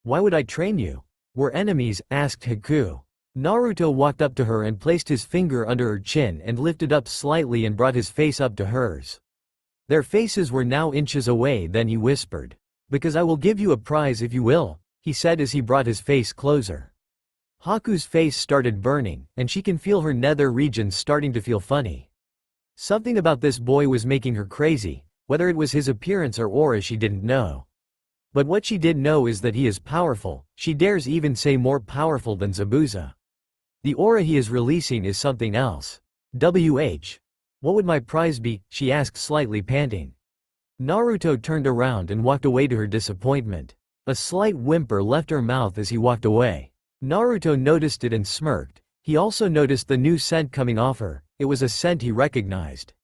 Why would I train you? We're enemies, asked Haku. Naruto walked up to her and placed his finger under her chin and lifted up slightly and brought his face up to hers. Their faces were now inches away. Then he whispered, because I will give you a prize if you will, he said as he brought his face closer. Haku's face started burning, and she can feel her nether regions starting to feel funny. Something about this boy was making her crazy, whether it was his appearance or aura she didn't know. But what she did know is that he is powerful. She dares even say more powerful than Zabuza. The aura he is releasing is something else. What would my prize be? She asked, slightly panting. Naruto turned around and walked away to her disappointment. A slight whimper left her mouth as he walked away. Naruto noticed it and smirked. He also noticed the new scent coming off her. It was a scent he recognized.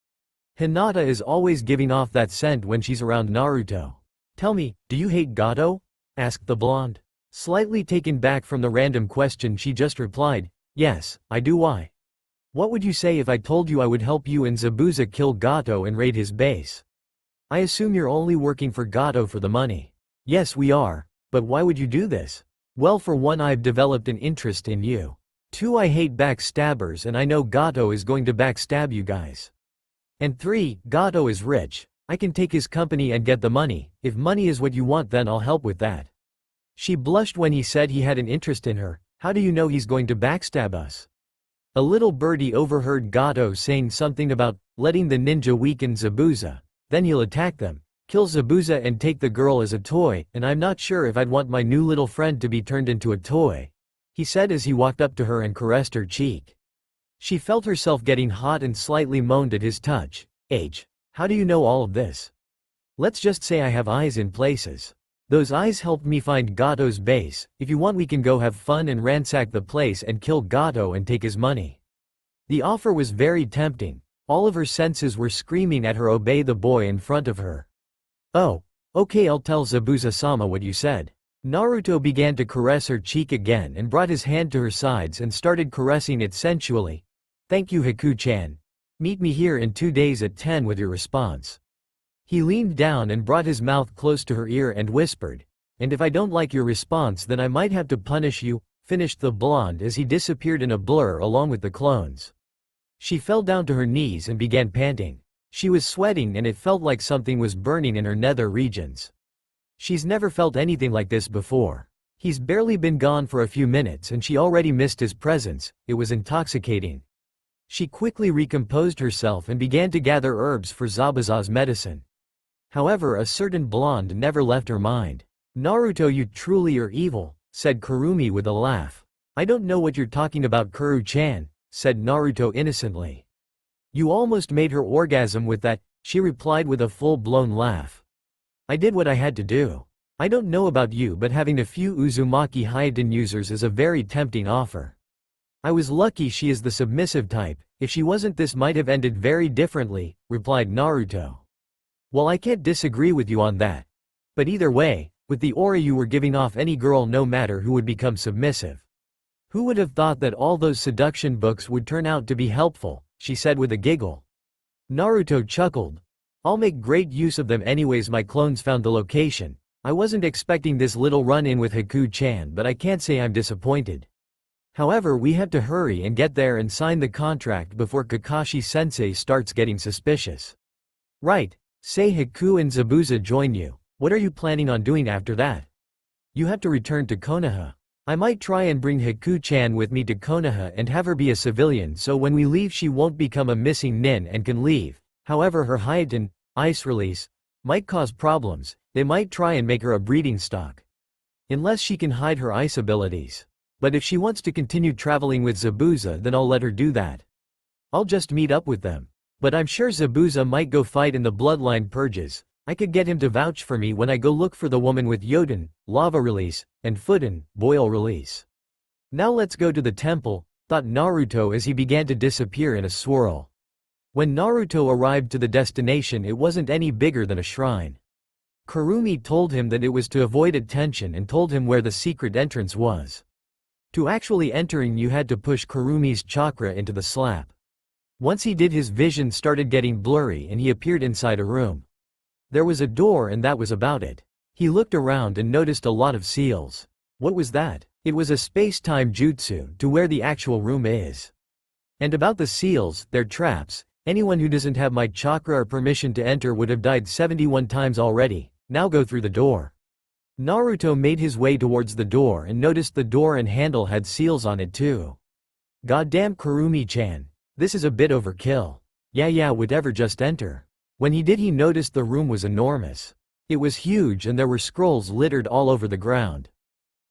Hinata is always giving off that scent when she's around Naruto. Tell me, do you hate Gato? Asked the blonde. Slightly taken back from the random question, she just replied, yes, I do. Why? What would you say if I told you I would help you and Zabuza kill Gato and raid his base? I assume you're only working for Gato for the money. Yes, we are, but why would you do this? Well, for one, I've developed an interest in you. 2, I hate backstabbers and I know Gato is going to backstab you guys. And 3, Gato is rich. I can take his company and get the money. If money is what you want, then I'll help with that. She blushed when he said he had an interest in her. How do you know he's going to backstab us? A little birdie overheard Gato saying something about letting the ninja weaken Zabuza. Then he'll attack them, kill Zabuza and take the girl as a toy, and I'm not sure if I'd want my new little friend to be turned into a toy, he said as he walked up to her and caressed her cheek. She felt herself getting hot and slightly moaned at his touch. How do you know all of this? Let's just say I have eyes in places. Those eyes helped me find Gato's base. If you want, we can go have fun and ransack the place and kill Gato and take his money. The offer was very tempting. All of her senses were screaming at her, obey the boy in front of her. Oh, okay, I'll tell Zabuza-sama what you said. Naruto began to caress her cheek again and brought his hand to her sides and started caressing it sensually. Thank you, Haku-chan. Meet me here in 2 days at 10 with your response. He leaned down and brought his mouth close to her ear and whispered, and if I don't like your response, then I might have to punish you, finished the blonde as he disappeared in a blur along with the clones. She fell down to her knees and began panting. She was sweating and it felt like something was burning in her nether regions. She's never felt anything like this before. He's barely been gone for a few minutes and she already missed his presence. It was intoxicating. She quickly recomposed herself and began to gather herbs for Zabuza's medicine. However, a certain blonde never left her mind. Naruto, you truly are evil, said Kurumi with a laugh. I don't know what you're talking about, Kuru-chan, said Naruto innocently. You almost made her orgasm with that, she replied with a full-blown laugh. I did what I had to do. I don't know about you, but having a few Uzumaki Hyden users is a very tempting offer. I was lucky she is the submissive type. If she wasn't, this might have ended very differently, replied Naruto. Well, I can't disagree with you on that. But either way, with the aura you were giving off, any girl no matter who would become submissive. Who would have thought that all those seduction books would turn out to be helpful, she said with a giggle. Naruto chuckled. I'll make great use of them anyways. My clones found the location. I wasn't expecting this little run-in with Haku-chan, but I can't say I'm disappointed. However, we have to hurry and get there and sign the contract before Kakashi-sensei starts getting suspicious. Right. Say Haku and Zabuza join you. What are you planning on doing after that? You have to return to Konoha. I might try and bring Haku-chan with me to Konoha and have her be a civilian, so when we leave she won't become a missing nin and can leave. However, her Hyden, ice release, might cause problems. They might try and make her a breeding stock. Unless she can hide her ice abilities. But if she wants to continue traveling with Zabuza, then I'll let her do that. I'll just meet up with them. But I'm sure Zabuza might go fight in the bloodline purges. I could get him to vouch for me when I go look for the woman with Yoden, lava release, and Fuden, boil release. Now let's go to the temple, thought Naruto as he began to disappear in a swirl. When Naruto arrived to the destination, it wasn't any bigger than a shrine. Kurumi told him that it was to avoid attention and told him where the secret entrance was. To actually entering, you had to push Kurumi's chakra into the slab. Once he did, his vision started getting blurry and he appeared inside a room. There was a door and that was about it. He looked around and noticed a lot of seals. What was that? It was a space-time jutsu to where the actual room is. And about the seals, they're traps. Anyone who doesn't have my chakra or permission to enter would have died 71 times already. Now go through the door. Naruto made his way towards the door and noticed the door and handle had seals on it too. Goddamn, Kurumi-chan. This is a bit overkill. Yeah, whatever, just enter. When he did, he noticed the room was enormous. It was huge and there were scrolls littered all over the ground.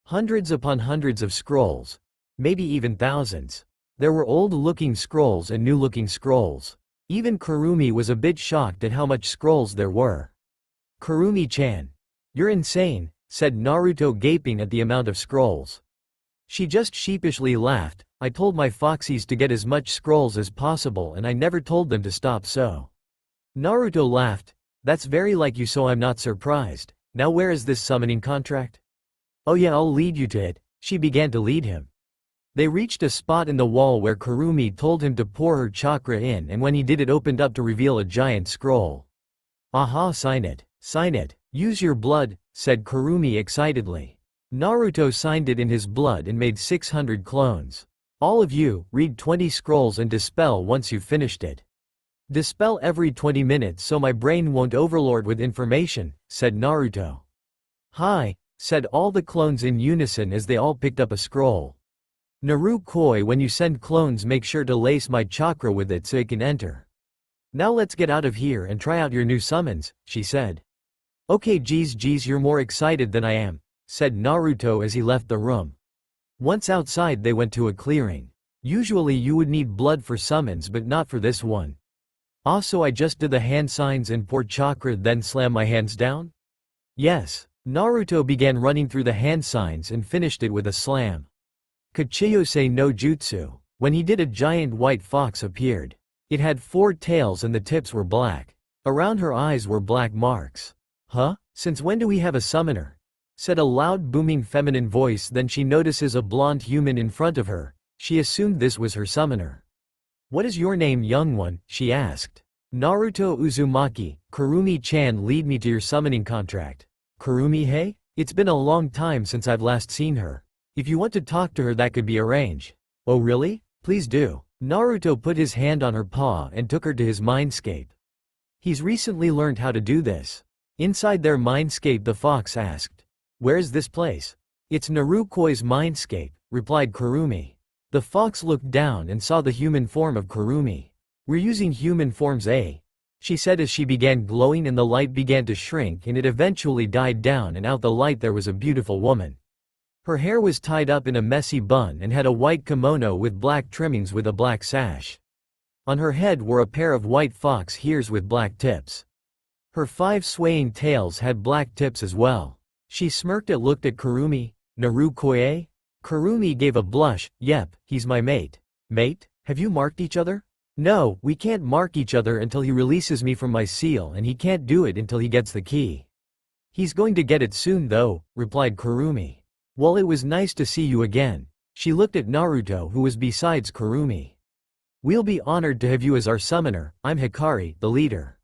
Hundreds upon hundreds of scrolls. Maybe even thousands. There were old-looking scrolls and new-looking scrolls. Even Kurumi was a bit shocked at how much scrolls there were. "Kurumi-chan. You're insane," said Naruto, gaping at the amount of scrolls. She just sheepishly laughed. "I told my foxies to get as much scrolls as possible and I never told them to stop, so." Naruto laughed. "That's very like you, so I'm not surprised. Now where is this summoning contract?" "Oh yeah, I'll lead you to it." She began to lead him. They reached a spot in the wall where Kurumi told him to pour her chakra in, and when he did, it opened up to reveal a giant scroll. "Aha, sign it. Sign it. Use your blood," said Kurumi excitedly. Naruto signed it in his blood and made 600 clones. "All of you, read 20 scrolls and dispel once you've finished it. Dispel every 20 minutes so my brain won't overload with information," said Naruto. "Hi," said all the clones in unison as they all picked up a scroll. "Naru-koi, when you send clones, make sure to lace my chakra with it so it can enter. Now let's get out of here and try out your new summons," she said. "Okay, geez, you're more excited than I am," said Naruto as he left the room. Once outside, they went to a clearing. "Usually you would need blood for summons, but not for this one." "Also, I just did the hand signs and pour chakra, then slam my hands down?" "Yes." Naruto began running through the hand signs and finished it with a slam. Kachiyose no jutsu. When he did, a giant white fox appeared. It had 4 tails and the tips were black. Around her eyes were black marks. "Huh? Since when do we have a summoner?" said a loud booming feminine voice. Then she notices a blonde human in front of her. She assumed this was her summoner. "What is your name, young one?" she asked. "Naruto Uzumaki. Kurumi-chan, lead me to your summoning contract." "Kurumi, hey? It's been a long time since I've last seen her. If you want to talk to her, that could be arranged." "Oh really? Please do." Naruto put his hand on her paw and took her to his mindscape. He's recently learned how to do this. Inside their mindscape, the fox asked, "Where is this place?" "It's Naru-koi's mindscape," replied Kurumi. The fox looked down and saw the human form of Kurumi. "We're using human forms, eh?" she said as she began glowing and the light began to shrink and it eventually died down, and out the light there was a beautiful woman. Her hair was tied up in a messy bun and had a white kimono with black trimmings with a black sash. On her head were a pair of white fox ears with black tips. Her 5 swaying tails had black tips as well. She smirked and looked at Kurumi. "Naru-koi?" Kurumi gave a blush. "Yep, he's my mate." "Mate? Have you marked each other?" "No, we can't mark each other until he releases me from my seal, and he can't do it until he gets the key." "He's going to get it soon though," replied Kurumi. "Well, it was nice to see you again." She looked at Naruto, who was besides Kurumi. "We'll be honored to have you as our summoner. I'm Hikari, the leader.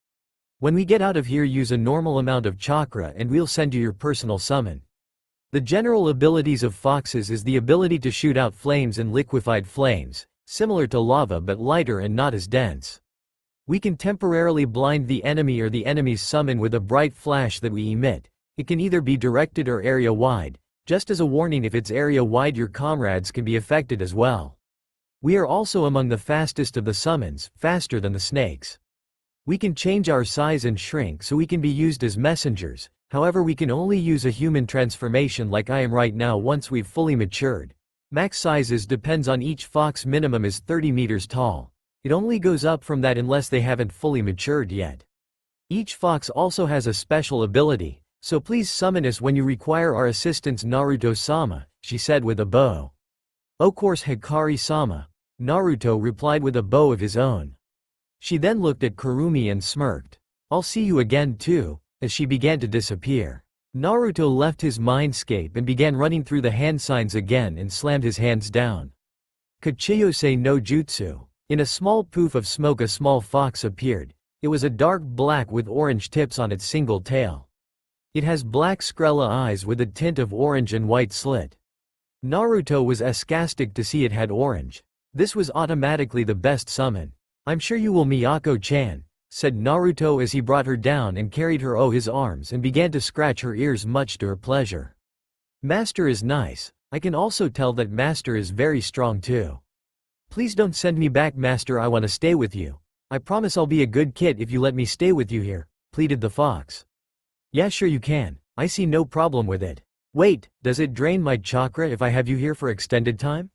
When we get out of here, use a normal amount of chakra and we'll send you your personal summon." The general abilities of foxes is the ability to shoot out flames and liquefied flames, similar to lava but lighter and not as dense. We can temporarily blind the enemy or the enemy's summon with a bright flash that we emit. It can either be directed or area-wide. Just as a warning, if it's area-wide, your comrades can be affected as well. We are also among the fastest of the summons, faster than the snakes. We can change our size and shrink so we can be used as messengers. However, we can only use a human transformation like I am right now once we've fully matured. Max sizes depends on each fox. Minimum is 30 meters tall. It only goes up from that unless they haven't fully matured yet. Each fox also has a special ability. So please summon us when you require our assistance, Naruto-sama, she said with a bow. "Of course, Hikari-sama," Naruto replied with a bow of his own. She then looked at Kurumi and smirked. "I'll see you again too," as she began to disappear. Naruto left his mindscape and began running through the hand signs again and slammed his hands down. Kachiyose no jutsu. In a small poof of smoke, a small fox appeared. It was a dark black with orange tips on its single tail. It has black Skrilla eyes with a tint of orange and white slit. Naruto was ecstatic to see it had orange. This was automatically the best summon. "I'm sure you will, Miyako-chan," said Naruto as he brought her down and carried her his arms and began to scratch her ears much to her pleasure. "Master is nice. I can also tell that Master is very strong too. Please don't send me back, Master, I want to stay with you. I promise I'll be a good kid if you let me stay with you here," pleaded the fox. "Yeah, sure you can. I see no problem with it. Wait, does it drain my chakra if I have you here for extended time?"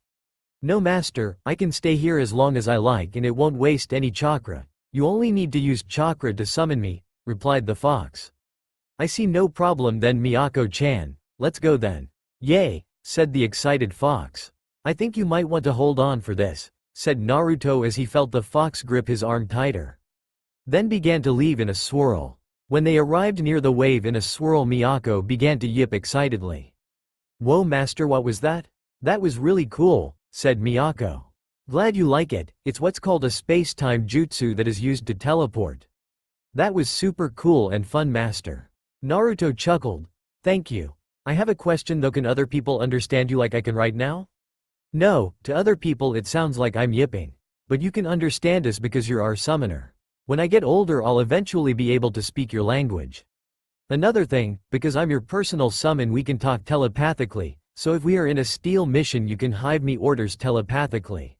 "No, Master, I can stay here as long as I like and it won't waste any chakra. You only need to use chakra to summon me, replied the fox. I see no problem then Miyako-chan, let's go then. Yay, said the excited fox. I think you might want to hold on for this, said Naruto as he felt the fox grip his arm tighter. Then began to leave in a swirl. When they arrived near the wave in a swirl, Miyako began to yip excitedly. Whoa master, what was that? That was really cool, said Miyako. Glad you like it, it's what's called a space-time jutsu that is used to teleport. That was super cool and fun master. Naruto chuckled. Thank you. I have a question though, can other people understand you like I can right now? No, to other people it sounds like I'm yipping. But you can understand us because you're our summoner. When I get older I'll eventually be able to speak your language. Another thing, because I'm your personal summon we can talk telepathically, so if we are in a steal mission you can hive me orders telepathically.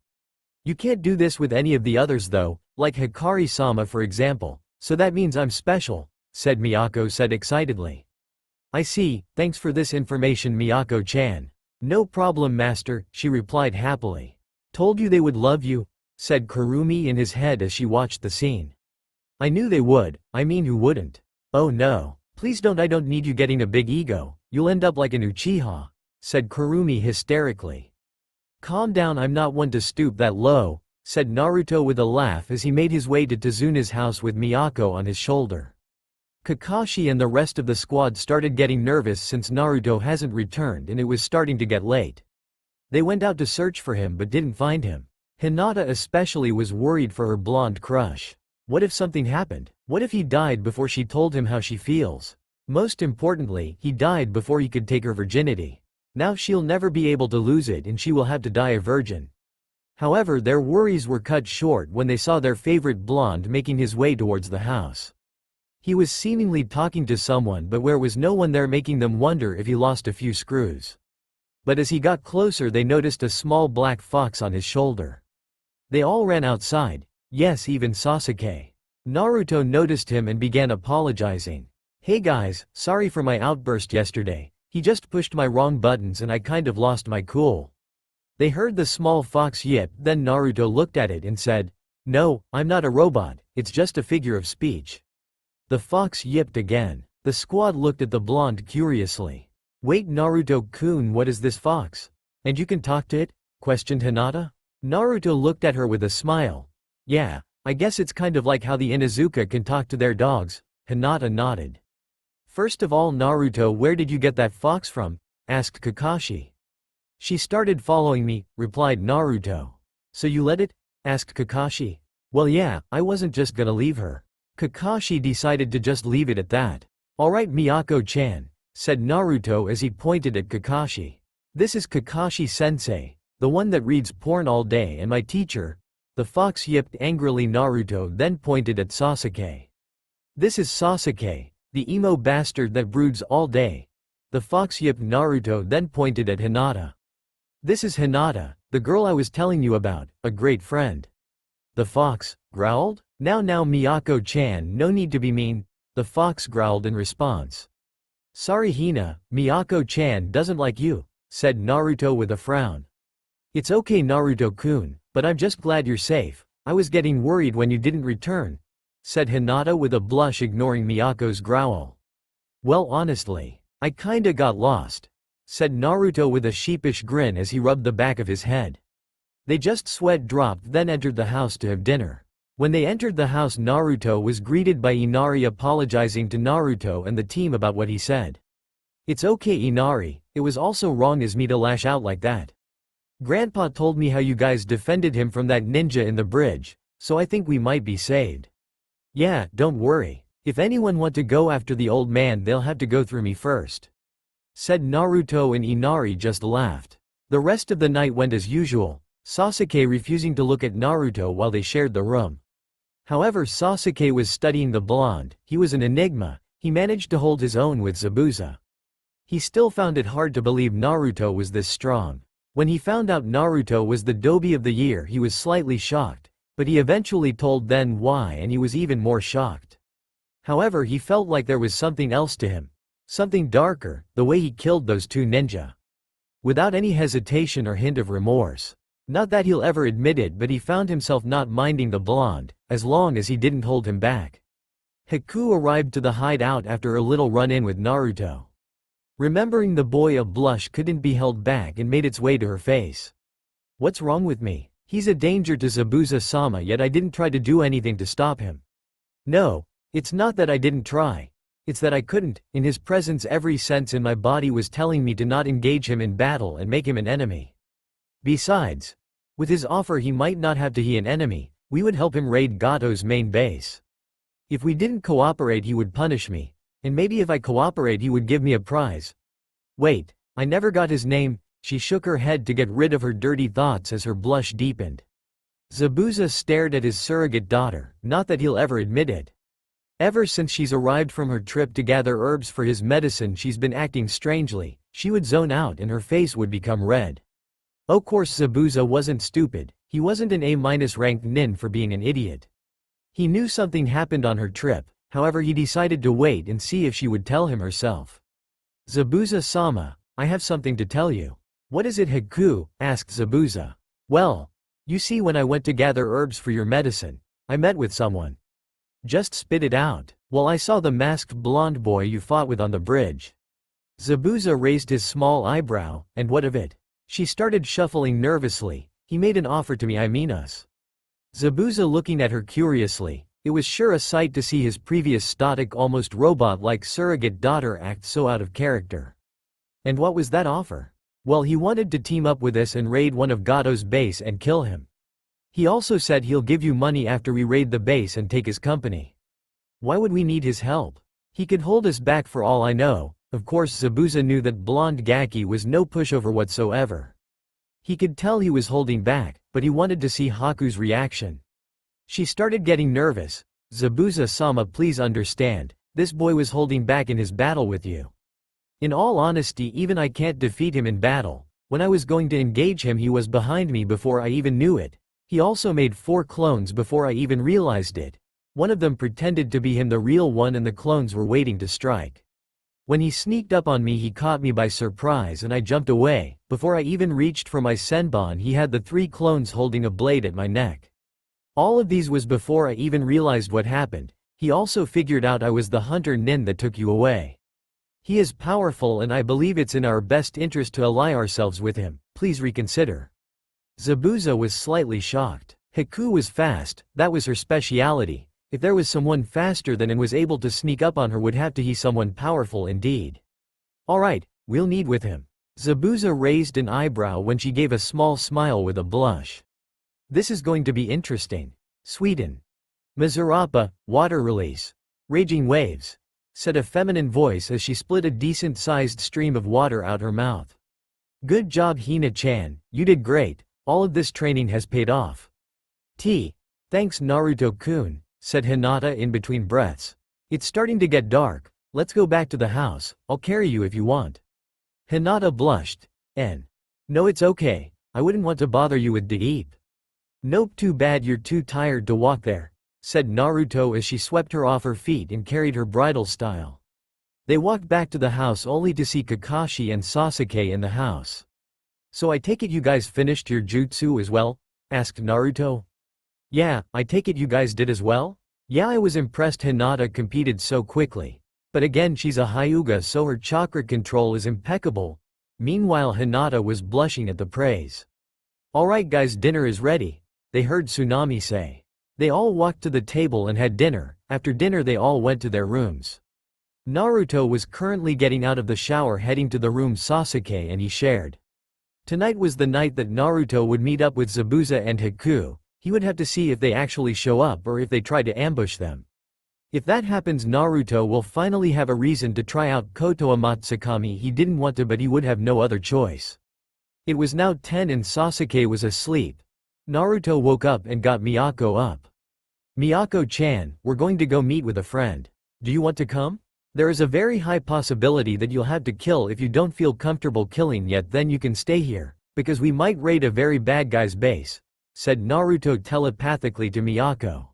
You can't do this with any of the others though, like Hikari-sama for example, so that means I'm special, said Miyako said excitedly. I see, thanks for this information Miyako-chan. No problem master, she replied happily. Told you they would love you, said Kurumi in his head as she watched the scene. I knew they would, I mean who wouldn't? Oh no, please don't, I don't need you getting a big ego, you'll end up like an Uchiha, said Kurumi hysterically. Calm down, I'm not one to stoop that low, said Naruto with a laugh as he made his way to Tazuna's house with Miyako on his shoulder. Kakashi and the rest of the squad started getting nervous since Naruto hasn't returned and it was starting to get late. They went out to search for him but didn't find him. Hinata especially was worried for her blonde crush. What if something happened? What if he died before she told him how she feels? Most importantly, he died before he could take her virginity. Now she'll never be able to lose it and she will have to die a virgin. However, their worries were cut short when they saw their favorite blonde making his way towards the house. He was seemingly talking to someone but where was no one there, making them wonder if he lost a few screws. But as he got closer they noticed a small black fox on his shoulder. They all ran outside. Yes, even Sasuke. Naruto noticed him and began apologizing. Hey guys, sorry for my outburst yesterday. He just pushed my wrong buttons and I kind of lost my cool. They heard the small fox yip, then Naruto looked at it and said, No, I'm not a robot, it's just a figure of speech. The fox yipped again. The squad looked at the blonde curiously. Wait Naruto-kun, what is this fox? And you can talk to it? Questioned Hinata. Naruto looked at her with a smile. Yeah, I guess it's kind of like how the Inuzuka can talk to their dogs, Hinata nodded. First of all Naruto, where did you get that fox from? Asked Kakashi. She started following me, replied Naruto. So you let it? Asked Kakashi. Well yeah, I wasn't just gonna leave her. Kakashi decided to just leave it at that. Alright Miyako-chan, said Naruto as he pointed at Kakashi. This is Kakashi-sensei, the one that reads porn all day and my teacher. The fox yipped angrily. Naruto then pointed at Sasuke. This is Sasuke, the emo bastard that broods all day. The fox yipped. Naruto then pointed at Hinata. This is Hinata, the girl I was telling you about, a great friend. The fox growled. Now Miyako-chan, no need to be mean, the fox growled in response. Sorry Hina, Miyako-chan doesn't like you, said Naruto with a frown. It's okay Naruto-kun, but I'm just glad you're safe. I was getting worried when you didn't return, said Hinata with a blush, ignoring Miyako's growl. Well honestly, I kinda got lost, said Naruto with a sheepish grin as he rubbed the back of his head. They just sweat dropped then entered the house to have dinner. When they entered the house Naruto was greeted by Inari apologizing to Naruto and the team about what he said. It's okay Inari, it was also wrong as me to lash out like that. Grandpa told me how you guys defended him from that ninja in the bridge, so I think we might be saved. Yeah, don't worry. If anyone want to go after the old man they'll have to go through me first, said Naruto, and Inari just laughed. The rest of the night went as usual, Sasuke refusing to look at Naruto while they shared the room. However, Sasuke was studying the blonde. He was an enigma. He managed to hold his own with Zabuza. He still found it hard to believe Naruto was this strong. When he found out Naruto was the Dobi of the year he was slightly shocked, but he eventually told then why and he was even more shocked. However, he felt like there was something else to him. Something darker, the way he killed those two ninja. Without any hesitation or hint of remorse. Not that he'll ever admit it, but he found himself not minding the blonde, as long as he didn't hold him back. Haku arrived to the hideout after a little run-in with Naruto. Remembering the boy, a blush couldn't be held back and made its way to her face. What's wrong with me? He's a danger to Zabuza-sama, yet I didn't try to do anything to stop him. No, it's not that I didn't try. It's that I couldn't. In his presence, every sense in my body was telling me to not engage him in battle and make him an enemy. Besides, with his offer he might not have to be an enemy, we would help him raid Gato's main base. If we didn't cooperate he would punish me, and maybe if I cooperate he would give me a prize. Wait, I never got his name. She shook her head to get rid of her dirty thoughts as her blush deepened. Zabuza stared at his surrogate daughter, not that he'll ever admit it. Ever since she's arrived from her trip to gather herbs for his medicine, she's been acting strangely. She would zone out and her face would become red. Of course Zabuza wasn't stupid. He wasn't an A- ranked nin for being an idiot. He knew something happened on her trip, however he decided to wait and see if she would tell him herself. Zabuza-sama, I have something to tell you. What is it, Haku? Asked Zabuza. Well, you see, when I went to gather herbs for your medicine, I met with someone. Just spit it out. Well, I saw the masked blonde boy you fought with on the bridge. Zabuza raised his small eyebrow, and what of it? She started shuffling nervously. He made an offer to me, I mean us. Zabuza looking at her curiously. It was sure a sight to see his previous static, almost robot-like surrogate daughter act so out of character. And what was that offer? Well, he wanted to team up with us and raid one of Gato's base and kill him. He also said he'll give you money after we raid the base and take his company. Why would we need his help? He could hold us back for all I know. Of course Zabuza knew that blonde Gaki was no pushover whatsoever. He could tell he was holding back, but he wanted to see Haku's reaction. She started getting nervous. Zabuza-sama, please understand, this boy was holding back in his battle with you. In all honesty, even I can't defeat him in battle. When I was going to engage him he was behind me before I even knew it. He also made 4 clones before I even realized it. One of them pretended to be him, the real one, and the clones were waiting to strike. When he sneaked up on me he caught me by surprise and I jumped away. Before I even reached for my senbon he had the 3 clones holding a blade at my neck. All of these was before I even realized what happened. He also figured out I was the hunter nin that took you away. He is powerful and I believe it's in our best interest to ally ourselves with him. Please reconsider. Zabuza was slightly shocked. Haku was fast, that was her speciality. If there was someone faster than and was able to sneak up on her, would have to be someone powerful indeed. Alright, we'll need with him. Zabuza raised an eyebrow when she gave a small smile with a blush. This is going to be interesting. Sweden. Mazarapa, water release. Raging waves, said a feminine voice as she split a decent-sized stream of water out her mouth. Good job, Hina-chan, you did great. All of this training has paid off. Thanks Naruto-kun, said Hinata in between breaths. It's starting to get dark. Let's go back to the house. I'll carry you if you want. Hinata blushed. No, it's okay. I wouldn't want to bother you with deep. Nope, too bad you're too tired to walk there, said Naruto as she swept her off her feet and carried her bridal style. They walked back to the house only to see Kakashi and Sasuke in the house. So I take it you guys finished your jutsu as well? Asked Naruto. Yeah, I take it you guys did as well? Yeah, I was impressed Hinata competed so quickly. But again, she's a Hyuga, so her chakra control is impeccable. Meanwhile Hinata was blushing at the praise. Alright guys, dinner is ready, they heard Tsunami say. They all walked to the table and had dinner. After dinner they all went to their rooms. Naruto was currently getting out of the shower heading to the room Sasuke and he shared. Tonight was the night that Naruto would meet up with Zabuza and Haku. He would have to see if they actually show up or if they try to ambush them. If that happens, Naruto will finally have a reason to try out Kotoa Matsukami. He didn't want to, but he would have no other choice. It was now 10 and Sasuke was asleep. Naruto woke up and got Miyako up. Miyako-chan, we're going to go meet with a friend. Do you want to come? There is a very high possibility that you'll have to kill. If you don't feel comfortable killing yet, then you can stay here, because we might raid a very bad guy's base, said Naruto telepathically to Miyako.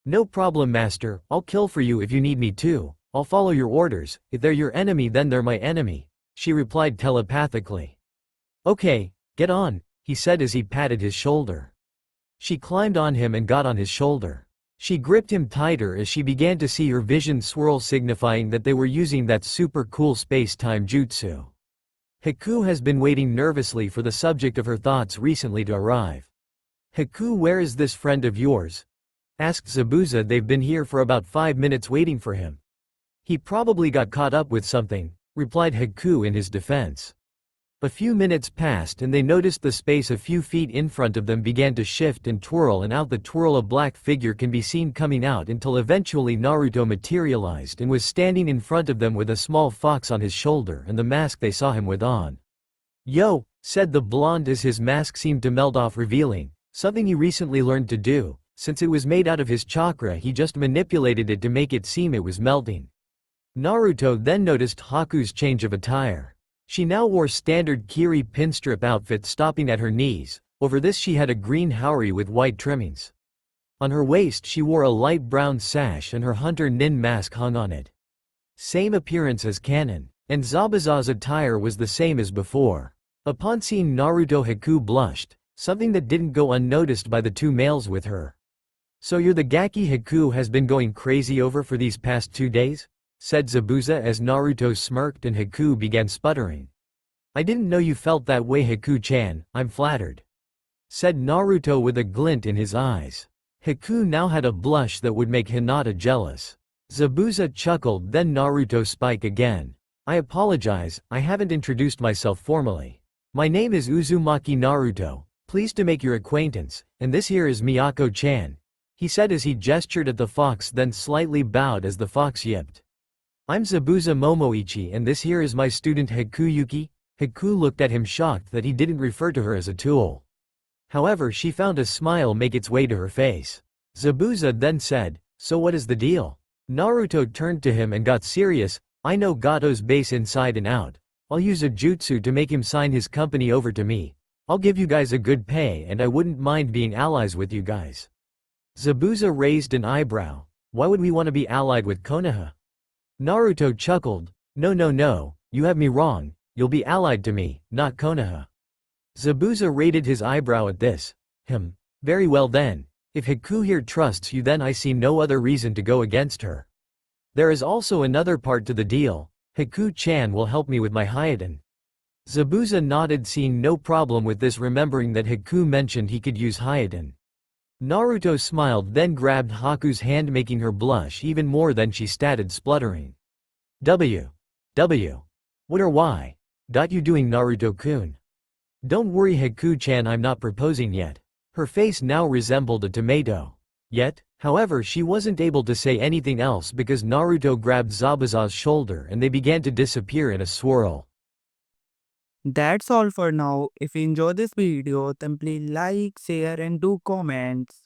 No problem master, I'll kill for you if you need me to. I'll follow your orders. If they're your enemy then they're my enemy, she replied telepathically. Okay, get on. he said as he patted his shoulder. She climbed on him and got on his shoulder. She gripped him tighter as she began to see her vision swirl, signifying that they were using that super cool space-time jutsu. Haku has been waiting nervously for the subject of her thoughts recently to arrive. "Haku, where is this friend of yours?" asked Zabuza. "They've been here for about 5 minutes waiting for him." "He probably got caught up with something," replied Haku in his defense. A few minutes passed and they noticed the space a few feet in front of them began to shift and twirl, and out the twirl a black figure can be seen coming out until eventually Naruto materialized and was standing in front of them with a small fox on his shoulder and the mask they saw him with on. "Yo," said the blonde as his mask seemed to melt off, revealing something he recently learned to do. Since it was made out of his chakra, he just manipulated it to make it seem it was melting. Naruto then noticed Haku's change of attire. She now wore standard Kiri pinstrip outfit stopping at her knees. Over this she had a green haori with white trimmings. On her waist she wore a light brown sash and her hunter nin mask hung on it. Same appearance as Kanon, and Zabuza's attire was the same as before. Upon seeing Naruto, Haku blushed, something that didn't go unnoticed by the two males with her. "So you're the Gaki Haku has been going crazy over for these past 2 days?" said Zabuza as Naruto smirked and Haku began sputtering. "I didn't know you felt that way, Haku-chan, I'm flattered," said Naruto with a glint in his eyes. Haku now had a blush that would make Hinata jealous. Zabuza chuckled, then Naruto spoke again. "I apologize, I haven't introduced myself formally. My name is Uzumaki Naruto, pleased to make your acquaintance, and this here is Miyako-chan," he said as he gestured at the fox, then slightly bowed as the fox yipped. "I'm Zabuza Momoichi and this here is my student Hakuyuki." Haku looked at him, shocked that he didn't refer to her as a tool. However, she found a smile make its way to her face. Zabuza then said, "So what is the deal?" Naruto turned to him and got serious. "I know Gato's base inside and out. I'll use a jutsu to make him sign his company over to me. I'll give you guys a good pay and I wouldn't mind being allies with you guys." Zabuza raised an eyebrow. "Why would we want to be allied with Konoha?" Naruto chuckled. No, you have me wrong, you'll be allied to me, not Konoha." Zabuza raised his eyebrow at this. Very well then. If Haku here trusts you, then I see no other reason to go against her. There is also another part to the deal. Haku-chan will help me with my Hyoden." Zabuza nodded, seeing no problem with this, remembering that Haku mentioned he could use Hyoden. Naruto smiled, then grabbed Haku's hand, making her blush even more. Then she started spluttering. W. What or why? You doing, Naruto-kun? Don't worry, Haku-chan, I'm not proposing yet. Her face now resembled a tomato. Yet, however, she wasn't able to say anything else because Naruto grabbed Zabuza's shoulder and they began to disappear in a swirl. That's all for now. If you enjoy this video, then please like, share and do comments.